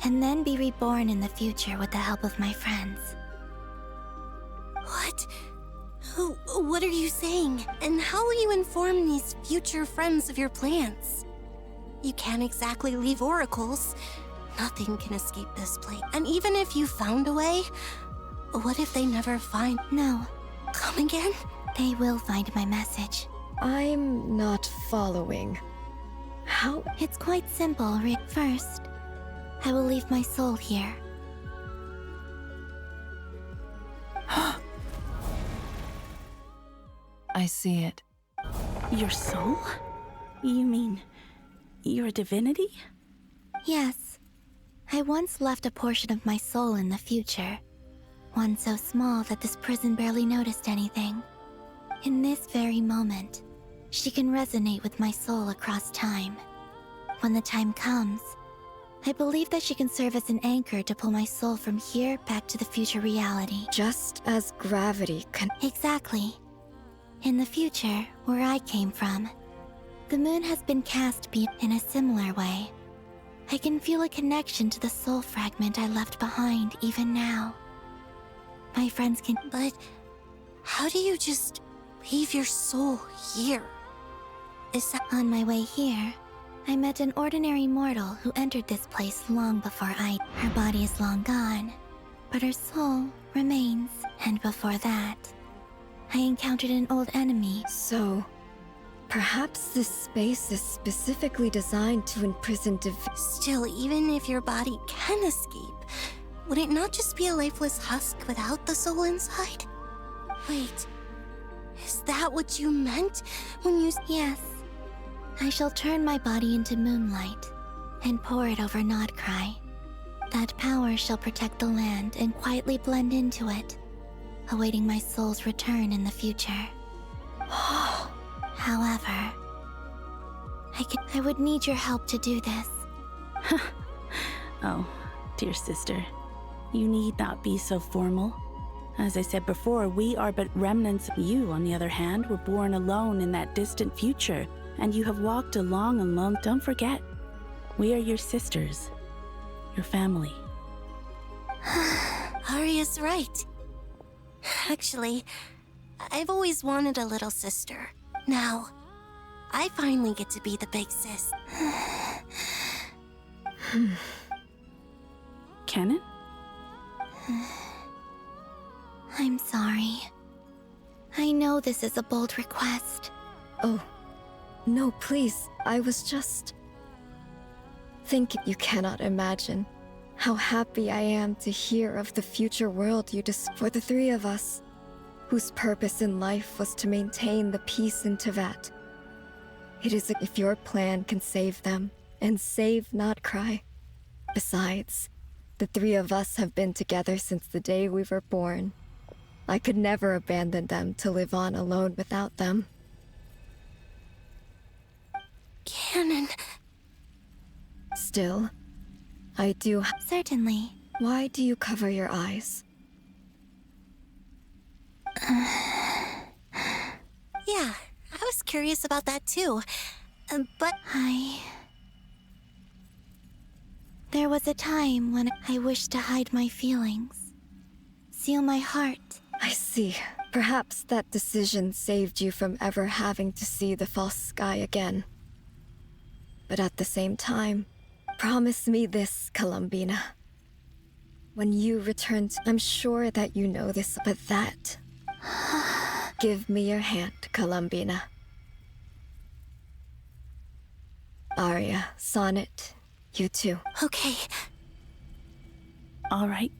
and then be reborn in the future with the help of my friends. What? What are you saying? And how will you inform these future friends of your plans? You can't exactly leave oracles. Nothing can escape this place. And even if you found a way, what if they never find... No. Come again? They will find my message. I'm not following. How? It's quite simple. First, I will leave my soul here. I see it. Your soul? You mean... you're a divinity? Yes. I once left a portion of my soul in the future. One so small that this prison barely noticed anything. In this very moment, she can resonate with my soul across time. When the time comes, I believe that she can serve as an anchor to pull my soul from here back to the future reality. Just as gravity can. Exactly. In the future, where I came from, the moon has been cast in a similar way. I can feel a connection to the soul fragment I left behind even now. My friends can. But how do you just leave your soul here? Is that on my way here? I met an ordinary mortal who entered this place long before I. Her body is long gone, but her soul remains. And before that, I encountered an old enemy. So, perhaps this space is specifically designed to imprison Still, even if your body can escape, would it not just be a lifeless husk without the soul inside? Wait, is that what you meant when you... Yes. I shall turn my body into moonlight and pour it over Nod-Krai. That power shall protect the land and quietly blend into it, awaiting my soul's return in the future. However, I would need your help to do this. Oh, dear sister, you need not be so formal. As I said before, we are but remnants. You, on the other hand, were born alone in that distant future, and you have walked along alone. Don't forget, we are your sisters, your family. Arya's right. Actually, I've always wanted a little sister. Now, I finally get to be the big sis. Kennen? I'm sorry. I know this is a bold request. Oh, no, please. I was just thinking. You cannot imagine how happy I am to hear of the future world you for the three of us, whose purpose in life was to maintain the peace in Teyvat. It is if your plan can save them, and save Nod-Krai. Besides, the three of us have been together since the day we were born. I could never abandon them to live on alone without them. Kennen. Still, I do. Certainly. Why do you cover your eyes? Yeah, I was curious about that too. But There was a time when I wished to hide my feelings, seal my heart. I see. Perhaps that decision saved you from ever having to see the false sky again. But at the same time, promise me this, Columbina. When you return I'm sure that you know this, but that... Give me your hand, Columbina. Arya, Sonnet, you too. Okay. All right.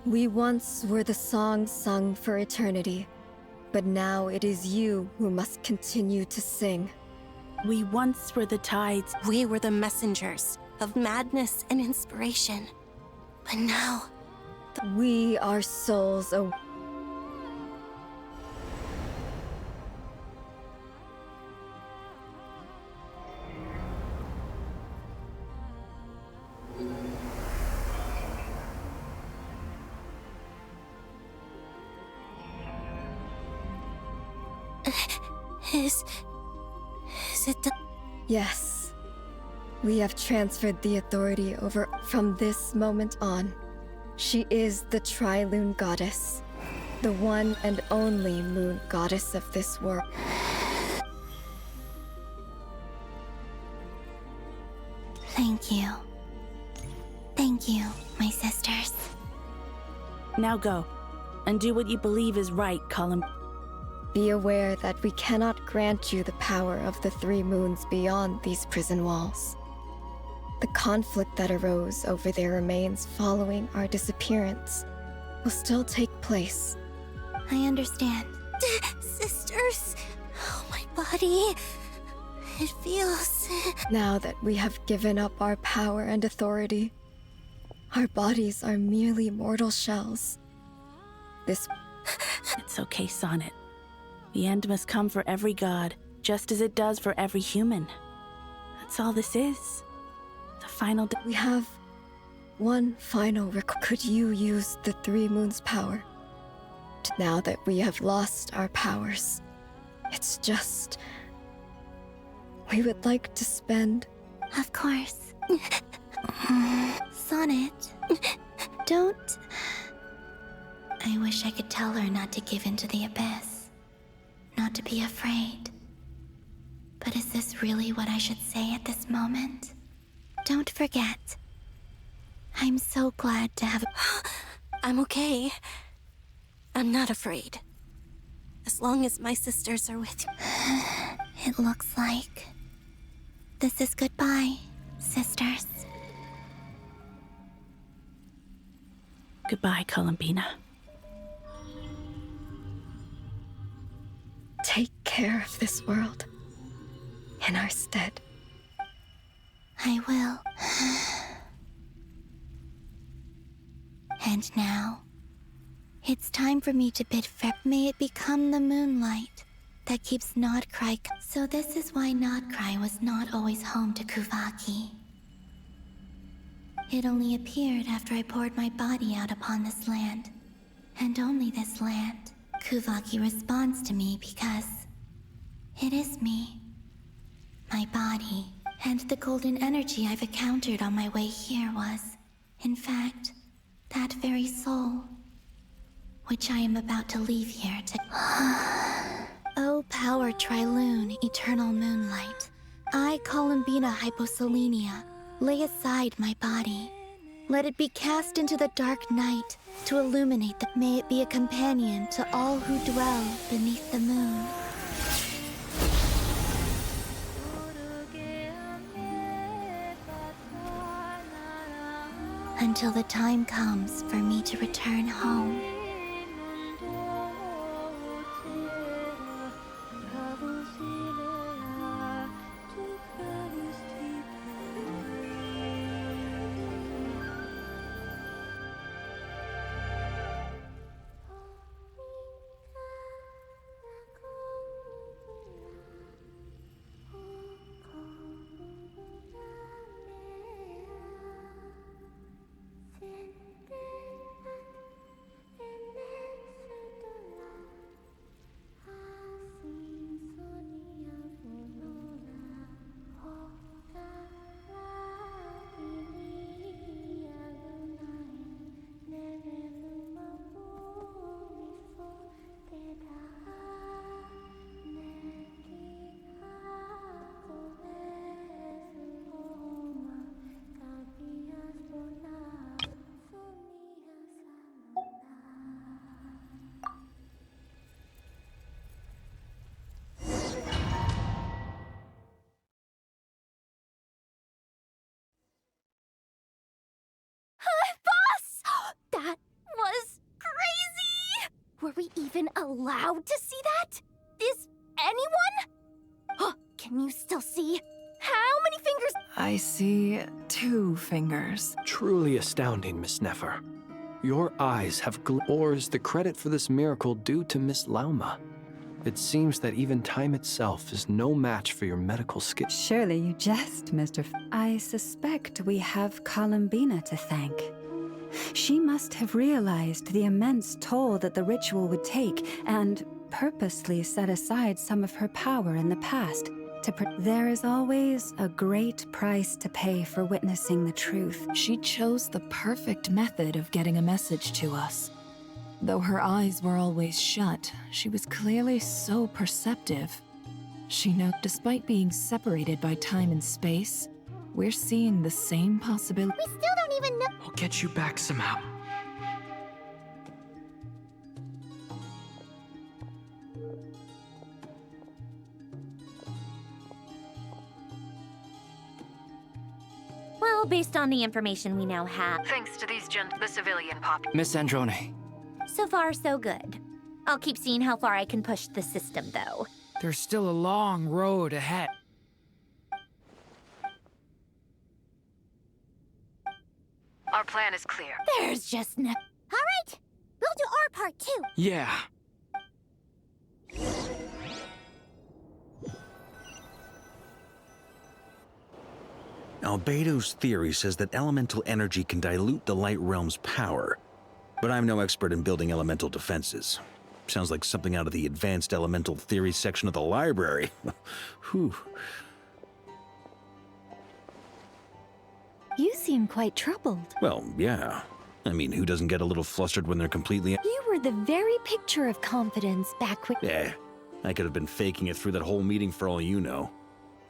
We once were the songs sung for eternity, but now it is you who must continue to sing. We once were the tides. We were the messengers of madness and inspiration. But now... We are souls Is it done? Yes. We have transferred the authority over from this moment on. She is the Tri-Lune Goddess, the one and only moon goddess of this world. Thank you. Thank you, my sisters. Now go, and do what you believe is right, Colum. Be aware that we cannot grant you the power of the three moons beyond these prison walls. The conflict that arose over their remains following our disappearance will still take place. I understand. Sisters, oh, my body. It feels... Now that we have given up our power and authority, our bodies are merely mortal shells. It's okay, Sonnet. The end must come for every god, just as it does for every human. That's all this is. The final... We have one final Could you use the three moons' power? Now that we have lost our powers, it's just... we would like to spend... Of course. Sonnet, don't... I wish I could tell her not to give in to the abyss. Not to be afraid. But is this really what I should say at this moment? Don't forget. I'm so glad to have... I'm okay. I'm not afraid. As long as my sisters are with me. It looks like... this is goodbye, sisters. Goodbye, Columbina. Take care of this world in our stead. I will. And now, it's time for me to bid farewell. May it become the moonlight that keeps Nod-Krai. So this is why Nod-Krai was not always home to Kuvaki. It only appeared after I poured my body out upon this land, and only this land. Kuvaki responds to me because it is me, my body, and the golden energy I've encountered on my way here was, in fact, that very soul, which I am about to leave here to... O power Trilune, eternal moonlight, I, Columbina Hyposelenia, lay aside my body. Let it be cast into the dark night to illuminate the... May it be a companion to all who dwell beneath the moon. Until the time comes for me to return home. That was crazy! Were we even allowed to see that? Is anyone? Can you still see? How many fingers? I see 2 fingers. Truly astounding, Miss Nefer. Your eyes have or is the credit for this miracle due to Miss Lauma? It seems that even time itself is no match for your medical skill. Surely you jest, Mr. I suspect we have Columbina to thank. She must have realized the immense toll that the ritual would take and purposely set aside some of her power in the past to There is always a great price to pay for witnessing the truth. She chose the perfect method of getting a message to us. Though her eyes were always shut, she was clearly so perceptive. She knows, despite being separated by time and space, we're seeing the same possibility. We still don't even know. I'll get you back somehow. Well, based on the information we now have. Thanks to the civilian pop. Miss Androne. So far, so good. I'll keep seeing how far I can push the system, though. There's still a long road ahead. Our plan is clear. There's just no... Alright, we'll do our part too. Yeah. Albedo's theory says that elemental energy can dilute the light realm's power, but I'm no expert in building elemental defenses. Sounds like something out of the advanced elemental theory section of the library. Whew. You seem quite troubled. Well, yeah. I mean, who doesn't get a little flustered when they're completely... You were the very picture of confidence back when... Eh, I could have been faking it through that whole meeting for all you know.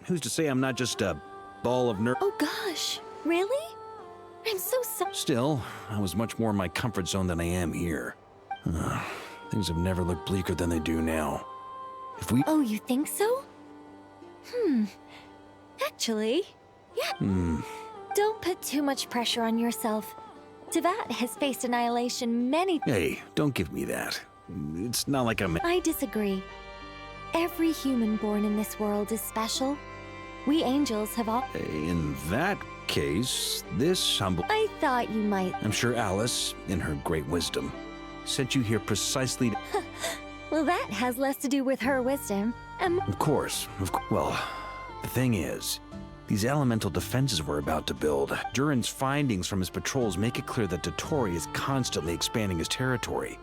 Who's to say I'm not just a ball of Oh gosh, really? I'm so sorry. Still, I was much more in my comfort zone than I am here. Things have never looked bleaker than they do now. If we... Oh, you think so? Actually, yeah. Don't put too much pressure on yourself. Tevat has faced annihilation many... Hey, don't give me that. It's not like I'm... I disagree. Every human born in this world is special. We angels have all... In that case, this humble... I thought you might... I'm sure Alice, in her great wisdom, sent you here precisely to... Well, that has less to do with her wisdom. Of course. Well, the thing is, these elemental defenses we're about to build, Durin's findings from his patrols make it clear that Dottore is constantly expanding his territory.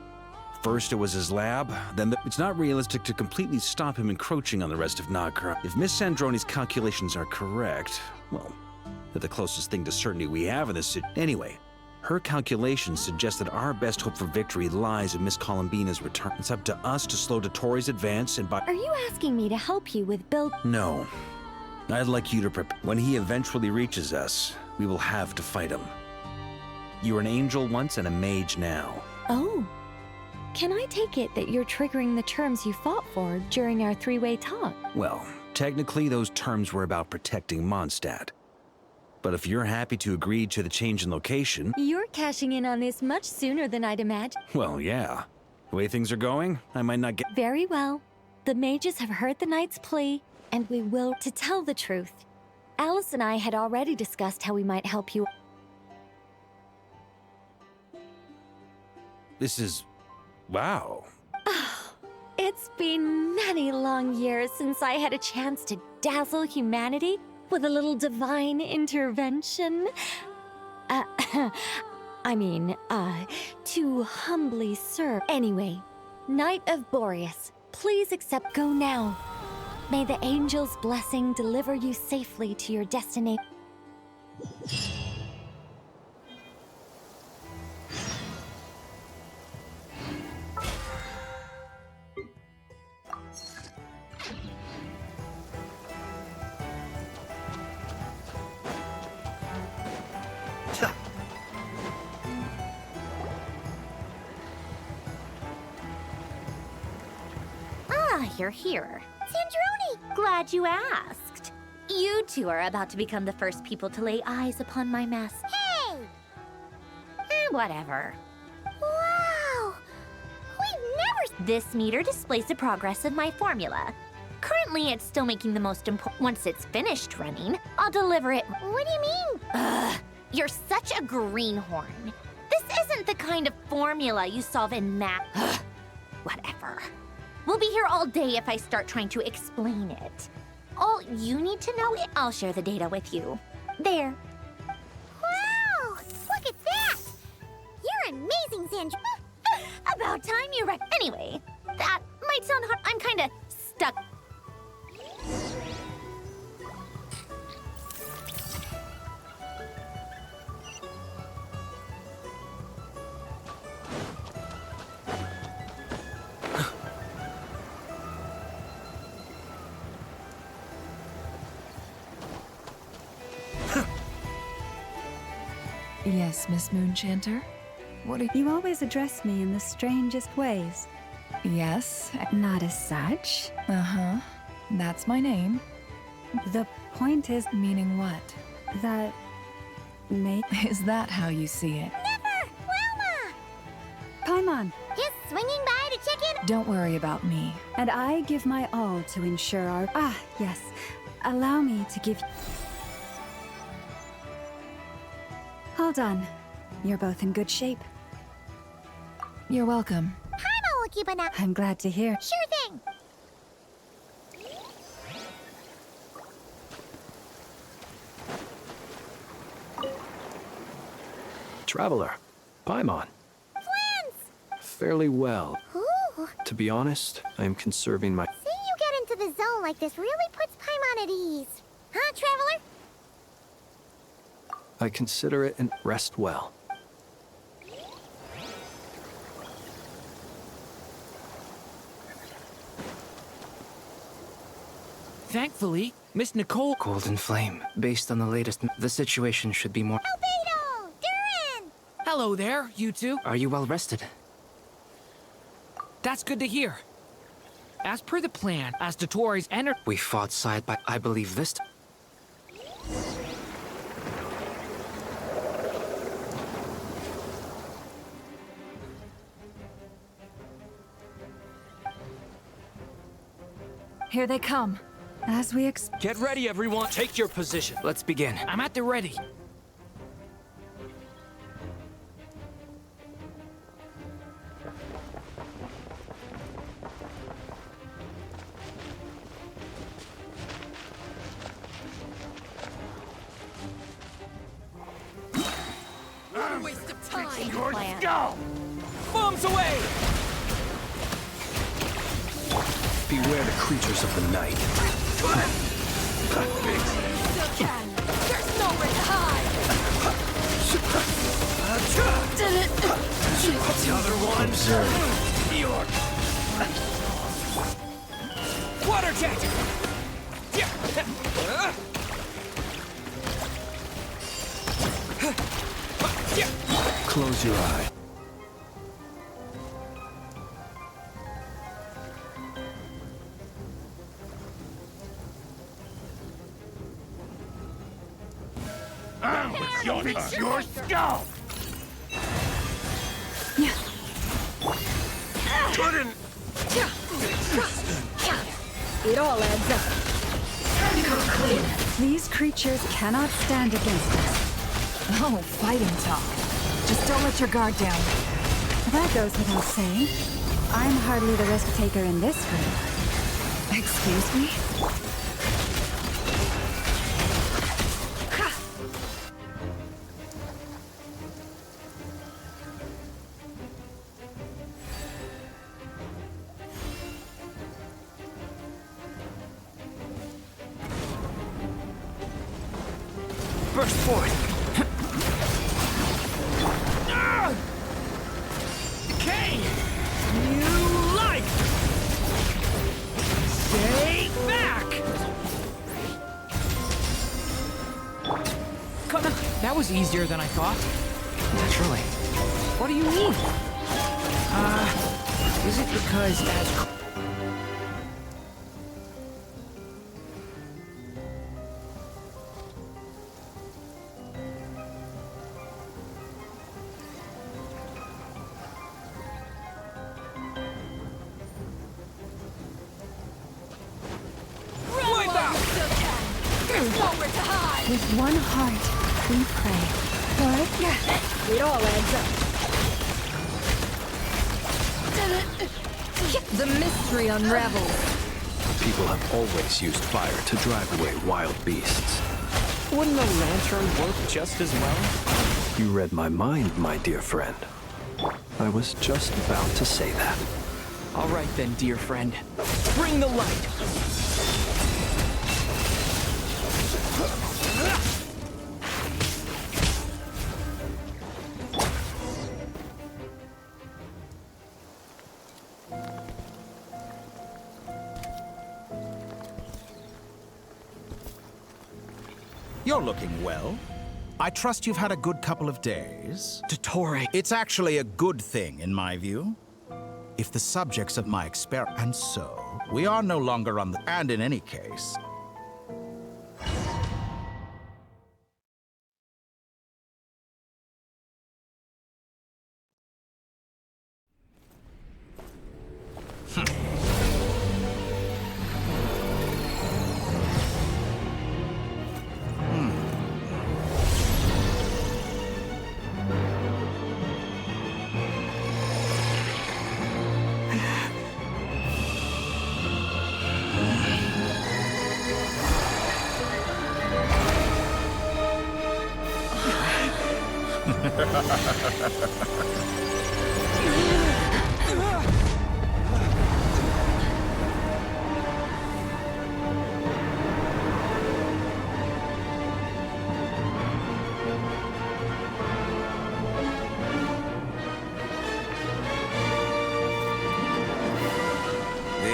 First it was his lab, then it's not realistic to completely stop him encroaching on the rest of Nod-Krai. If Miss Androne's calculations are correct, well, they're the closest thing to certainty we have in this city. Anyway, her calculations suggest that our best hope for victory lies in Miss Columbina's return. It's up to us to slow Dottore's advance and by... Are you asking me to help you with build... No. I'd like you to prepare. When he eventually reaches us, we will have to fight him. You were an angel once and a mage now. Oh. Can I take it that you're triggering the terms you fought for during our three-way talk? Well, technically those terms were about protecting Mondstadt. But if you're happy to agree to the change in location... You're cashing in on this much sooner than I'd imagined. Well, yeah. The way things are going, I might not get... Very well. The mages have heard the knight's plea, and we will... To tell the truth, Alice and I had already discussed how we might help you. This is... wow. It's been many long years since I had a chance to dazzle humanity with a little divine intervention. To humbly serve. Anyway, Knight of Boreas, please accept. Go now. May the angel's blessing deliver you safely to your destination. You're here. Sandrone! Glad you asked. You two are about to become the first people to lay eyes upon my mess. Hey! Whatever. Wow! We've never... This meter displays the progress of my formula. Currently, it's still making the most important... Once it's finished running, I'll deliver it... What do you mean? Ugh, you're such a greenhorn. This isn't the kind of formula you solve in math. Ugh, whatever. We'll be here all day if I start trying to explain it. All you need to know is I'll share the data with you. There. Wow! Look at that! You're amazing, Sandrone! About time you Anyway, that might sound hard. I'm kinda stuck. Yes, Miss Moonchanter? What are You always address me in the strangest ways. Yes? Not as such. Uh-huh. That's my name. The point is... Meaning what? That Is that how you see it? Never! Wilma! Paimon, Just swinging by to check in. Don't worry about me. and I give my all to ensure our... Ah, yes. Allow me to give... Hold on. You're both in good shape. You're welcome. Paimon will keep an eye. I'm glad to hear. Sure thing. Traveler, Paimon. Flans! Fairly well. Ooh. To be honest, I am conserving my... Seeing you get into the zone like this really puts Paimon at ease. Huh, Traveler? I consider it and rest well. Thankfully, Miss Nicole... Golden Flame. Based on the latest, the situation should be more... Albedo! Durin! Hello there, you two. Are you well rested? That's good to hear. As per the plan, as Dottore's enter... We fought side by... I believe this... Here they come. As we Get ready, everyone. Take your position. Let's begin. I'm at the ready. What a waste of time. Go! Bombs away! Beware the creatures of the night. Still can. There's nowhere to hide. The other one. Observe. Water jet! Close your eye. Fix your skull! Couldn't! It all adds up. These creatures cannot stand against us. Oh, fighting talk. Just don't let your guard down. That goes without saying. I'm hardly the risk taker in this group. Excuse me? Burst forward! Decay! New life! Stay back! Come on. That was easier than I thought. Naturally. What do you mean? Is it because as... With one heart, we pray. Lord, it all adds up. The mystery unravels. People have always used fire to drive away wild beasts. Wouldn't a lantern work just as well? You read my mind, my dear friend. I was just about to say that. All right then, dear friend. Bring the light! You're looking well. I trust you've had a good couple of days. Dottore. It's actually a good thing, in my view. If the subjects of my experiment... And so, we are no longer on the... And in any case,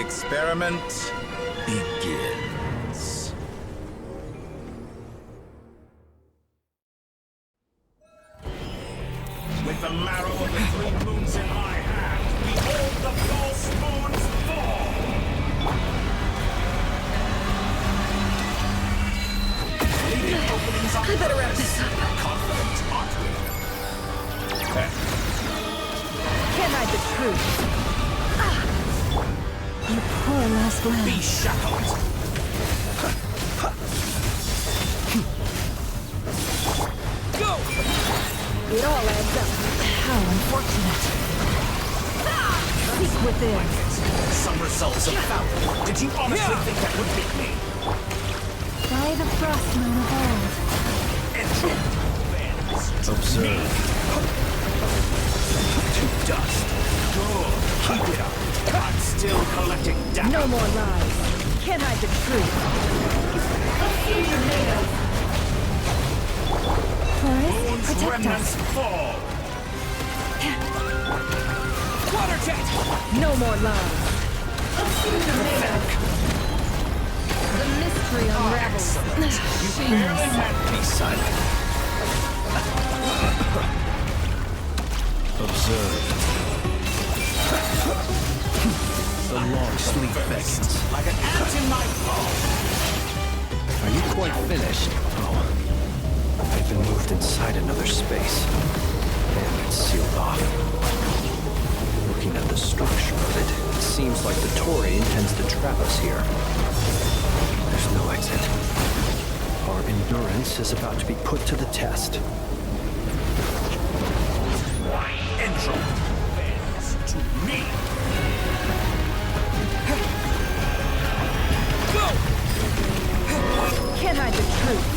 experiment begins. With the marrow of the 3 moons in my hand, behold the false moons fall! Leaving openings on I better wrap this up. Confident, aren't we? Can't hide the truth. You poor last lamb. Be shackled! Go! It all adds up. How unfortunate. Seek within. Some results of foul. Did you honestly think that would beat me? By the frost moon of old. Observe. To dust. Good. Keep it up. I'm still collecting data. No more lies. Can't hide the truth. Moon's protect remnants us. fall. Water jet. No more lies. The mystery unravels. You barely had me, silent. Observe. The long sleep beckons. Like an ant in my palm. Are you quite finished? Oh. I've been moved inside another space. And it's sealed off. Looking at the structure of it, it seems like Dottore intends to trap us here. There's no exit. Our endurance is about to be put to the test. Intro. To me. Go! Can't hide the truth.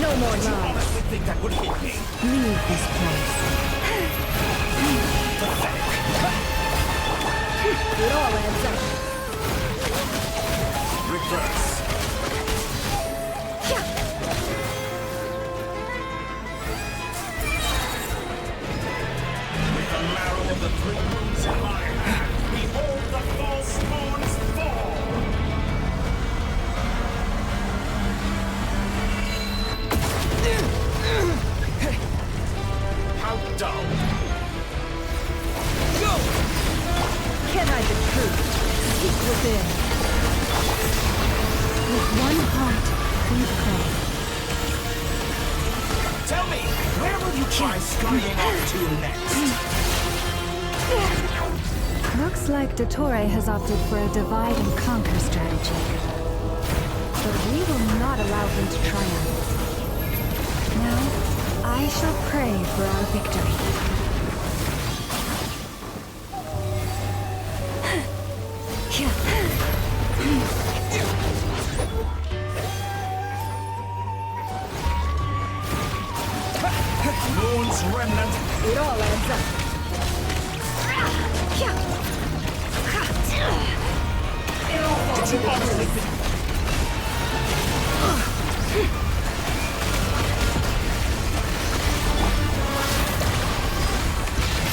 No more Did you lies. honestly think that would hit me? Leave this place. Pathetic. It all adds up. Reverse. With the marrow of the 3 moons in my hand, behold the false moons fall! How dull! Go! Can't hide the truth. Seek within. With one heart, we pray. Tell me, where will you try scurrying off to next? Looks like Dottore has opted for a divide and conquer strategy. But we will not allow him to triumph. Now, I shall pray for our victory. Moon's remnant. It all adds up. Did you honestly think?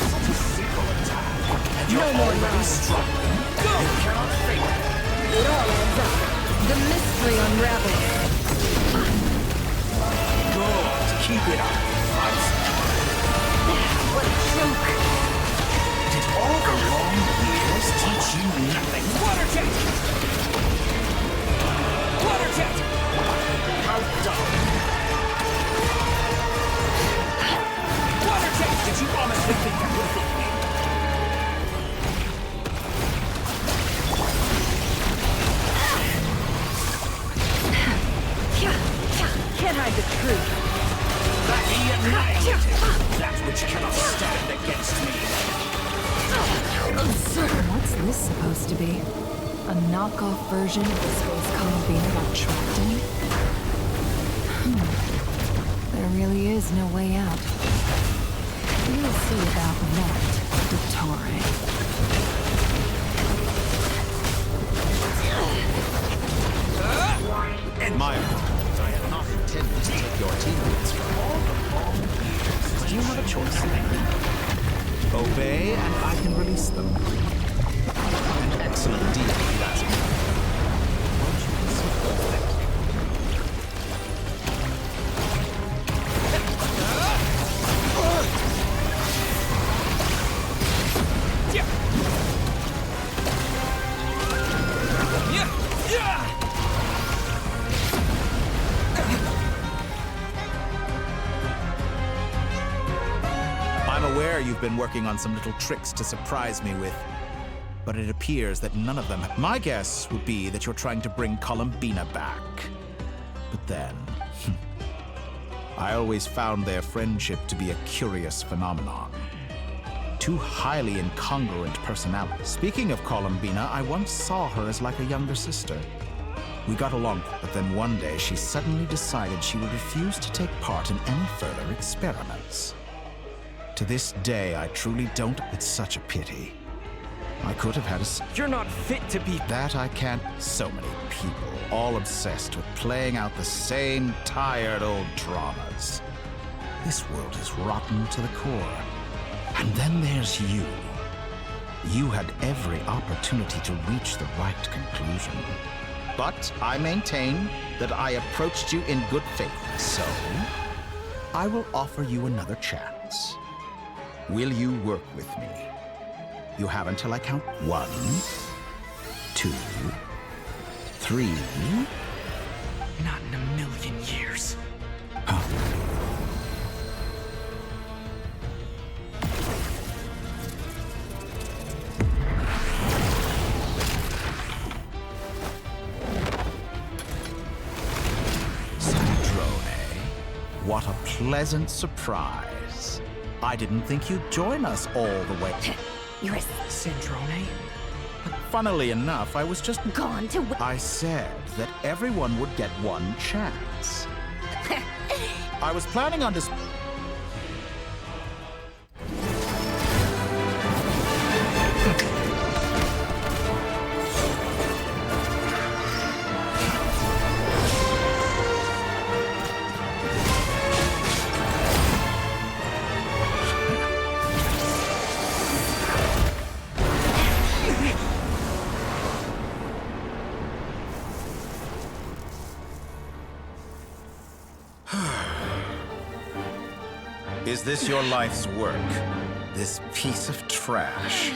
Such a simple attack. And you're already struggling. Go! You cannot fail. It all adds up. The mystery unravels. Good. Keep it up. What a joke. Did all the long years teach you nothing? Water jet! Water jet! How dumb. Water jet! Did you honestly think that would hit me? Can't hide the truth. That he annihilated that which cannot stand against me. Absurd. What's this supposed to be? A knockoff version of the space Columbina got trapped in? There really is no way out. We'll see about that, Dottore. My apologies. I had not intended to take your teammates from all the long years. Do you have a choice? Obey, and I can release them. An excellent deal, if you ask me. Won't you consider that? I'm aware you've been working on some little tricks to surprise me with, but it appears that none of them... My guess would be that you're trying to bring Columbina back. But then... I always found their friendship to be a curious phenomenon. Two highly incongruent personalities. Speaking of Columbina, I once saw her as like a younger sister. We got along, but then one day she suddenly decided she would refuse to take part in any further experiments. To this day, I truly don't... It's such a pity. I could have had a... You're not fit to be... That I can't... So many people, all obsessed with playing out the same tired old dramas. This world is rotten to the core. And then there's you. You had every opportunity to reach the right conclusion. But I maintain that I approached you in good faith, so I will offer you another chance. Will you work with me? You have until I count 1, 2, 3. Not in a million years. What a pleasant surprise. I didn't think you'd join us all the way. You're a... Sandrone? Funnily enough, I was just... Gone to... I said that everyone would get one chance. I was planning on dis... Is this your life's work? This piece of trash?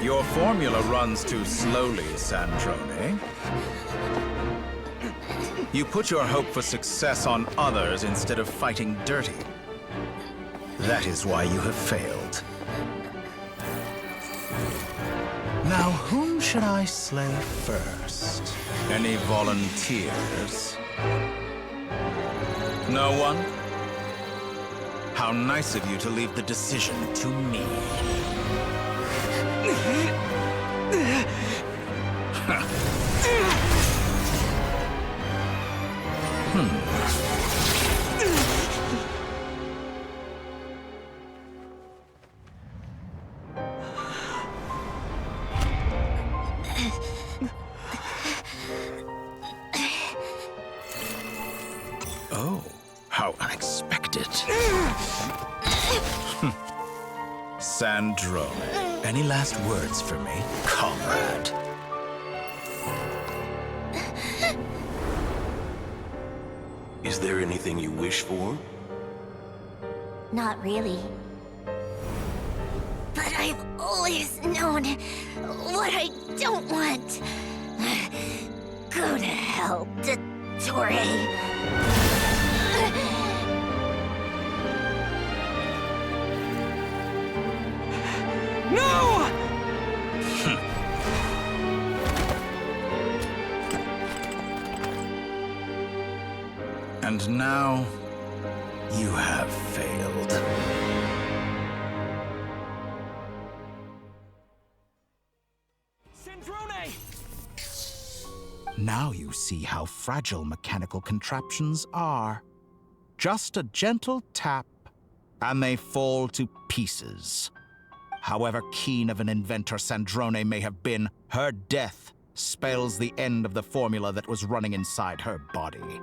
Your formula runs too slowly, Sandrone. You put your hope for success on others instead of fighting dirty. That is why you have failed. Now, whom should I slay first? Any volunteers? No one? How nice of you to leave the decision to me. Oh, how unexpected. Sandrone, any last words for me, comrade? Is there anything you wish for? Not really. But I've always known what I don't want. Go to hell, Dottore. No! And now, you have failed. Sandrone! Now Now you see how fragile mechanical contraptions are. Just a gentle tap, and they fall to pieces. However keen of an inventor Sandrone may have been, her death spells the end of the formula that was running inside her body.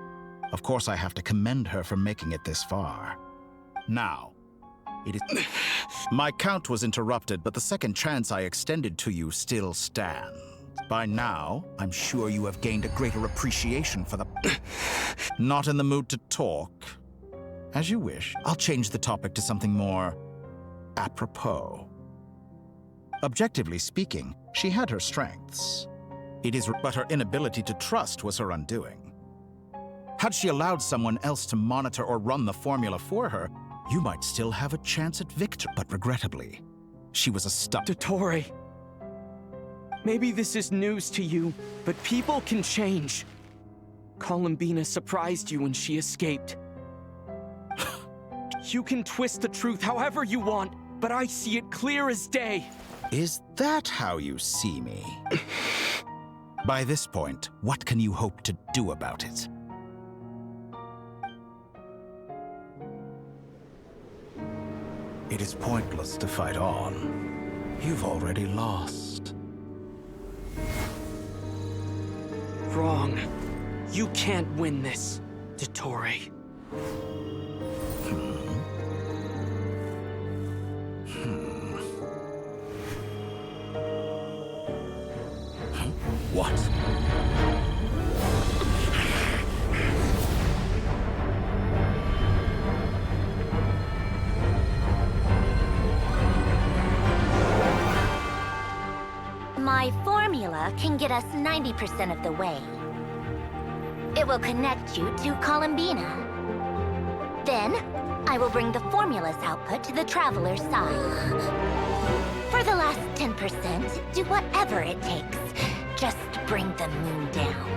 Of course, I have to commend her for making it this far. Now, it is... My count was interrupted, but the second chance I extended to you still stands. By now, I'm sure you have gained a greater appreciation for the... Not in the mood to talk? As you wish. I'll change the topic to something more apropos. Objectively speaking, she had her strengths. But her inability to trust was her undoing. Had she allowed someone else to monitor or run the formula for her, you might still have a chance at victory. But regrettably, she was a Dottore, maybe this is news to you, but people can change. Columbina surprised you when she escaped. You can twist the truth however you want, but I see it clear as day. Is that how you see me? By this point, what can you hope to do about it? It is pointless to fight on. You've already lost. Wrong. You can't win this, Dottore. What? My formula can get us 90% of the way. It will connect you to Columbina. Then, I will bring the formula's output to the Traveler's side. For the last 10%, do whatever it takes. Just bring the moon down.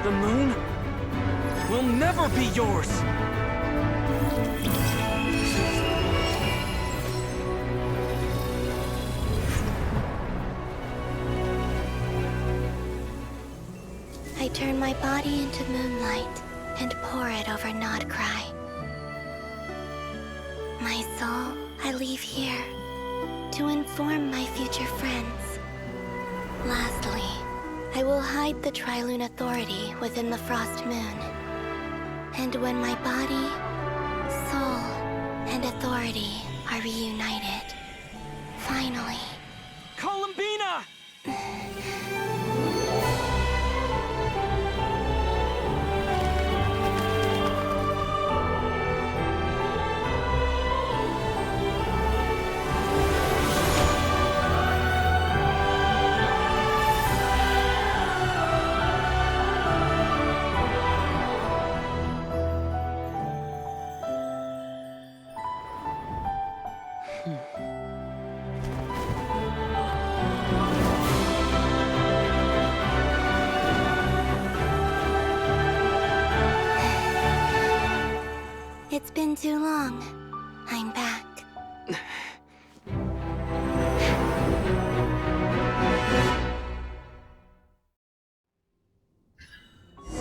The moon will never be yours! I turn my body into moonlight and pour it over Nod-Krai. My soul, I leave here to inform my future friends. Lastly, I will hide the Trilune Authority within the Frost Moon. And when my body, soul, and authority are reunited, finally... Columbina! It's been too long. I'm back.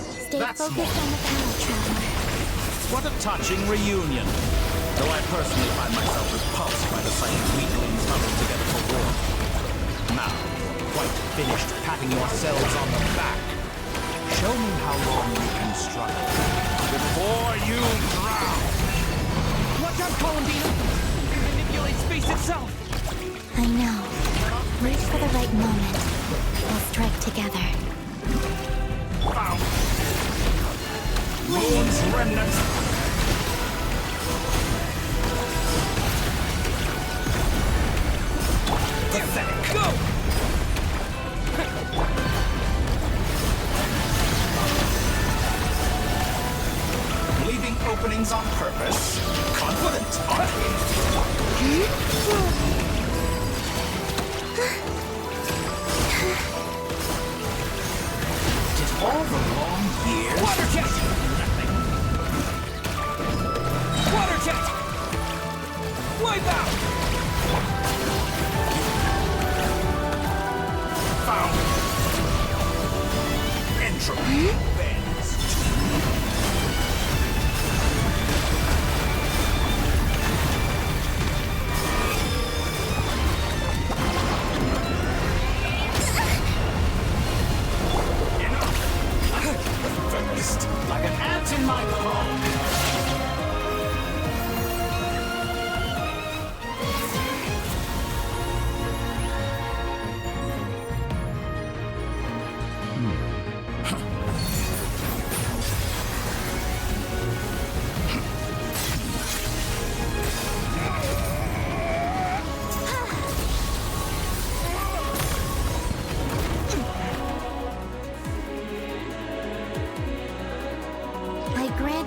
Stay focused on the panel, Traveler. What a touching reunion. Though I personally find myself repulsed by the sight of weaklings huddled together for war. Now, quite finished patting yourselves on the back. Show me how long you can struggle before you drown. Watch out, Columbina! You manipulate space itself! I know. Wait for the right moment. We'll strike together. Moon's remnants. Pathetic. Go! Leaving openings on purpose. Confident, aren't we? Did all the long years... Water jet! Water jet! Wipe out! Found! Entropy bends. Like an ant in my palm.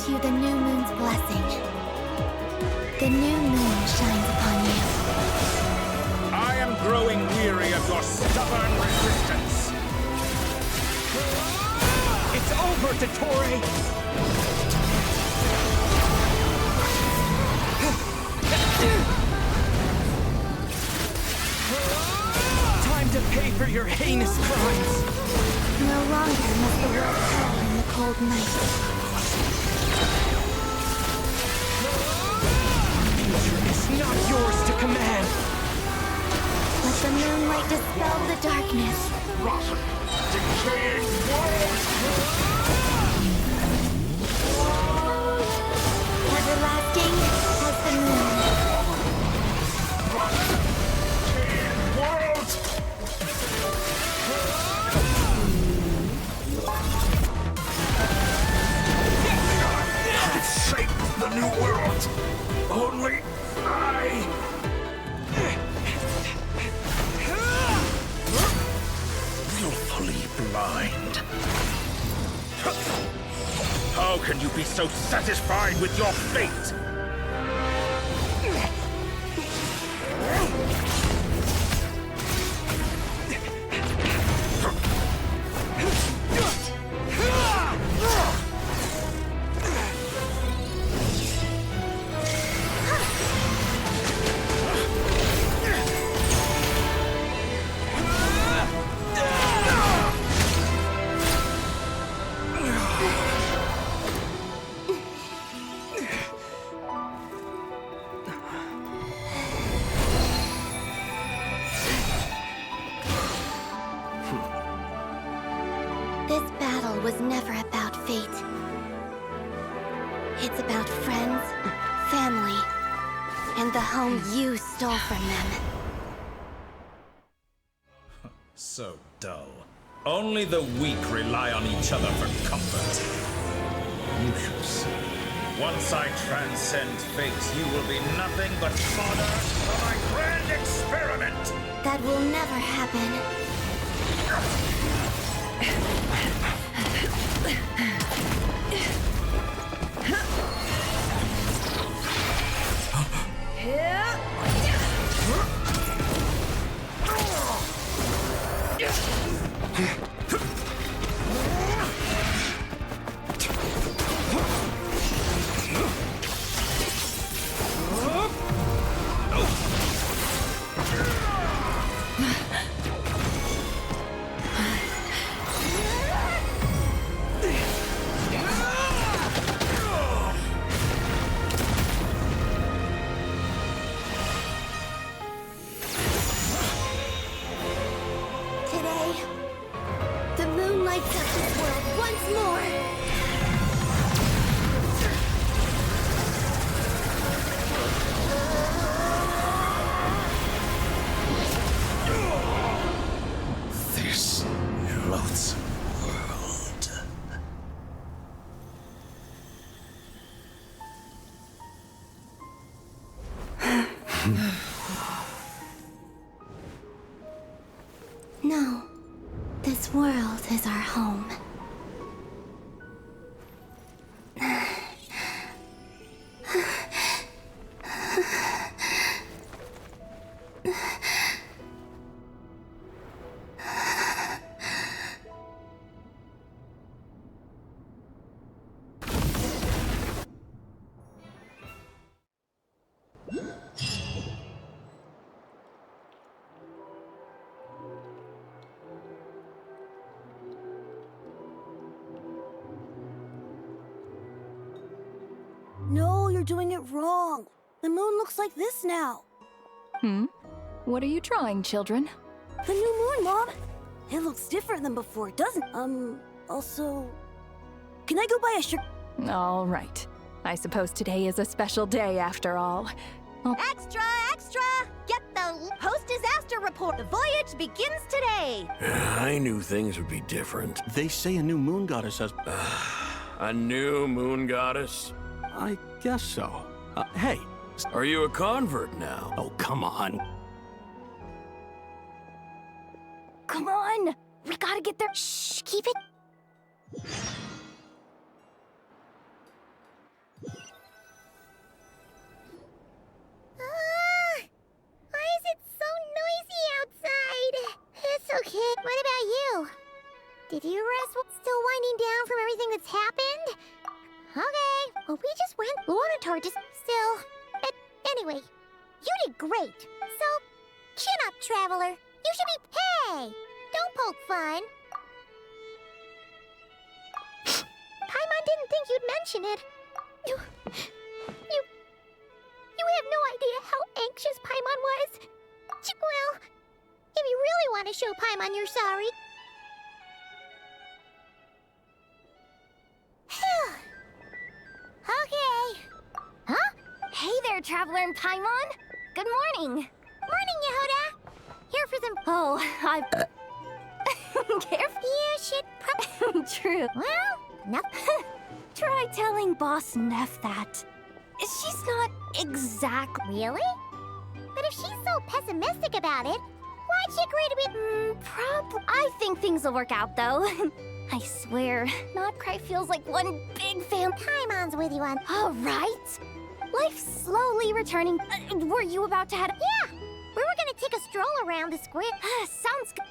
You the new moon's blessing. The new moon shines upon you. I am growing weary of your stubborn resistance. It's over, Dottore! Time to pay for your heinous crimes. No longer must the world howl in the cold night. It's not yours to command. Let the moonlight dispel the darkness. Rotten, decaying world! Everlasting as the moon. Rotten, decaying world! I've shaped the new world. Only willfully blind. How can you be so satisfied with your fate? This battle was never about fate. It's about friends, family, and the home you stole from them. So dull. Only the weak rely on each other for comfort. You shall see. Once I transcend fate, you will be nothing but fodder for my grand experiment! That will never happen. loathsome world. No, this world is our home. No, you're doing it wrong. The moon looks like this now. What are you drawing, children? The new moon, Mom. It looks different than before, doesn't it? Also... Can I go buy a shirt? All right. I suppose today is a special day after all. Extra, extra! Get the post-disaster report. The voyage begins today. I knew things would be different. They say a new moon goddess has... a new moon goddess? I guess so. Hey, are you a convert now? Oh, come on. Come on! We gotta get there. Shh, keep it. Why is it so noisy outside? It's okay. What about you? Did you rest? Still winding down from everything that's happened? Okay. Well, we just went. Lornatar just still. But anyway, you did great. So, chin up, Traveler. You should be. Hey! Don't poke fun. Paimon didn't think you'd mention it. You have no idea how anxious Paimon was. Well, if you really want to show Paimon you're sorry. Okay. Huh? Hey there, Traveler and Paimon. Good morning. Morning, Yehuda. Here for some. Oh, I've. Careful. Yeah, shit. True. Well, nothing. Try telling Boss Neff that. She's not exactly. Really? But if she's so pessimistic about it, why'd she agree to be? I think things will work out, though. I swear, Nod-Krai feels like one big family. Paimon's with you on. All right. Life's slowly returning. Were you about to head? Yeah. We were gonna take a stroll around the square. Sounds good.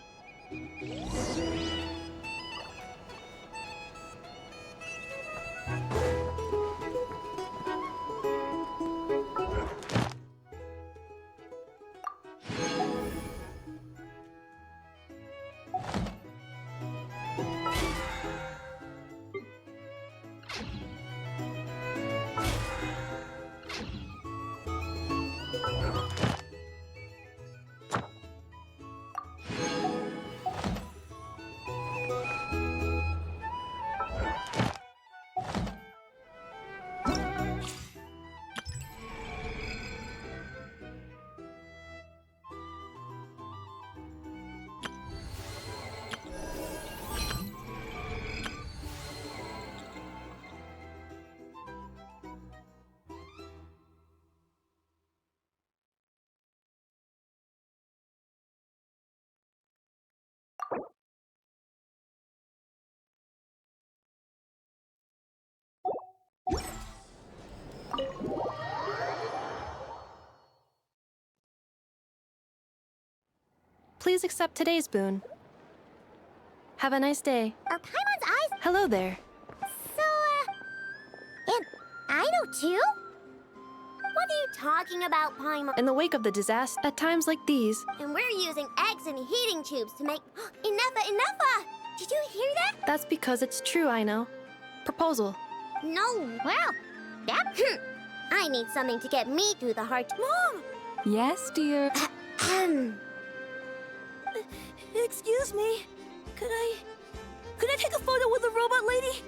Please accept today's boon. Have a nice day. Are Paimon's eyes? Hello there. So, and I know too? What are you talking about, Paimon? In the wake of the disaster, at times like these... And we're using eggs and heating tubes to make... Enough! Did you hear that? That's because it's true, I know. Proposal. No, well, that... I need something to get me through the hard... Mom! Yes, dear. Excuse me. Could I take a photo with the robot lady?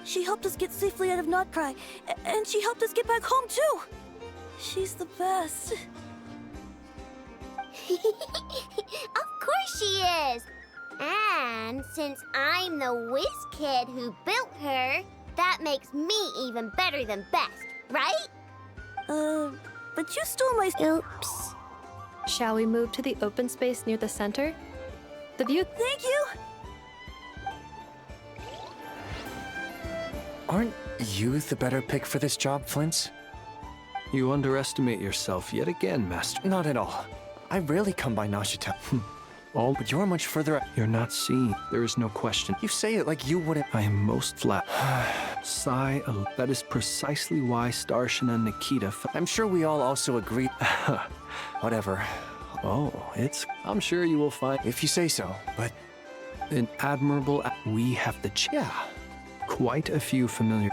She helped us get safely out of Nod-Krai, and she helped us get back home too. She's the best. Of course she is. And since I'm the whiz kid who built her, that makes me even better than best, right? But you stole my... Oops. Shall we move to the open space near the center? The view... Thank you! Aren't you the better pick for this job, Flint? You underestimate yourself yet again, Master. Not at all. I rarely come by Nashita. But you're much further up. You're not seen. There is no question. You say it like you wouldn't. I am most flat. Sigh. That is precisely why Starshina and Nikita. I'm sure we all also agree. Whatever. Oh, I'm sure you will find. If you say so, but. An admirable. We have the. Yeah. Quite a few familiar.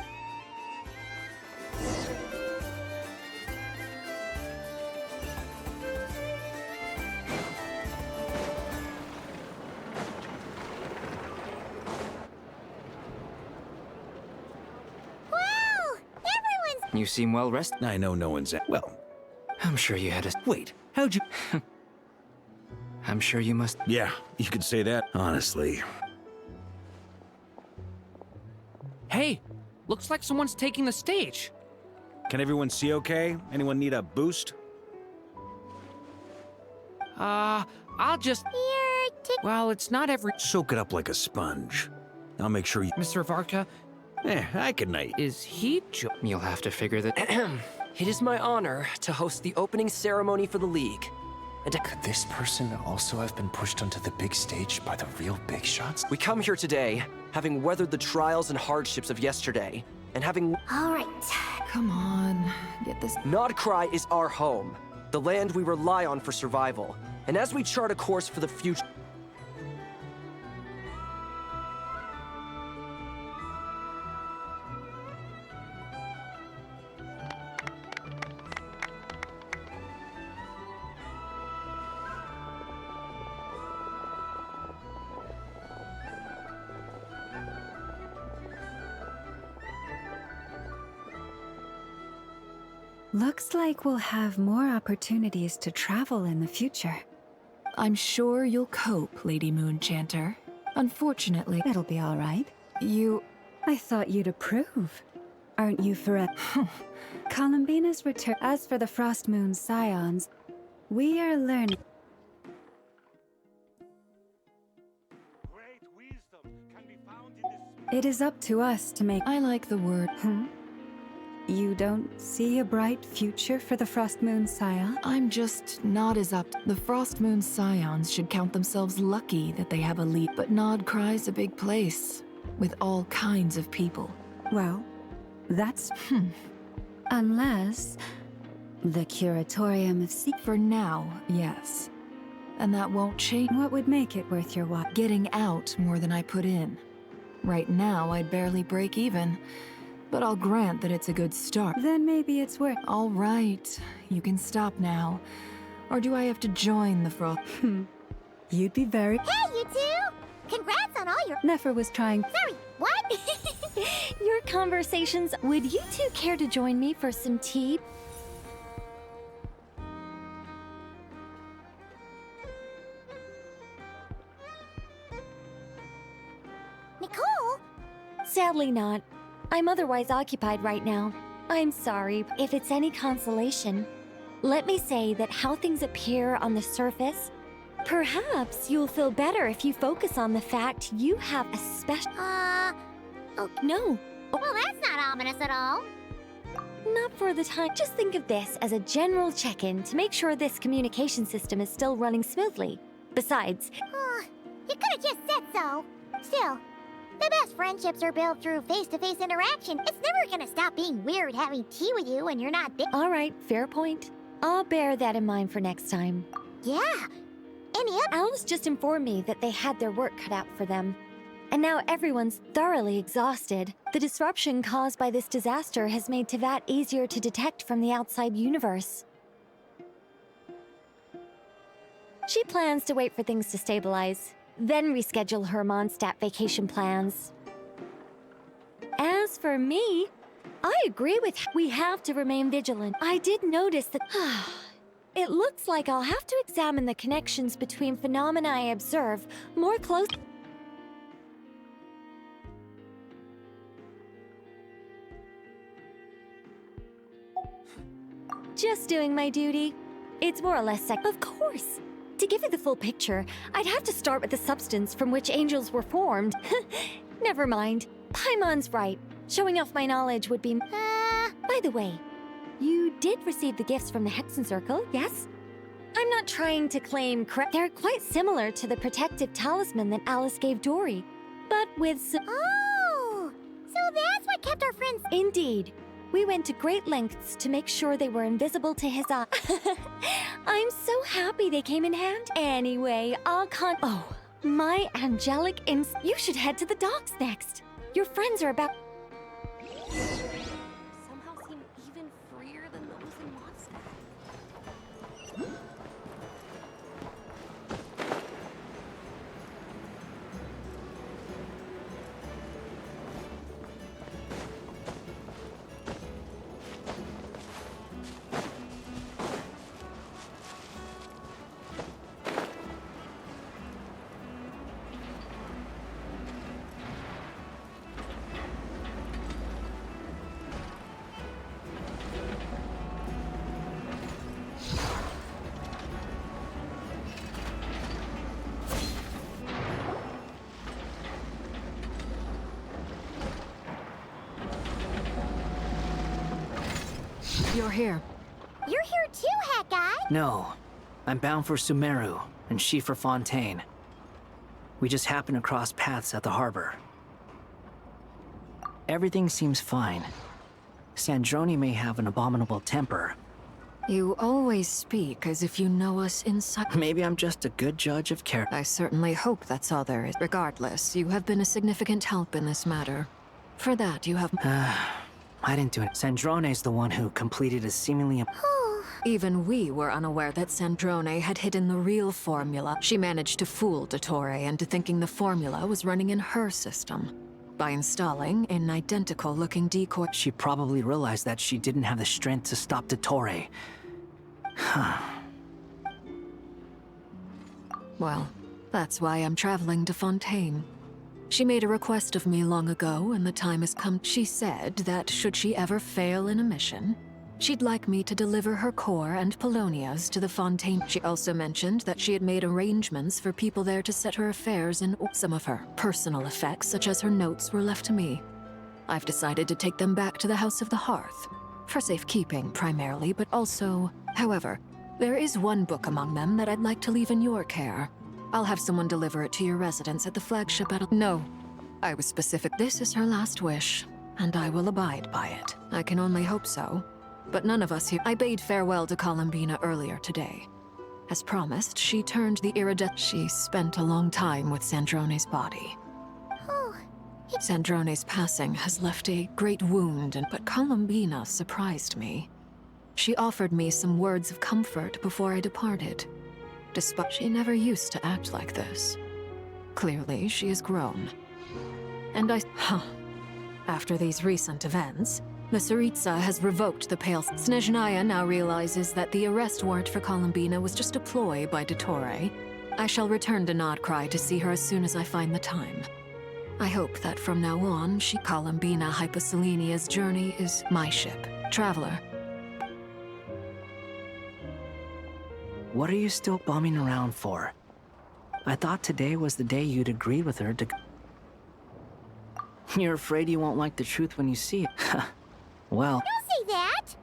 You seem well rested. I know no one's at. Well, I'm sure you had a. Wait, how'd you. I'm sure you must. Yeah, you could say that, honestly. Hey, looks like someone's taking the stage. Can everyone see okay? Anyone need a boost? I'll just... Well, it's not every... Soak it up like a sponge. I'll make sure you... Mr. Varka... I can night. Is he... You'll have to figure that... It is my honor to host the opening ceremony for the League. And could this person also have been pushed onto the big stage by the real big shots? We come here today, having weathered the trials and hardships of yesterday, and having... All right. Come on, get this... Nod-Krai is our home, the land we rely on for survival. And as we chart a course for the future... Looks like we'll have more opportunities to travel in the future. I'm sure you'll cope, Lady Moonchanter. Unfortunately... It'll be all right. I thought you'd approve. Aren't you forever? Columbina's return. As for the Frost Moon Scions, we are learning... It is up to us to make... I like the word... You don't see a bright future for the Frost Moon Scion? I'm just not as up. The Frost Moon Scions should count themselves lucky that they have a lead. But Nod-Krai's a big place, with all kinds of people. Well, that's... Unless... The Curatorium of Secrets... For now, yes. And that won't change... What would make it worth your while? Getting out more than I put in. Right now, I'd barely break even. But I'll grant that it's a good start. Then maybe it's worth... All right, you can stop now. Or do I have to join the Frost? You'd be very... Hey, you two! Congrats on all your... Nefer was trying... Sorry, what? Your conversations... Would you two care to join me for some tea? Nicole? Sadly not. I'm otherwise occupied right now. I'm sorry. If it's any consolation, let me say that how things appear on the surface, perhaps you'll feel better if you focus on the fact you have a special... Oh, no. Well, that's not ominous at all. Not for the time. Just think of this as a general check-in to make sure this communication system is still running smoothly. Besides... You could have just said so. Still, the best friendships are built through face-to-face interaction. It's never gonna stop being weird having tea with you when you're not big. All right, fair point. I'll bear that in mind for next time. Yeah. Alice just informed me that they had their work cut out for them. And now everyone's thoroughly exhausted. The disruption caused by this disaster has made Teyvat easier to detect from the outside universe. She plans to wait for things to stabilize, then reschedule her Mondstadt vacation plans. As for me, I agree with we have to remain vigilant. I did notice that It looks like I'll have to examine the connections between phenomena I observe more closely. Just doing my duty. It's more or less Of course. To give you the full picture, I'd have to start with the substance from which angels were formed. Never mind. Paimon's right. Showing off my knowledge would be... By the way, you did receive the gifts from the Hexen Circle, yes? I'm not trying to claim credit. They're quite similar to the protective talisman that Alice gave Dory, but with some... Oh! So that's what kept our friends... Indeed. We went to great lengths to make sure they were invisible to his eye. I'm so happy they came in hand. Anyway, Oh, my angelic You should head to the docks next. Your friends are about... Somehow seem even freer than those in Moscow. You're here. You're here too, Hat Guy! No. I'm bound for Sumeru, and she for Fontaine. We just happened to cross paths at the harbor. Everything seems fine. Sandrone may have an abominable temper. You always speak as if you know us inside. Maybe I'm just a good judge of character. I certainly hope that's all there is. Regardless, you have been a significant help in this matter. For that, you have... I didn't do it. Sandrone's the one who completed a seemingly... Even we were unaware that Sandrone had hidden the real formula. She managed to fool Dottore into thinking the formula was running in her system by installing an identical-looking decoy. She probably realized that she didn't have the strength to stop Dottore. Well, that's why I'm traveling to Fontaine. She made a request of me long ago, and the time has come. She said that should she ever fail in a mission, she'd like me to deliver her core and Polonia's to the Fontaine. She also mentioned that she had made arrangements for people there to set her affairs in order. Some of her personal effects, such as her notes, were left to me. I've decided to take them back to the House of the Hearth. For safekeeping, primarily, but also... However, there is one book among them that I'd like to leave in your care. I'll have someone deliver it to your residence at the flagship at... No. I was specific. This is her last wish, and I will abide by it. I can only hope so. But none of us here... I bade farewell to Columbina earlier today. As promised, she turned the iridescent... She spent a long time with Sandrone's body. Sandrone's passing has left a great wound, but Columbina surprised me. She offered me some words of comfort before I departed. Despite she never used to act like this. Clearly, she has grown. And after these recent events, the Tsaritsa has revoked the Pale... Snezhnaya now realizes that the arrest warrant for Columbina was just a ploy by Dottore. I shall return to Nod-Krai to see her as soon as I find the time. I hope that from now on, Columbina Hyposelenia's journey is my ship. Traveler. What are you still bumming around for? I thought today was the day you'd agree with her to... You're afraid you won't like the truth when you see it. Well... Don't say that!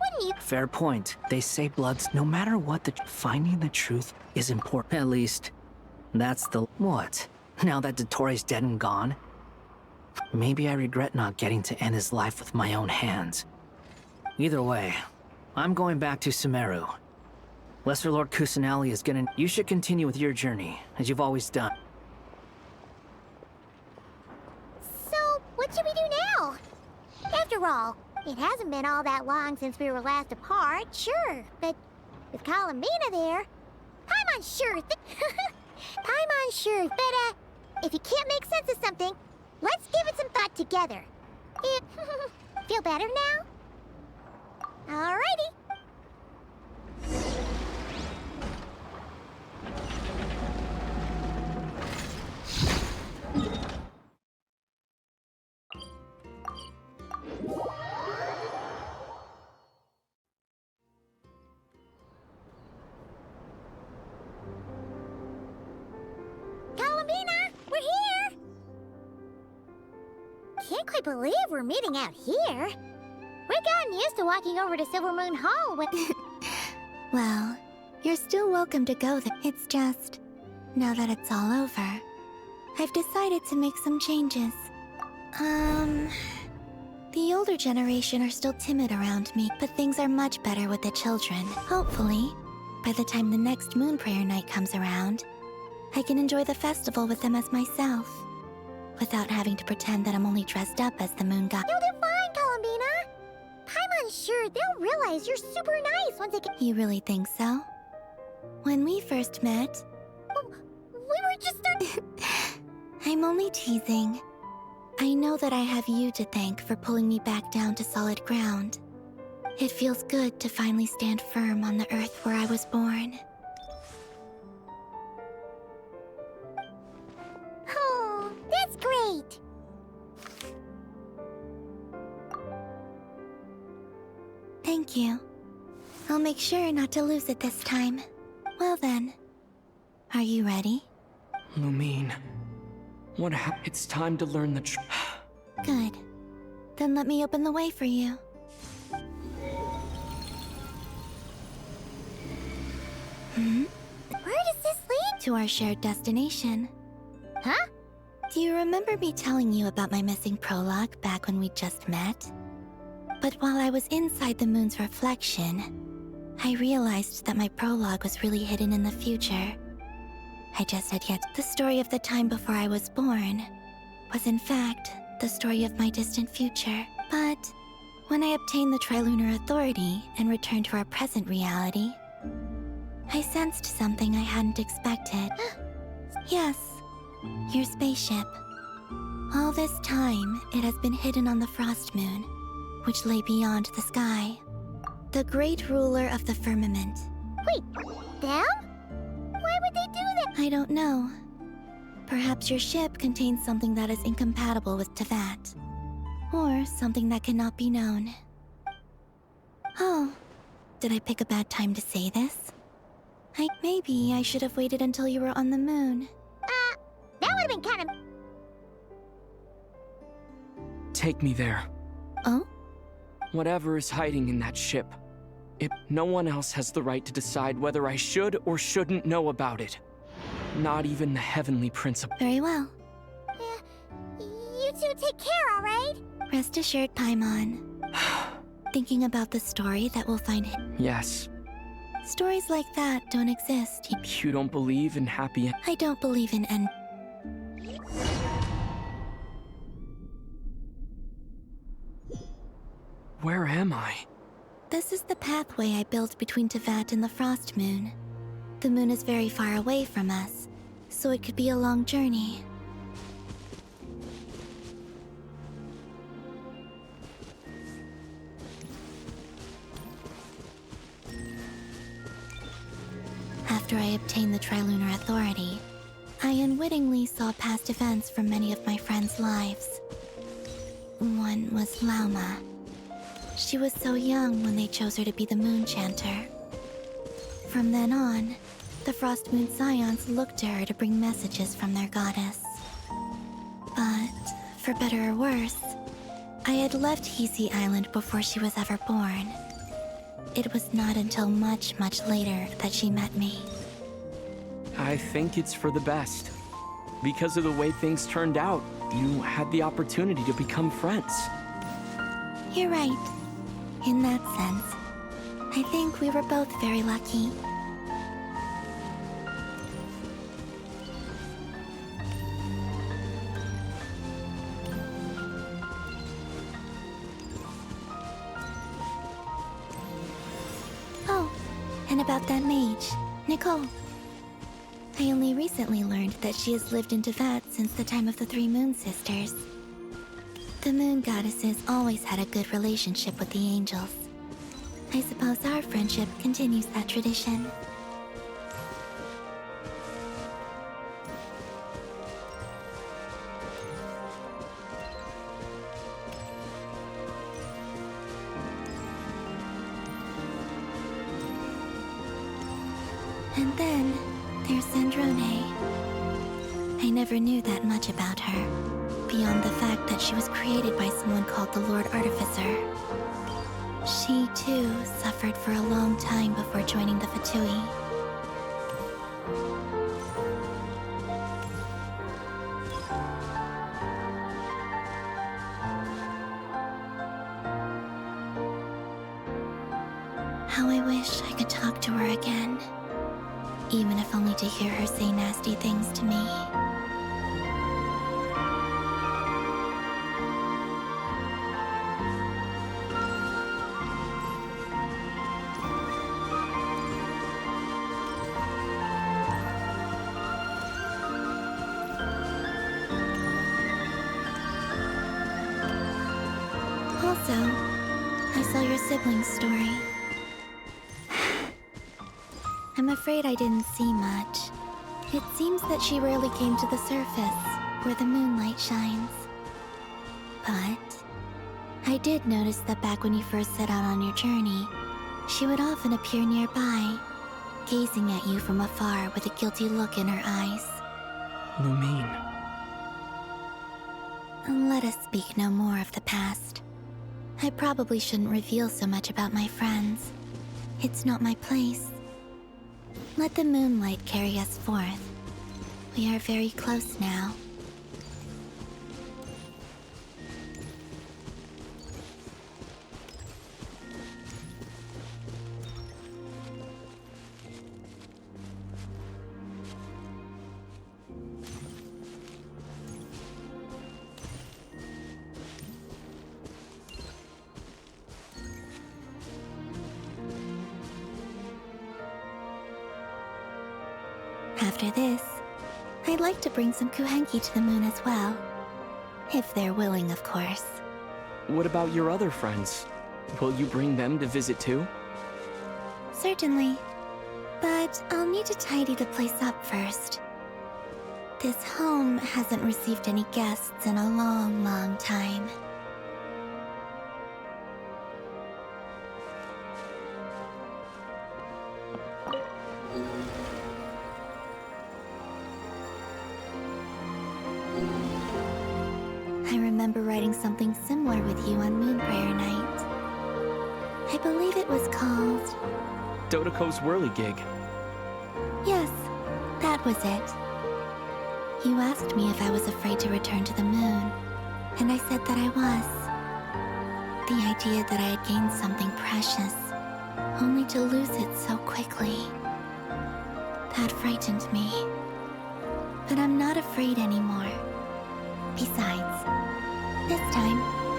Wouldn't you... Fair point. They say Bloods, no matter what, finding the truth is important. At least, that's the... What? Now that Dottore's dead and gone? Maybe I regret not getting to end his life with my own hands. Either way, I'm going back to Sumeru. Lesser Lord Kusanali is gonna... You should continue with your journey, as you've always done. So, what should we do now? After all, it hasn't been all that long since we were last apart, sure. But with Columbina there... Paimon's sure... Paimon's sure, but, if you can't make sense of something, let's give it some thought together. Feel better now? Alrighty. quite believe we're meeting out here. We've gotten used to walking over to Silver Moon Hall with... Well, you're still welcome to go there. It's just, now that it's all over, I've decided to make some changes. The older generation are still timid around me, but things are much better with the children. Hopefully, by the time the next Moon Prayer night comes around, I can enjoy the festival with them as myself, without having to pretend that I'm only dressed up as the moon god. You'll do fine, Columbina. I'm unsure they'll realize you're super nice once they get... You really think so? When we first met... We were just... I'm only teasing. I know that I have you to thank for pulling me back down to solid ground. It feels good to finally stand firm on the earth where I was born. Oh, that's great. Thank you. I'll make sure not to lose it this time. Well then, are you ready? Lumine, it's time to learn the Good. Then let me open the way for you. Where does this lead? To our shared destination. Huh? Do you remember me telling you about my missing prologue back when we just met? But while I was inside the moon's reflection, I realized that my prologue was really hidden in the future. I just had yet. The story of the time before I was born was in fact the story of my distant future. But when I obtained the Trilunar Authority and returned to our present reality, I sensed something I hadn't expected. Yes, your spaceship. All this time, it has been hidden on the Frost Moon, which lay beyond the sky. The great ruler of the firmament. Wait, them? Why would they do that? I don't know. Perhaps your ship contains something that is incompatible with Teyvat. Or something that cannot be known. Oh, did I pick a bad time to say this? Maybe I should have waited until you were on the moon. That would have been kind of... Take me there. Oh? Whatever is hiding in that ship. No one else has the right to decide whether I should or shouldn't know about it. Not even the Heavenly Principle. Very well. You two take care, alright? Rest assured, Paimon. Thinking about the story that we'll find him. Yes. Stories like that don't exist. You don't believe in happy... I don't believe in end... Where am I? This is the pathway I built between Teyvat and the Frost Moon. The moon is very far away from us, so it could be a long journey. After I obtained the Trilunar Authority, I unwittingly saw past events from many of my friends' lives. One was Lauma. She was so young when they chose her to be the Moon Chanter. From then on, the Frost Moon Scions looked to her to bring messages from their goddess. But, for better or worse, I had left Hisi Island before she was ever born. It was not until much, much later that she met me. I think it's for the best. Because of the way things turned out, you had the opportunity to become friends. You're right. In that sense, I think we were both very lucky. Oh, and about that mage, Nicole. I only recently learned that she has lived in Teyvat since the time of the Three Moon Sisters. The moon goddesses always had a good relationship with the angels. I suppose our friendship continues that tradition. And then, there's Sandrone. I never knew that much about her, beyond the fact that she was created by someone called the Lord Artificer. She, too, suffered for a long time before joining the Fatui. How I wish I could talk to her again, even if only to hear her say nasty things to me. Also, I saw your sibling's story. I'm afraid I didn't see much. It seems that she rarely came to the surface, where the moonlight shines. But I did notice that back when you first set out on your journey, she would often appear nearby, gazing at you from afar with a guilty look in her eyes. Lumine. Let us speak no more of the past. I probably shouldn't reveal so much about my friends. It's not my place. Let the moonlight carry us forth. We are very close now. After this, I'd like to bring some kuhenki to the moon as well. If they're willing, of course. What about your other friends? Will you bring them to visit too? Certainly. But I'll need to tidy the place up first. This home hasn't received any guests in a long, long time. I remember writing something similar with you on Moon Prayer Night. I believe it was called... Dotoko's Whirligig. Yes, that was it. You asked me if I was afraid to return to the moon, and I said that I was. The idea that I had gained something precious, only to lose it so quickly. That frightened me. But I'm not afraid anymore. Besides, this time,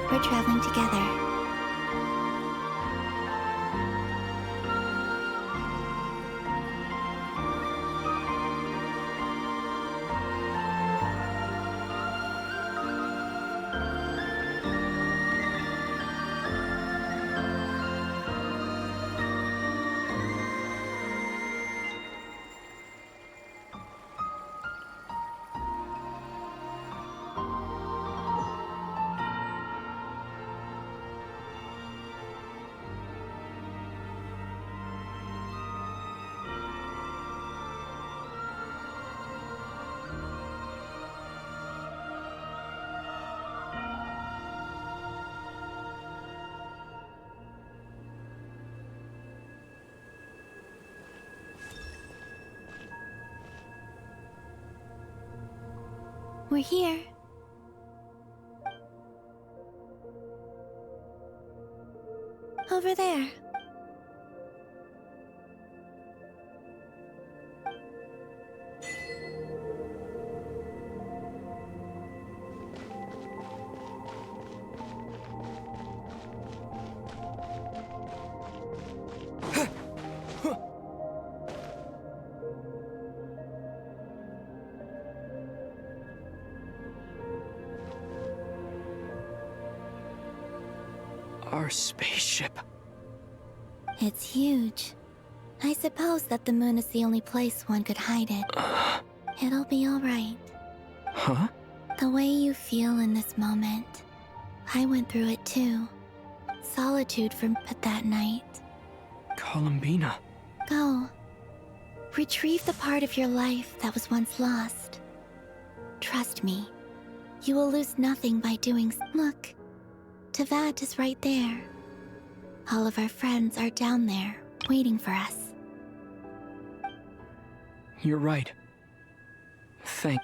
we're traveling together. We're here. Over there. Our spaceship. It's huge. I suppose that the moon is the only place one could hide it. It'll be all right. Huh? The way you feel in this moment, I went through it too. Solitude from that night. Columbina. Go. Retrieve the part of your life that was once lost. Trust me, You will lose nothing by doing Look, Teyvat is right there. All of our friends are down there, waiting for us. You're right. Thank.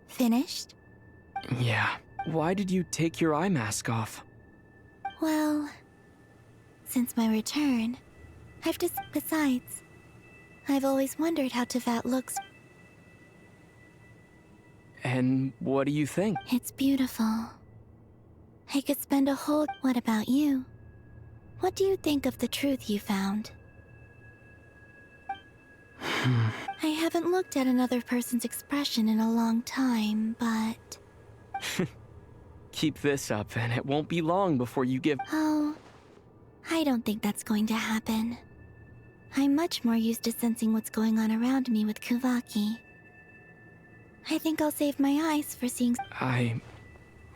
Finished? Yeah. Why did you take your eye mask off? Well, since my return, I've just... Besides, I've always wondered how Teyvat looks. And what do you think? It's beautiful. I could spend a whole... What about you? What do you think of the truth you found? I haven't looked at another person's expression in a long time, but... Keep this up, and it won't be long before you give... Oh, I don't think that's going to happen. I'm much more used to sensing what's going on around me with Kuvaki. I think I'll save my eyes for seeing... I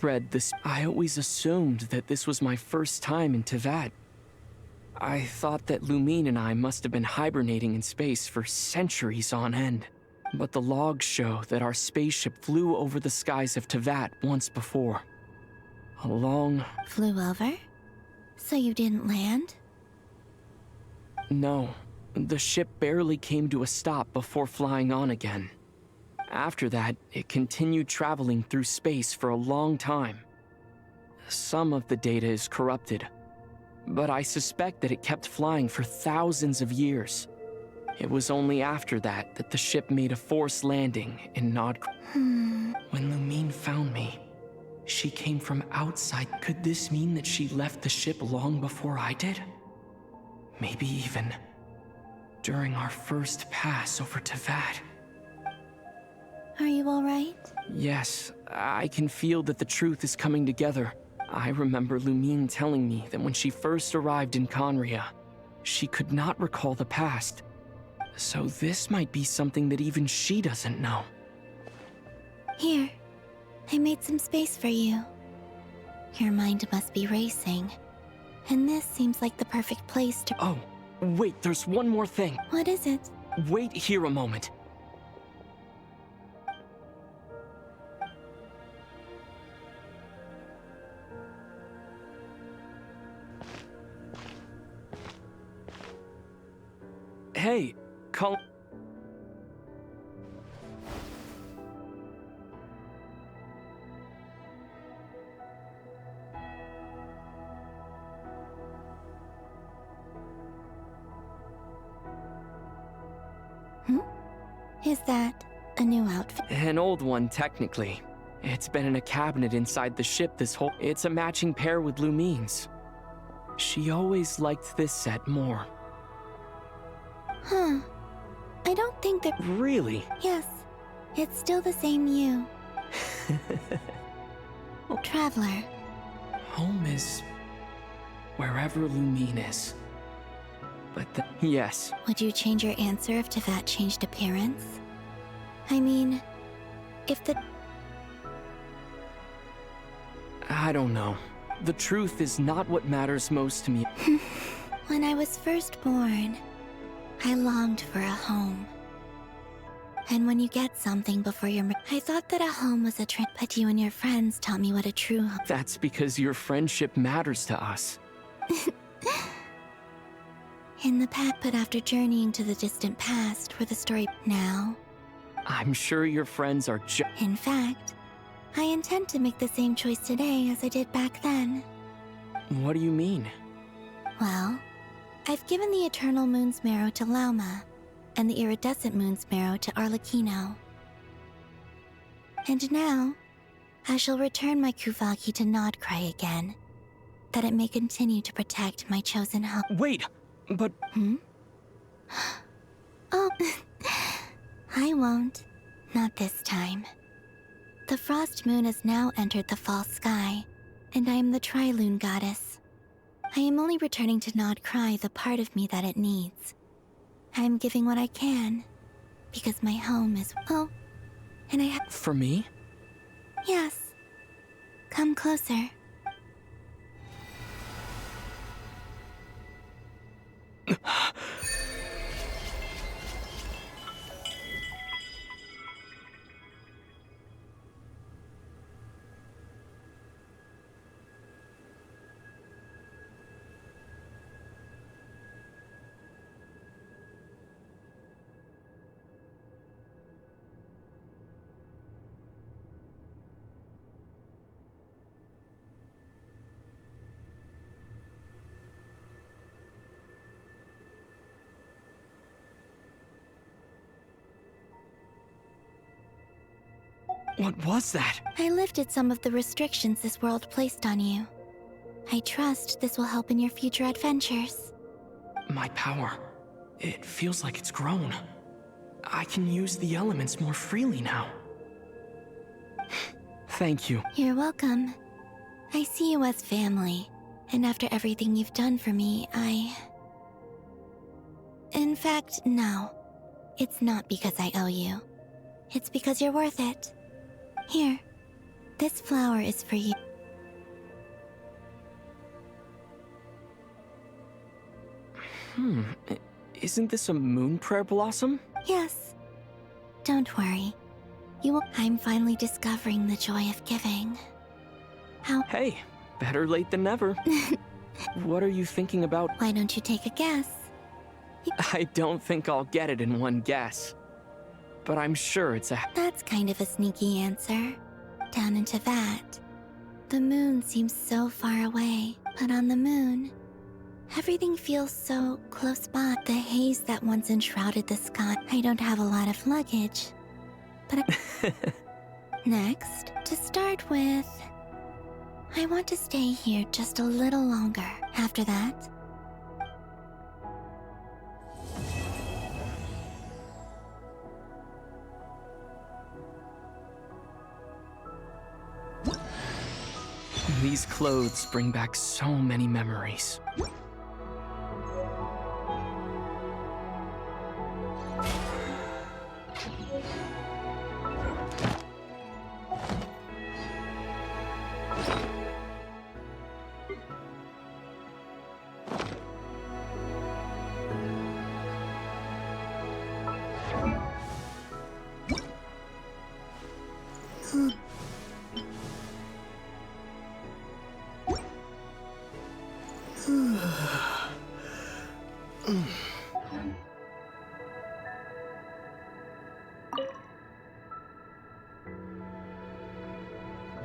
read this. I always assumed that this was my first time in Teyvat. I thought that Lumine and I must have been hibernating in space for centuries on end. But the logs show that our spaceship flew over the skies of Teyvat once before. A long... Flew over? So you didn't land? No. The ship barely came to a stop before flying on again. After that, it continued traveling through space for a long time. Some of the data is corrupted, but I suspect that it kept flying for thousands of years. It was only after that that the ship made a forced landing in Nod-Krai. When Lumine found me, she came from outside. Could this mean that she left the ship long before I did? Maybe even during our first pass over Teyvat. Are you alright? Yes, I can feel that the truth is coming together. I remember Lumine telling me that when she first arrived in Conria, she could not recall the past. So this might be something that even she doesn't know. Here, I made some space for you. Your mind must be racing, and this seems like the perfect place to... Oh, wait, there's one more thing. What is it? Wait here a moment. Hey, call... Is that a new outfit? An old one, technically. It's been in a cabinet inside the ship this whole... It's a matching pair with Lumine's. She always liked this set more. Huh. I don't think that... Really? Yes. It's still the same you. Traveler. Home is... wherever Lumine is. But yes. Would you change your answer if Teyvat changed appearance? I mean, if the... I don't know. The truth is not what matters most to me. When I was first born, I longed for a home. And when you get something before you're... I thought that a home was a trip, but you and your friends taught me what a true home... That's because your friendship matters to us. In the past, but after journeying to the distant past, where the story... Now... I'm sure your friends are In fact, I intend to make the same choice today as I did back then. What do you mean? Well, I've given the Eternal Moon's Marrow to Lauma, and the Iridescent Moon's Marrow to Arlecchino. And now, I shall return my Kuvaki to Nod-Krai again, that it may continue to protect my chosen home. Wait, but... Oh, I won't. Not this time. The frost moon has now entered the fall sky, and I am the Trilune goddess. I am only returning to Nod-Krai the part of me that it needs. I am giving what I can, because my home is... Oh, and I have... For me? Yes. Come closer. What was that? I lifted some of the restrictions this world placed on you. I trust this will help in your future adventures. My power. It feels like it's grown. I can use the elements more freely now. Thank you. You're welcome. I see you as family, and after everything you've done for me, In fact, no. It's not because I owe you. It's because you're worth it. Here, this flower is for you. Isn't this a moon prayer blossom? Yes. Don't worry. I'm finally discovering the joy of giving. Hey, better late than never. What are you thinking about? Why don't you take a guess? I don't think I'll get it in one guess. But I'm sure it's a... That's kind of a sneaky answer. Down into that. The moon seems so far away, but on the moon, everything feels so close by. The haze that once enshrouded the sky. I don't have a lot of luggage, but Next, to start with, I want to stay here just a little longer. After that, these clothes bring back so many memories.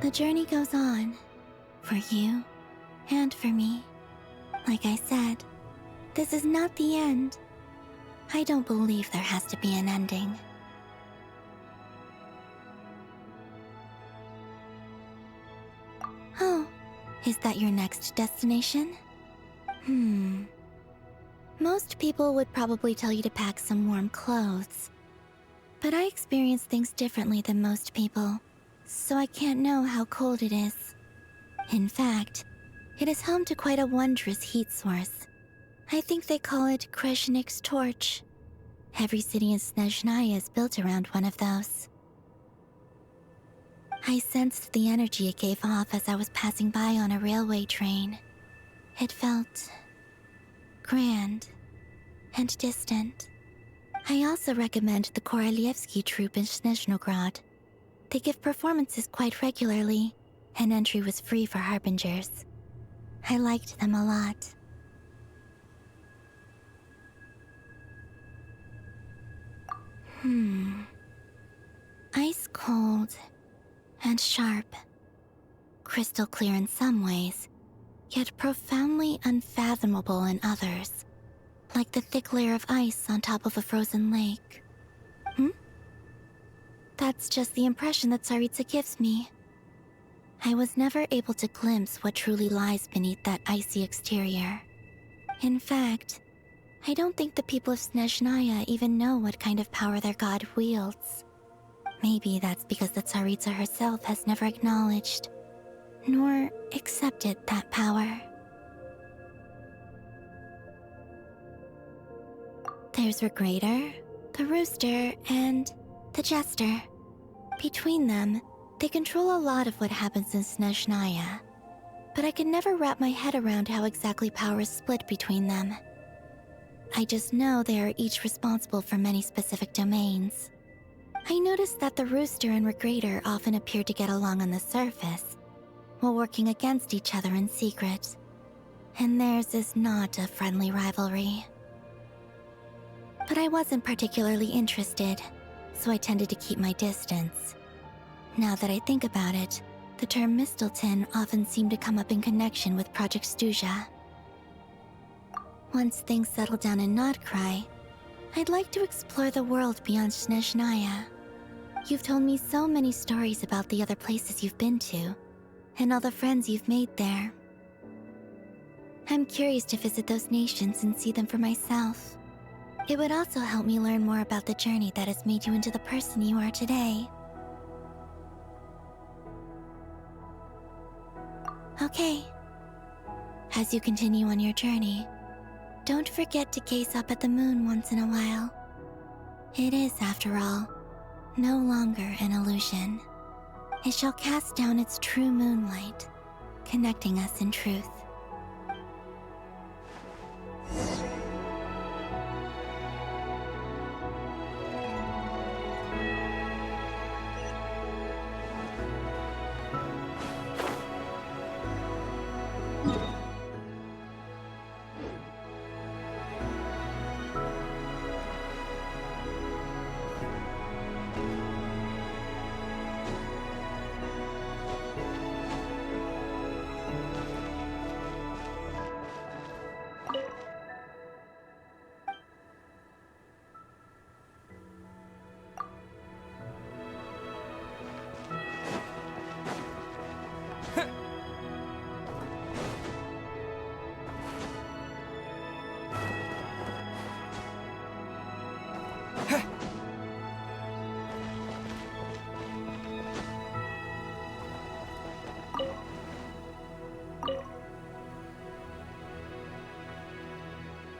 the journey goes on. For you, and for me. Like I said, this is not the end. I don't believe there has to be an ending. Oh, is that your next destination? Most people would probably tell you to pack some warm clothes. But I experience things differently than most people, so I can't know how cold it is. In fact, it is home to quite a wondrous heat source. I think they call it Kreshnik's torch. Every city in Snezhnaya is built around one of those. I sensed the energy it gave off as I was passing by on a railway train. It felt grand and distant. I also recommend the Korolievsky troupe in Snezhnograd. They give performances quite regularly, and entry was free for harbingers. I liked them a lot. Ice cold and sharp. Crystal clear in some ways, yet profoundly unfathomable in others. Like the thick layer of ice on top of a frozen lake. That's just the impression that Tsaritsa gives me. I was never able to glimpse what truly lies beneath that icy exterior. In fact, I don't think the people of Snezhnaya even know what kind of power their god wields. Maybe that's because the Tsaritsa herself has never acknowledged, nor accepted that power. There's Regrator, the Rooster, and the Jester. Between them, they control a lot of what happens in Snezhnaya, but I can never wrap my head around how exactly power is split between them. I just know they are each responsible for many specific domains. I noticed that the Rooster and Regrator often appear to get along on the surface, while working against each other in secret. And theirs is not a friendly rivalry. But I wasn't particularly interested, so I tended to keep my distance. Now that I think about it, the term Mistelton often seemed to come up in connection with Project Stuja. Once things settle down in Nod-Krai, I'd like to explore the world beyond Snezhnaya. You've told me so many stories about the other places you've been to, and all the friends you've made there. I'm curious to visit those nations and see them for myself. It would also help me learn more about the journey that has made you into the person you are today. Okay. As you continue on your journey, don't forget to gaze up at the moon once in a while. It is, after all, no longer an illusion. It shall cast down its true moonlight, connecting us in truth.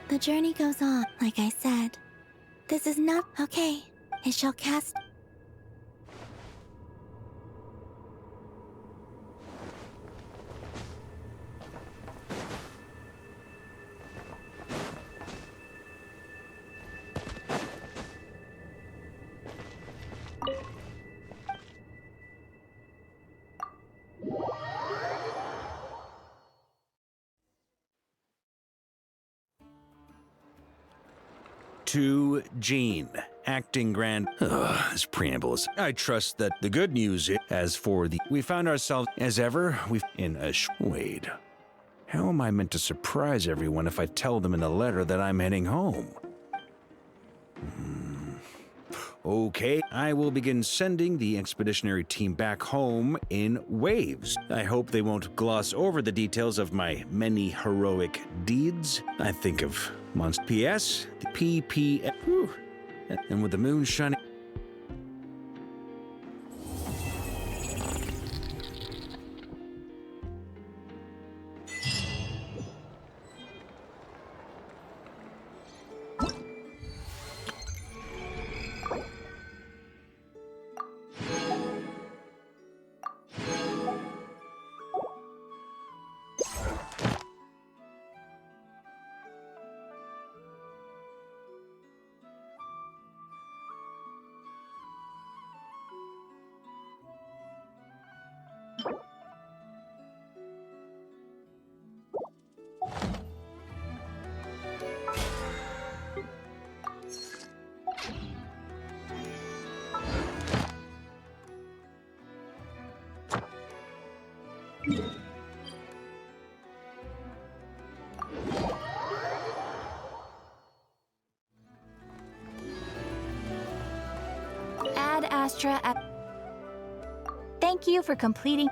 The journey goes on, like I said. This is not okay. It shall cast... To Jean, acting Grand... this preamble is... I trust that the good news is, as for the... We found ourselves, as ever, in a Wait. How am I meant to surprise everyone if I tell them in a letter that I'm heading home? Okay, I will begin sending the expeditionary team back home in waves. I hope they won't gloss over the details of my many heroic deeds. I think of Monst PS, the PP, and with the moon shining. Ad Astra at... Thank you for completing...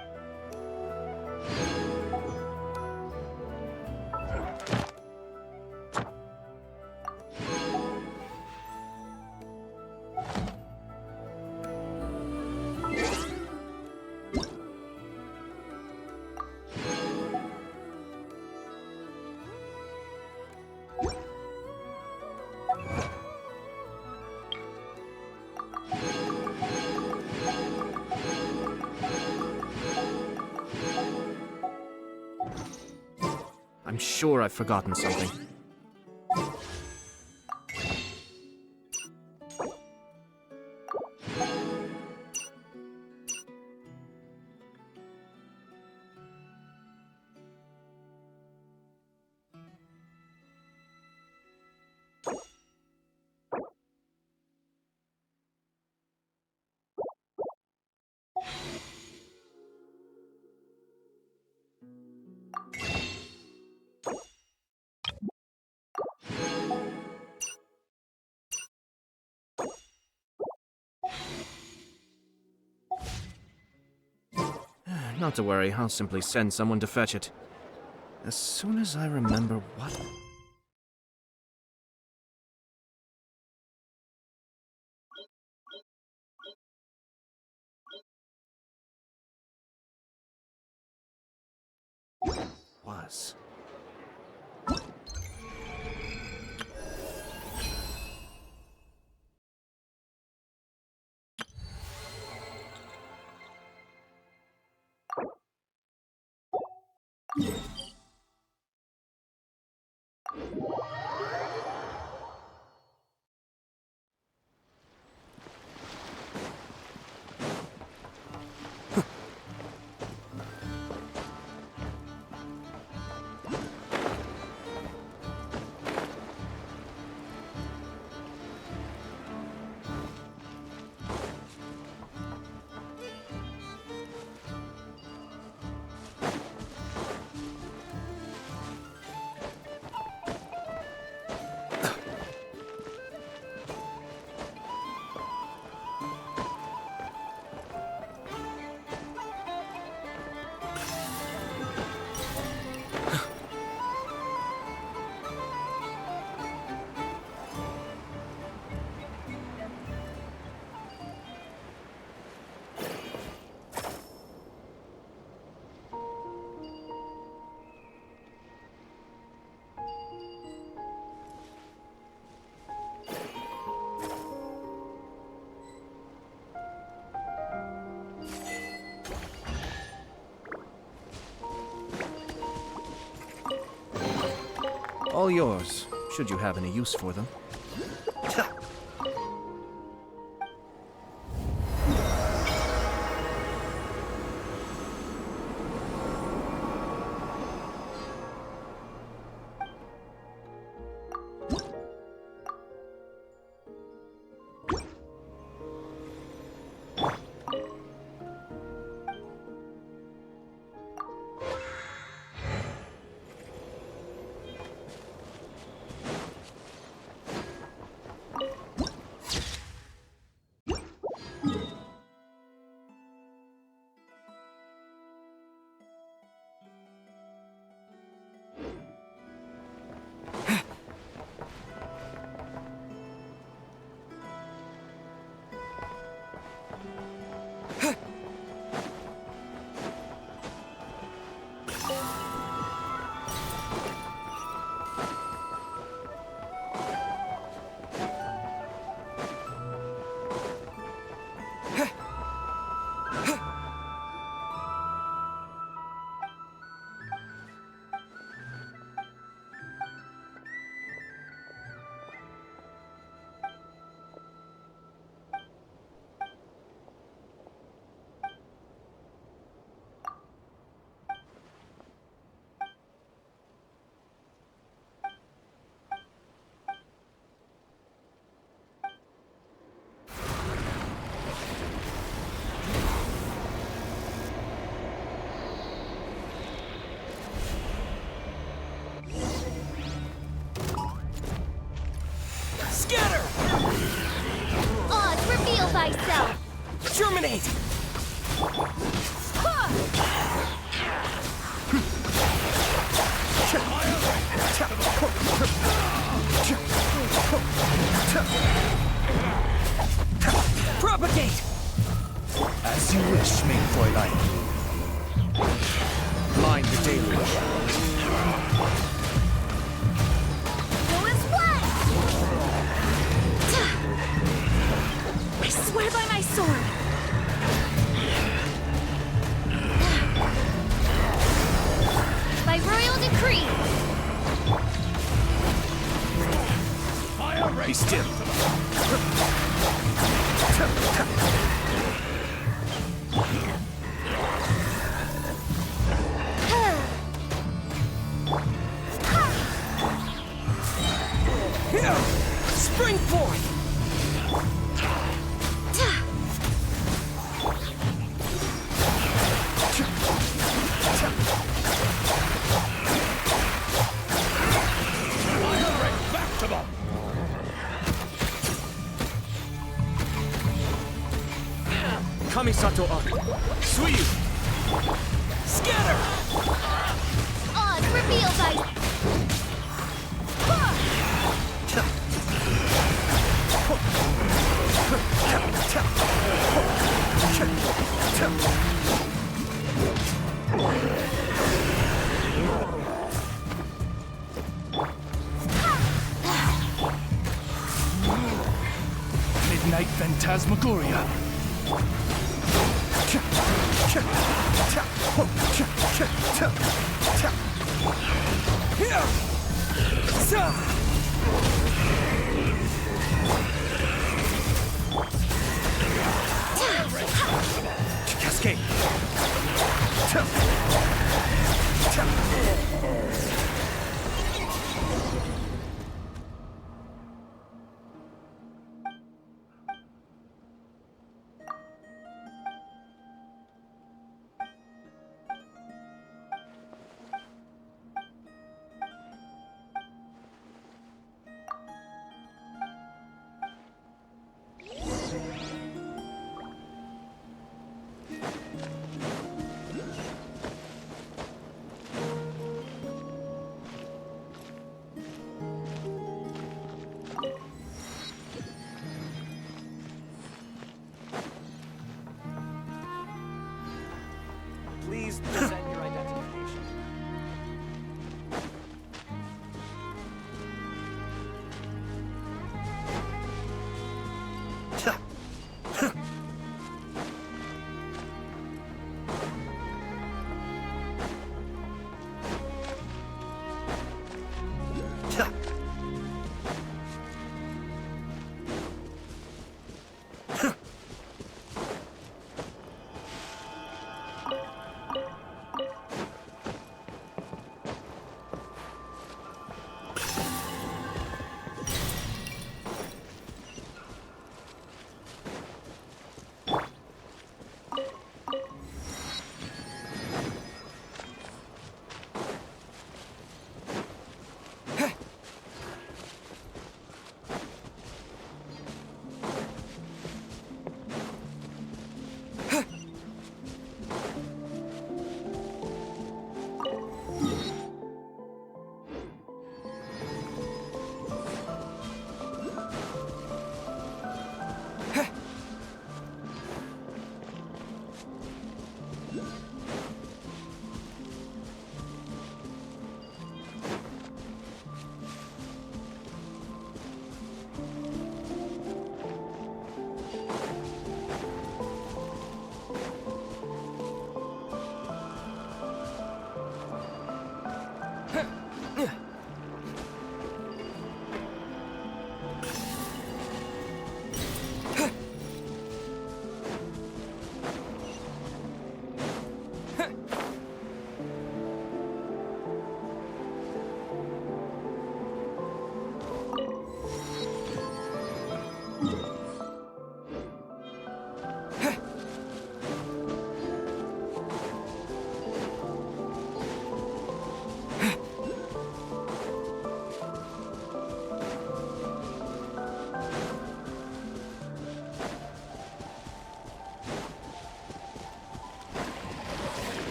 I'm sure I've forgotten something. Not to worry, I'll simply send someone to fetch it. As soon as I remember what... was. All yours, should you have any use for them. Oz, reveal thyself! Germinate! Propagate! As you wish, main Fräulein. Mind the deluge. I swear by my sword! By royal decree! Be still. Spring forth! Kamisato up. Suiyu! Scatter! On, reveal thy... Midnight Phantasmagoria.